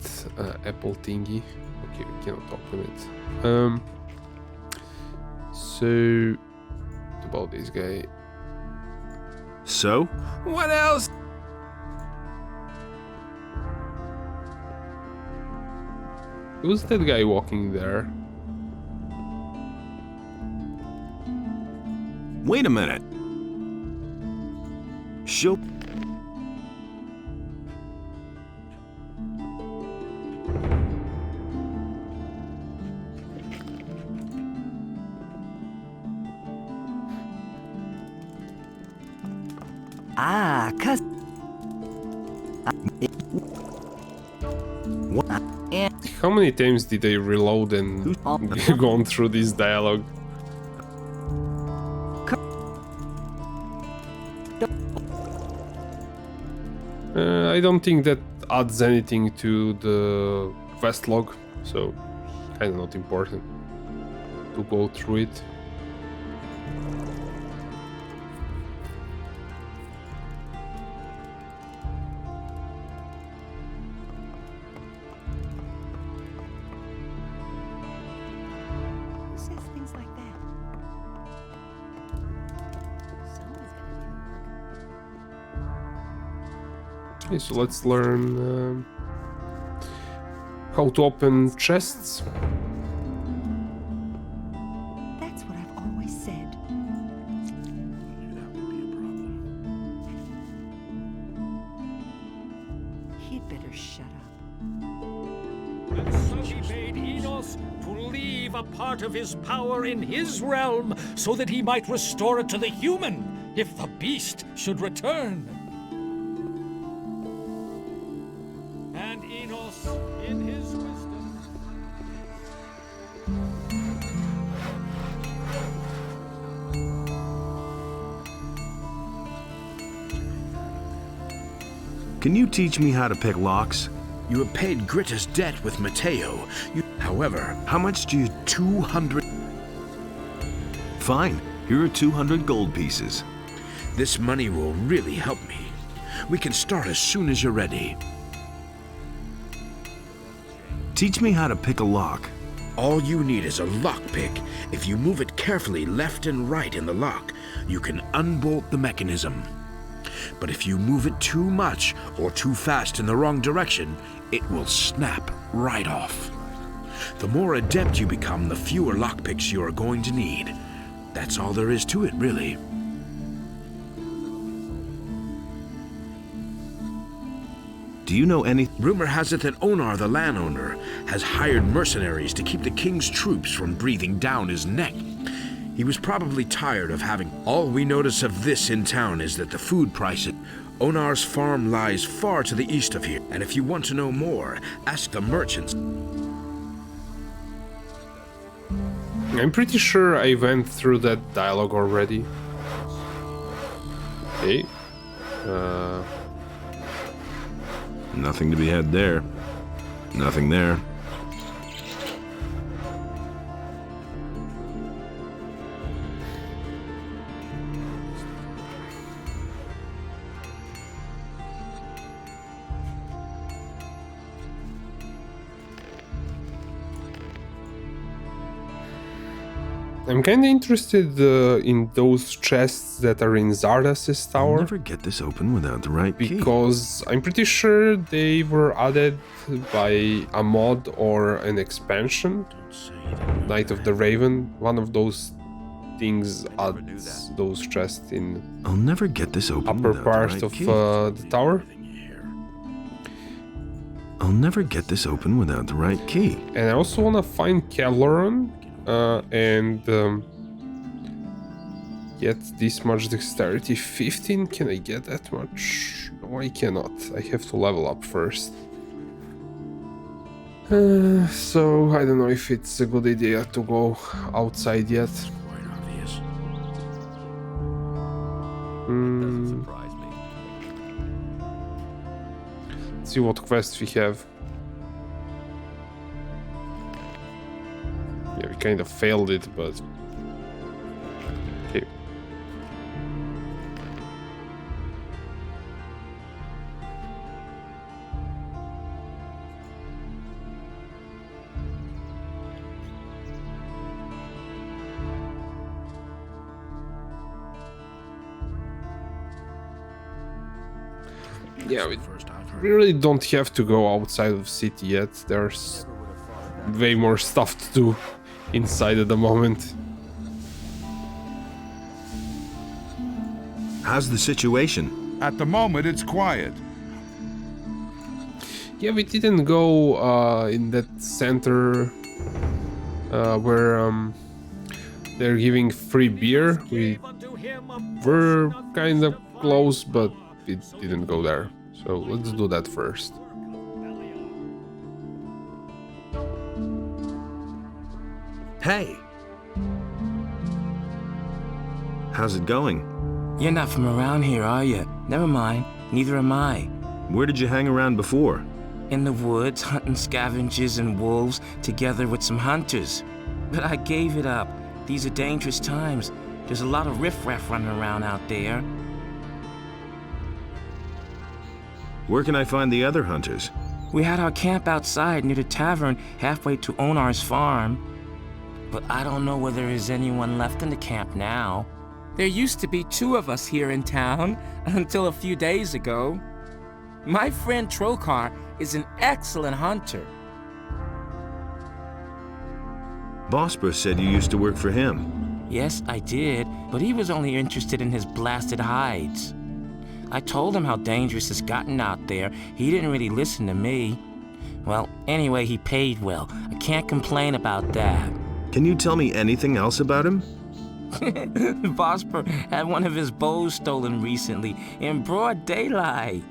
apple thingy? Okay, we cannot open it. So about this guy. So? What else? Who's that guy walking there? Wait a minute. She'll... Ah, cuz... How many times did I reload and gone through this dialogue? I don't think that adds anything to the quest log, so kinda not important to go through it. Okay, so let's learn how to open chests. That's what I've always said. That would be a problem. He'd better shut up. And so he bade Enos to leave a part of his power in his realm so that he might restore it to the human if the beast should return. And Enos, in his wisdom... Can you teach me how to pick locks? You have paid Gritta's debt with Matteo. However, how much do you... 200... Fine. Here are 200 gold pieces. This money will really help me. We can start as soon as you're ready. Teach me how to pick a lock. All you need is a lockpick. If you move it carefully left and right in the lock, you can unbolt the mechanism. But if you move it too much or too fast in the wrong direction, it will snap right off. The more adept you become, the fewer lockpicks you are going to need. That's all there is to it, really. Do you know any... Rumor has it that Onar, the landowner, has hired mercenaries to keep the king's troops from breathing down his neck. He was probably tired of having... All we notice of this in town is that the food price at Onar's farm lies far to the east of here. And if you want to know more, ask the merchants. I'm pretty sure I went through that dialogue already. Okay. Nothing to be had there. Nothing there. I'm kinda interested in those chests that are in Zardas' tower. I'll never get this open without the right key. Because I'm pretty sure they were added by a mod or an expansion. Night of the Raven, one of those things adds those chests in I'll never get this open upper part of the tower. I'll never get this open without the right key. And I also want to find Caloron and get this much dexterity. 15, can I get that much? No, I cannot. I have to level up first. So I don't know if it's a good idea to go outside yet. Quite obvious. Doesn't surprise me. Let's see what quests we have. Yeah, we kind of failed it, but Yeah, we really don't have to go outside of the city yet. There's way more stuff to do inside at the moment. How's the situation? At the moment, it's quiet. Yeah, we didn't go in that center where they're giving free beer. We were kind of close, but it didn't go there. So let's do that first. Hey! How's it going? You're not from around here, are you? Never mind, neither am I. Where did you hang around before? In the woods, hunting scavengers and wolves, together with some hunters. But I gave it up. These are dangerous times. There's a lot of riffraff running around out there. Where can I find the other hunters? We had our camp outside near the tavern halfway to Onar's farm. But I don't know whether there's anyone left in the camp now. There used to be 2 of us here in town until a few days ago. My friend Trokar is an excellent hunter. Bosper said you used to work for him. Yes, I did, but he was only interested in his blasted hides. I told him how dangerous it's gotten out there. He didn't really listen to me. Well, anyway, he paid well. I can't complain about that. Can you tell me anything else about him? Bosper had one of his bows stolen recently in broad daylight.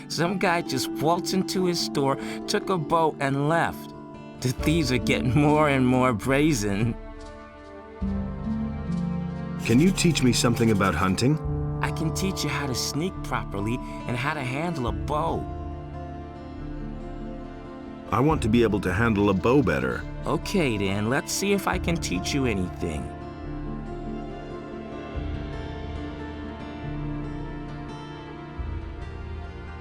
Some guy just waltzed into his store, took a bow, and left. The thieves are getting more and more brazen. Can you teach me something about hunting? I can teach you how to sneak properly and how to handle a bow. I want to be able to handle a bow better. Okay then, let's see if I can teach you anything.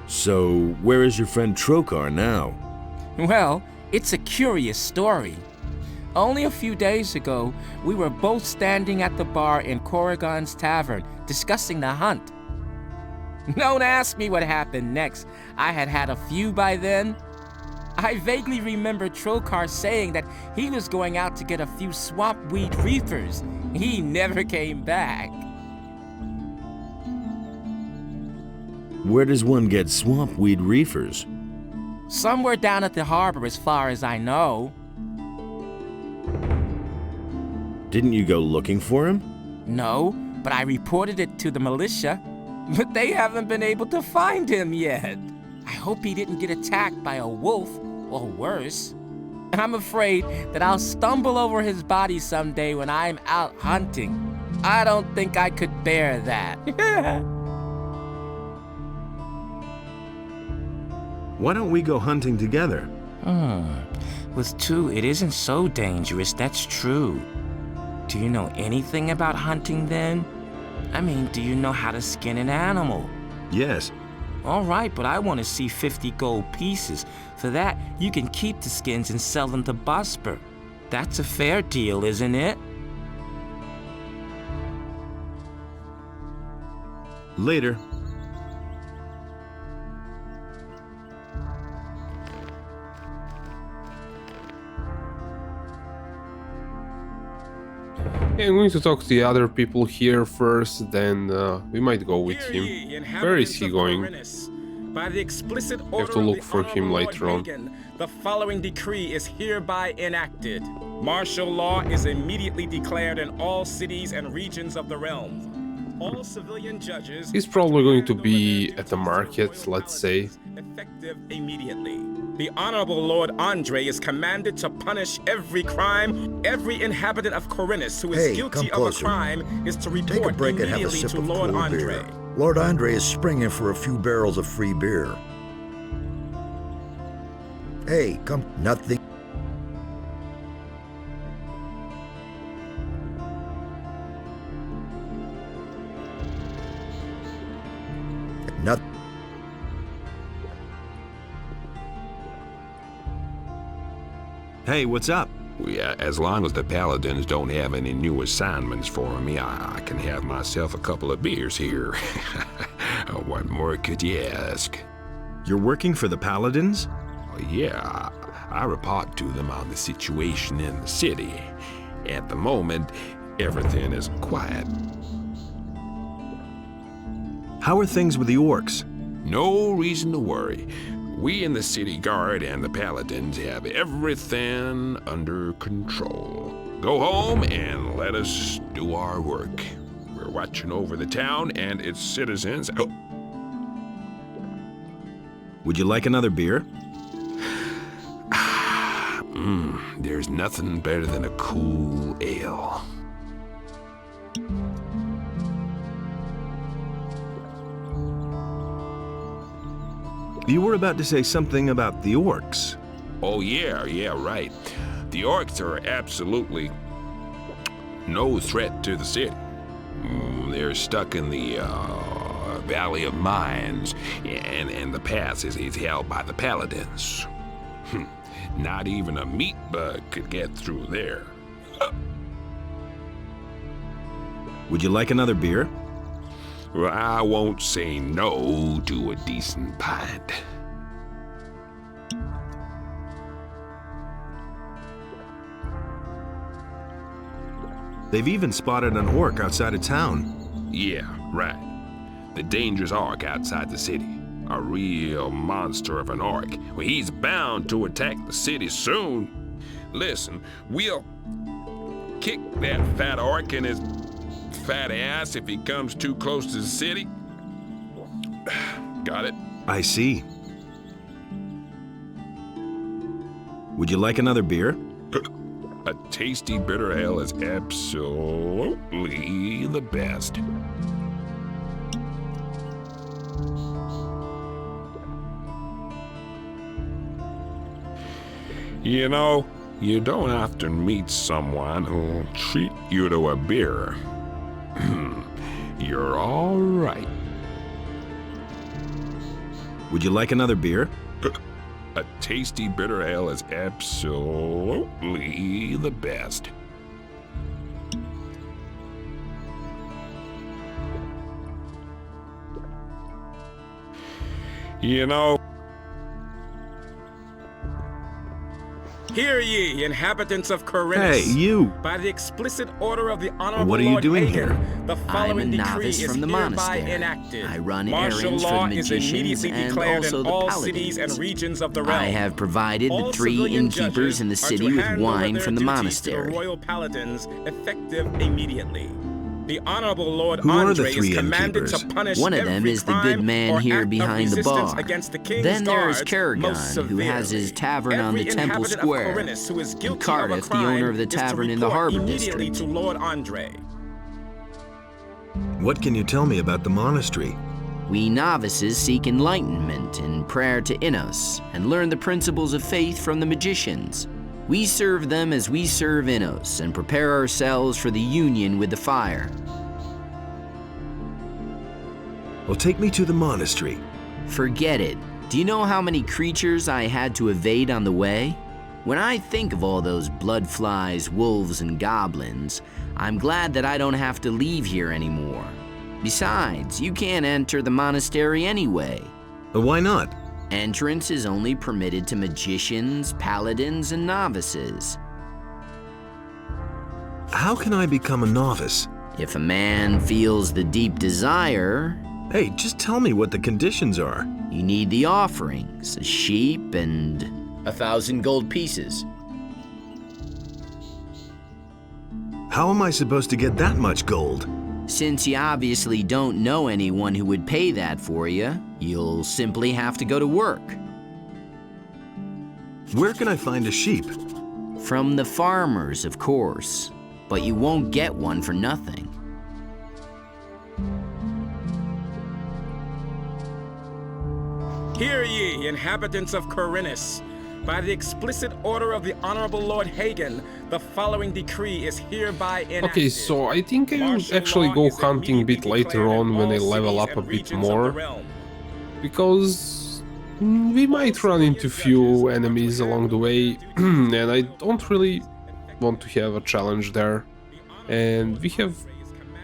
So, where is your friend Trokar now? Well, it's a curious story. Only a few days ago, we were both standing at the bar in Corrigan's tavern, discussing the hunt. Don't ask me what happened next. I had had a few by then. I vaguely remember Trokar saying that he was going out to get a few swamp weed reefers. He never came back. Where does one get swamp weed reefers? Somewhere down at the harbor, as far as I know. Didn't you go looking for him? No, but I reported it to the militia. But they haven't been able to find him yet. I hope he didn't get attacked by a wolf, or worse. I'm afraid that I'll stumble over his body someday when I'm out hunting. I don't think I could bear that. Why don't we go hunting together? With 2, it isn't so dangerous, that's true. Do you know anything about hunting then? I mean, do you know how to skin an animal? Yes. All right, but I want to see 50 gold pieces. For that, you can keep the skins and sell them to Bosper. That's a fair deal, isn't it? Later. Yeah, I'm going to talk to the other people here first, then we might go with him. Where is he going? By the explicit order I have to look for him Lord later on. Hagen, the following decree is hereby enacted. Martial law is immediately declared in all cities and regions of the realm. All civilian judges... He's probably going to be at the market, let's say. Effective immediately. The Honorable Lord Andre is commanded to punish every crime. Every inhabitant of Corinus who is guilty of a crime is to report Take a break and have a immediately sip to of Lord cool Andre. beer. Lord Andre is springing for a few barrels of free beer. Hey, come... Nothing... Nothing... Hey, what's up? Yeah, as long as the Paladins don't have any new assignments for me, I can have myself a couple of beers here. What more could you ask? You're working for the Paladins? Yeah, I report to them on the situation in the city. At the moment, everything is quiet. How are things with the orcs? No reason to worry. We in the city guard and the Paladins have everything under control. Go home and let us do our work. We're watching over the town and its citizens. Oh. Would you like another beer? There's nothing better than a cool ale. You were about to say something about the orcs. Oh yeah, right. The orcs are absolutely no threat to the city. They're stuck in the Valley of Mines, and the pass is held by the Paladins. Not even a meat bug could get through there. Would you like another beer? Well, I won't say no to a decent pint. They've even spotted an orc outside of town. Yeah, right. The dangerous orc outside the city. A real monster of an orc. Well, he's bound to attack the city soon. Listen, we'll kick that fat orc in his fat ass if he comes too close to the city. Got it? I see. Would you like another beer? A tasty bitter ale is absolutely the best. You know, you don't often meet someone who'll treat you to a beer. You're all right. Would you like another beer? A tasty bitter ale is absolutely the best. You know... Hear ye, inhabitants of Corinthus. Hey, you! By the explicit order of the Honorable What are you Lord doing Hagen, here? the I'm a following decree novice is from the hereby monastery. enacted. I run Martial errands for law the is magicians immediately and declared also in the all paladins. cities and regions of the realm. I have provided all the 3 civilian innkeepers in the judges are city to with hand over wine their from the duties to monastery. the royal paladins, effective immediately. The Honorable Lord Who are the Andre 3 is commanded innkeepers? to punish One of them every is the good crime man or here act behind of the resistance bar. against the king's Then there is guards most Kerrigan, who has his severely. tavern on the Every Temple inhabitant of Square, Corinthus who is and guilty Cardiff, of a crime the owner of the is to tavern in the report Harbor immediately District. to Lord Andre. What can you tell me about the monastery? We novices seek enlightenment in prayer to Innos and learn the principles of faith from the magicians. We serve them as we serve Innos and prepare ourselves for the union with the fire. Well, take me to the monastery. Forget it. Do you know how many creatures I had to evade on the way? When I think of all those blood flies, wolves, and goblins, I'm glad that I don't have to leave here anymore. Besides, you can't enter the monastery anyway. Why not? Entrance is only permitted to magicians, paladins, and novices. How can I become a novice? If a man feels the deep desire... Hey, just tell me what the conditions are. You need the offerings, a sheep and 1,000 gold pieces. How am I supposed to get that much gold? Since you obviously don't know anyone who would pay that for you, you'll simply have to go to work. Where can I find a sheep? From the farmers, of course. But you won't get one for nothing. Hear ye, inhabitants of Corinthus. By the explicit order of the Honorable Lord Hagen, the following decree is hereby enacted. Okay, so I think I will actually go hunting a bit later on when I level up a bit more. Because we might run into few enemies along the way, and I don't really want to have a challenge there. And we have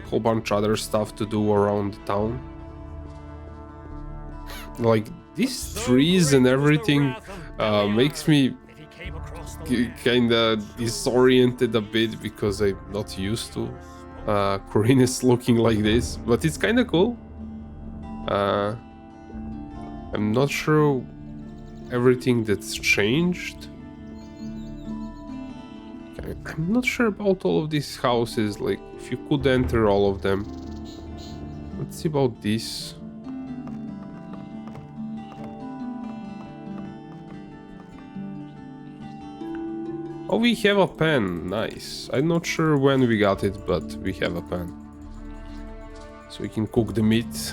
a whole bunch of other stuff to do around the town. Like, these trees and everything makes me kinda disoriented a bit, because I'm not used to Khorinis looking like this, but it's kinda cool. I'm not sure everything that's changed. I'm not sure about all of these houses, like if you could enter all of them. Let's see about this. Oh, we have a pen, nice. I'm not sure when we got it, but we have a pen. So we can cook the meat.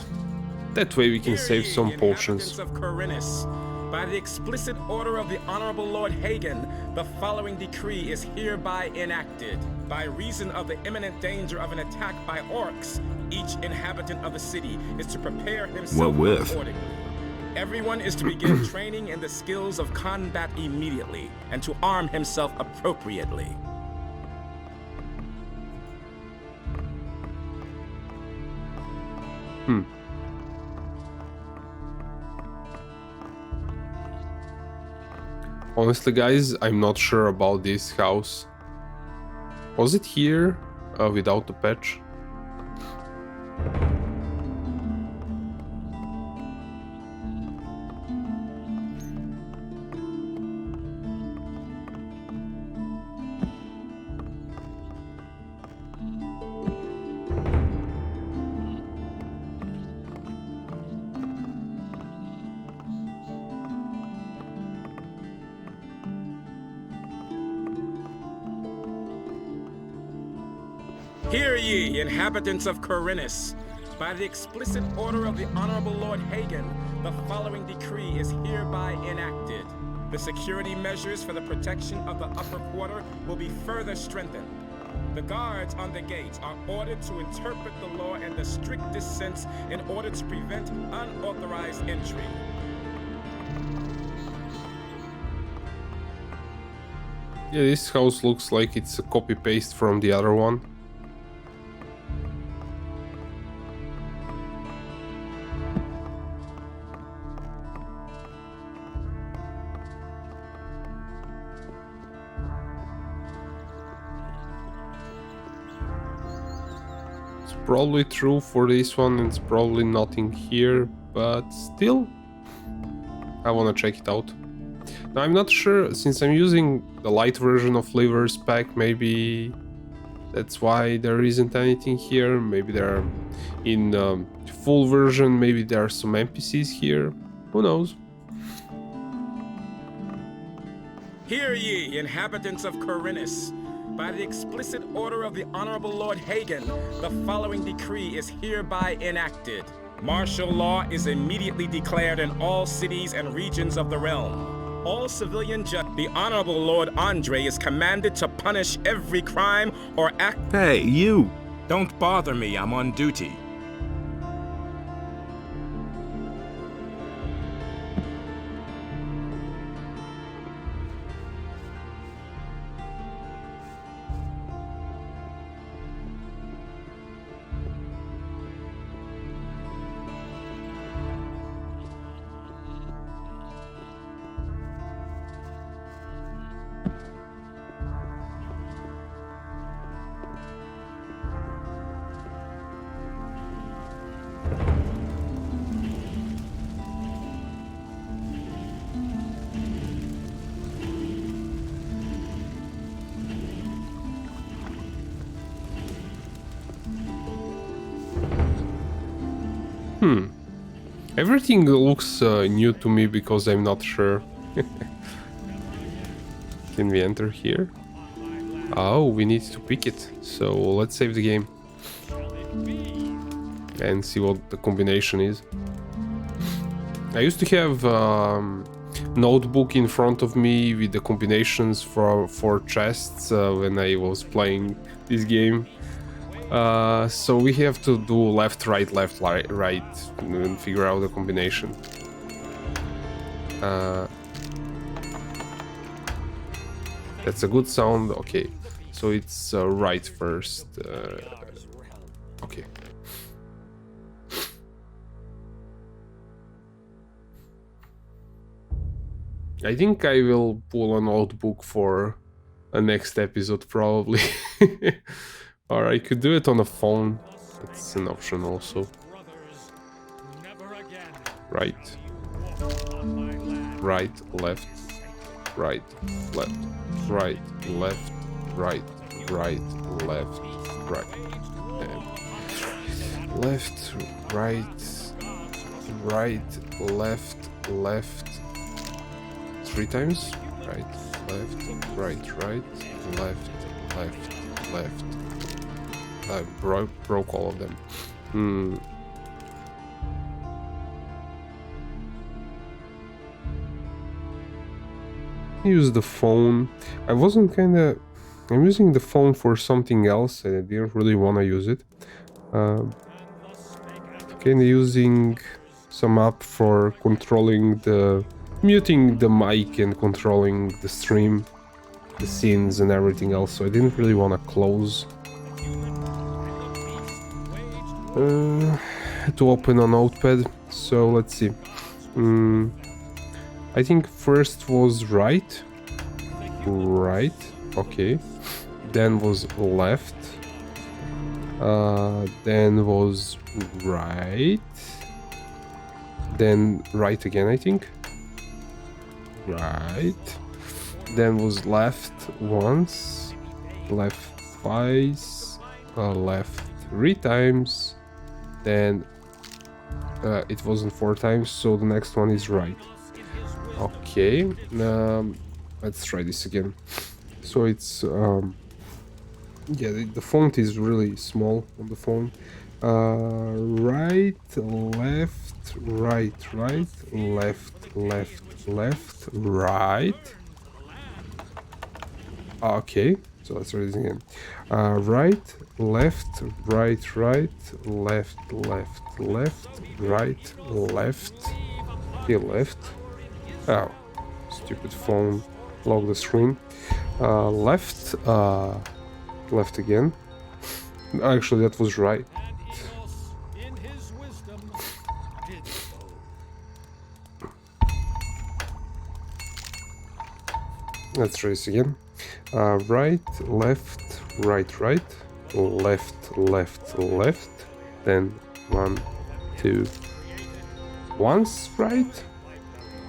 That way we can save some potions. Of Khorinis, by the explicit order of the Honorable Lord Hagen, the following decree is hereby enacted. By reason of the imminent danger of an attack by orcs, each inhabitant of the city is to prepare himself accordingly. Everyone is to begin training in the skills of combat immediately, and to arm himself appropriately. Honestly, guys, I'm not sure about this house. Was it here without the patch? Hear ye, inhabitants of Khorinis. By the explicit order of the Honorable Lord Hagen, the following decree is hereby enacted. The security measures for the protection of the upper quarter will be further strengthened. The guards on the gates are ordered to interpret the law in the strictest sense in order to prevent unauthorized entry. Yeah, this house looks like it's a copy-paste from the other one. Probably true for this one, it's probably nothing here, but still, I wanna check it out. Now, I'm not sure, since I'm using the light version of Flavor's pack, maybe that's why there isn't anything here. Maybe there are in full version, maybe there are some NPCs here, who knows. Hear ye, inhabitants of Khorinis. By the explicit order of the Honorable Lord Hagen, the following decree is hereby enacted. Martial law is immediately declared in all cities and regions of the realm. All civilian the Honorable Lord Andre is commanded to punish every crime or act— Hey, you! Don't bother me, I'm on duty. Everything looks new to me because I'm not sure. Can we enter here? Oh, we need to pick it. So let's save the game and see what the combination is. I used to have notebook in front of me with the combinations for chests when I was playing this game. So we have to do left, right, and figure out the combination. That's a good sound, okay. So it's right first. Okay. I think I will pull an old book for a next episode, probably. Or I could do it on a phone. That's an option also. Right. Right, left. Right, left. Right, left. Right, right, left. Right. Left, right. Right, left, left. 3 times. Right, left, right, right, left, left, left. I broke all of them. Use the phone. I'm using the phone for something else. I didn't really want to use it. Kinda using some app for controlling muting the mic and controlling the stream, the scenes and everything else, so I didn't really want to close. To open a notepad, so let's see. I think first was right, okay, then was left, then was right, then right again, I think. Right, then was left once, left twice, left 3 times, then it wasn't 4 times, so the next one is right. Okay, let's try this again. So it's yeah, the font is really small on the phone. Right, left, right, left, left, right. Okay, so let's try this again. Right, left, right, left, right, left, still left. Oh, stupid phone, lock the screen. Left, left again. Actually, that was right. Let's try this again. Right, left, right, left, left. Then 1, 2. Once right.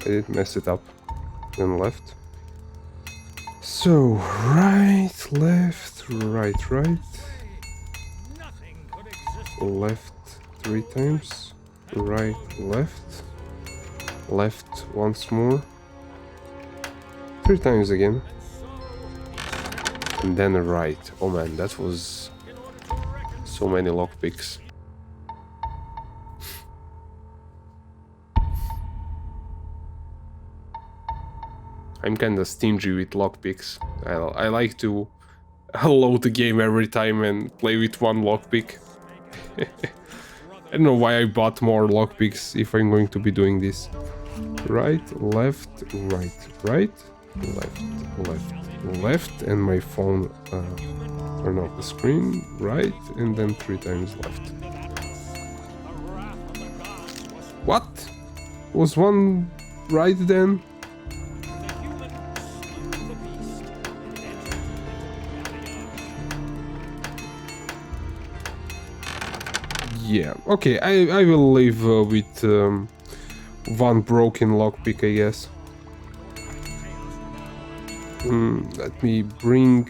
I did mess it up. Then left. So right, left, right. Left 3 times. Right, left. Left once more. 3 times again. And then right. Oh man, that was so many lockpicks. I'm kinda stingy with lockpicks. I like to load the game every time and play with 1 lockpick. I don't know why I bought more lockpicks if I'm going to be doing this. Right, left, right, left, and my phone turn off the screen, right, and then 3 times left. What? Was 1 right then? Yeah, okay, I will leave with 1 broken lockpick, I guess. Let me bring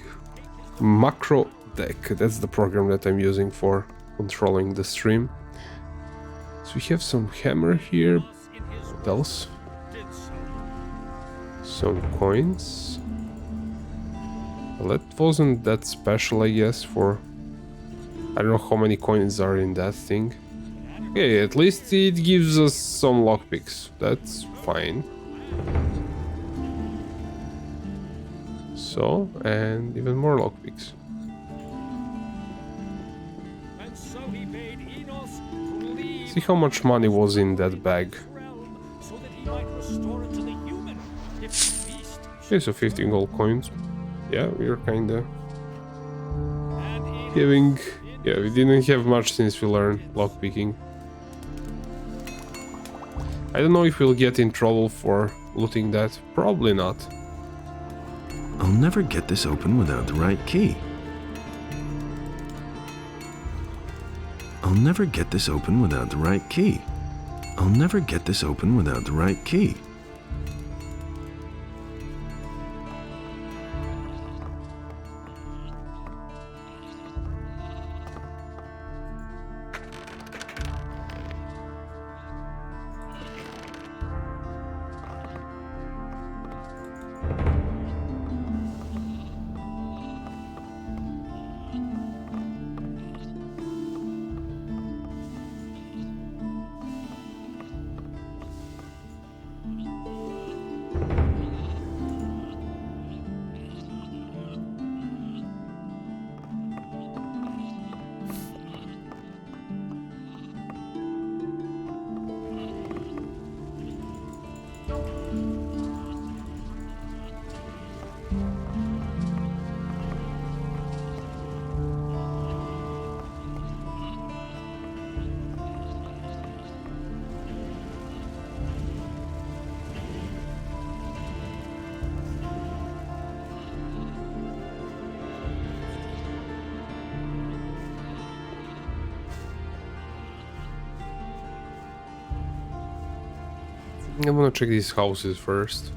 Macro Deck. That's the program that I'm using for controlling the stream. So we have some hammer here. What else? Some coins. Well, that wasn't that special, I guess, for... I don't know how many coins are in that thing. Okay, at least it gives us some lockpicks. That's fine. So, and even more lockpicks. See how much money was in that bag. Okay, so 15 gold coins. Yeah, we're kinda Yeah, we didn't have much since we learned lockpicking. I don't know if we'll get in trouble for looting that. Probably not. I'll never get this open without the right key. I'll never get this open without the right key. I'll never get this open without the right key. I'm gonna check these houses first.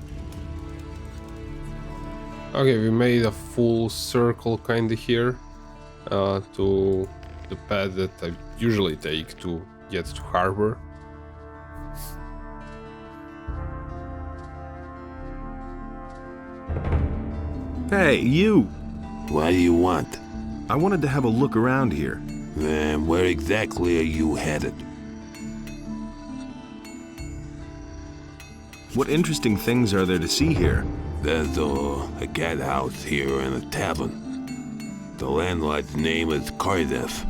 Okay, we made a full circle kinda here to the path that I usually take to get to harbor. Hey, you! What do you want? I wanted to have a look around here. And where exactly are you headed? What interesting things are there to see here? There's a cat house here and a tavern. The landlord's name is Cardiff.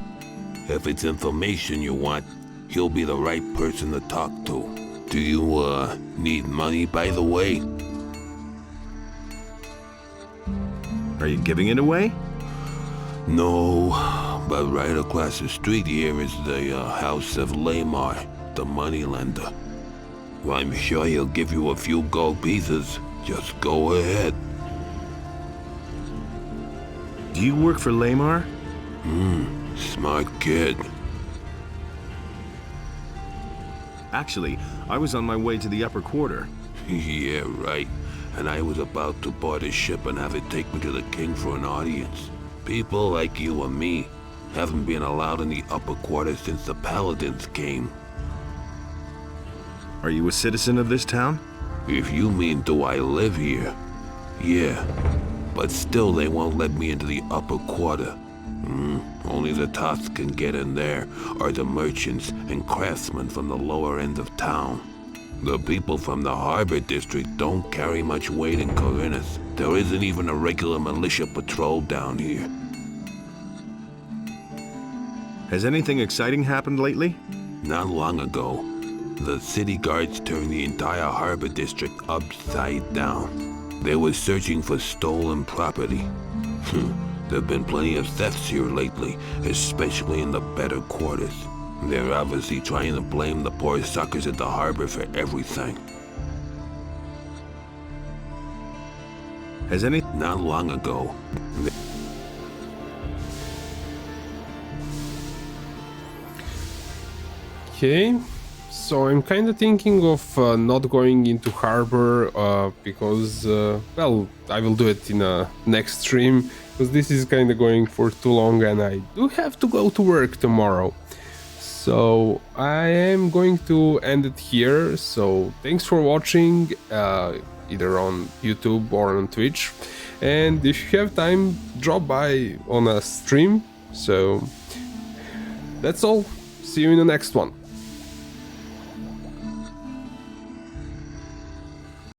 If it's information you want, he'll be the right person to talk to. Do you, need money, by the way? Are you giving it away? No, but right across the street here is the house of Lamar, the Moneylender. I'm sure he'll give you a few gold pieces. Just go ahead. Do you work for Lamar? Smart kid. Actually, I was on my way to the upper quarter. Yeah, right. And I was about to board a ship and have it take me to the king for an audience. People like you and me haven't been allowed in the upper quarter since the paladins came. Are you a citizen of this town? If you mean do I live here? Yeah. But still they won't let me into the upper quarter. Only the Toths can get in there, or the merchants and craftsmen from the lower end of town. The people from the harbor district don't carry much weight in Corinthus. There isn't even a regular militia patrol down here. Has anything exciting happened lately? Not long ago, the city guards turned the entire harbor district upside down. They were searching for stolen property. There've been plenty of thefts here lately, especially in the better quarters. They're obviously trying to blame the poor suckers at the harbor for everything. Has any... Not long ago. Okay, so I'm kind of thinking of not going into harbor because, well, I will do it in a next stream, because this is kind of going for too long and I do have to go to work tomorrow. So I am going to end it here, so thanks for watching, either on YouTube or on Twitch, and if you have time, drop by on a stream. So that's all, see you in the next one.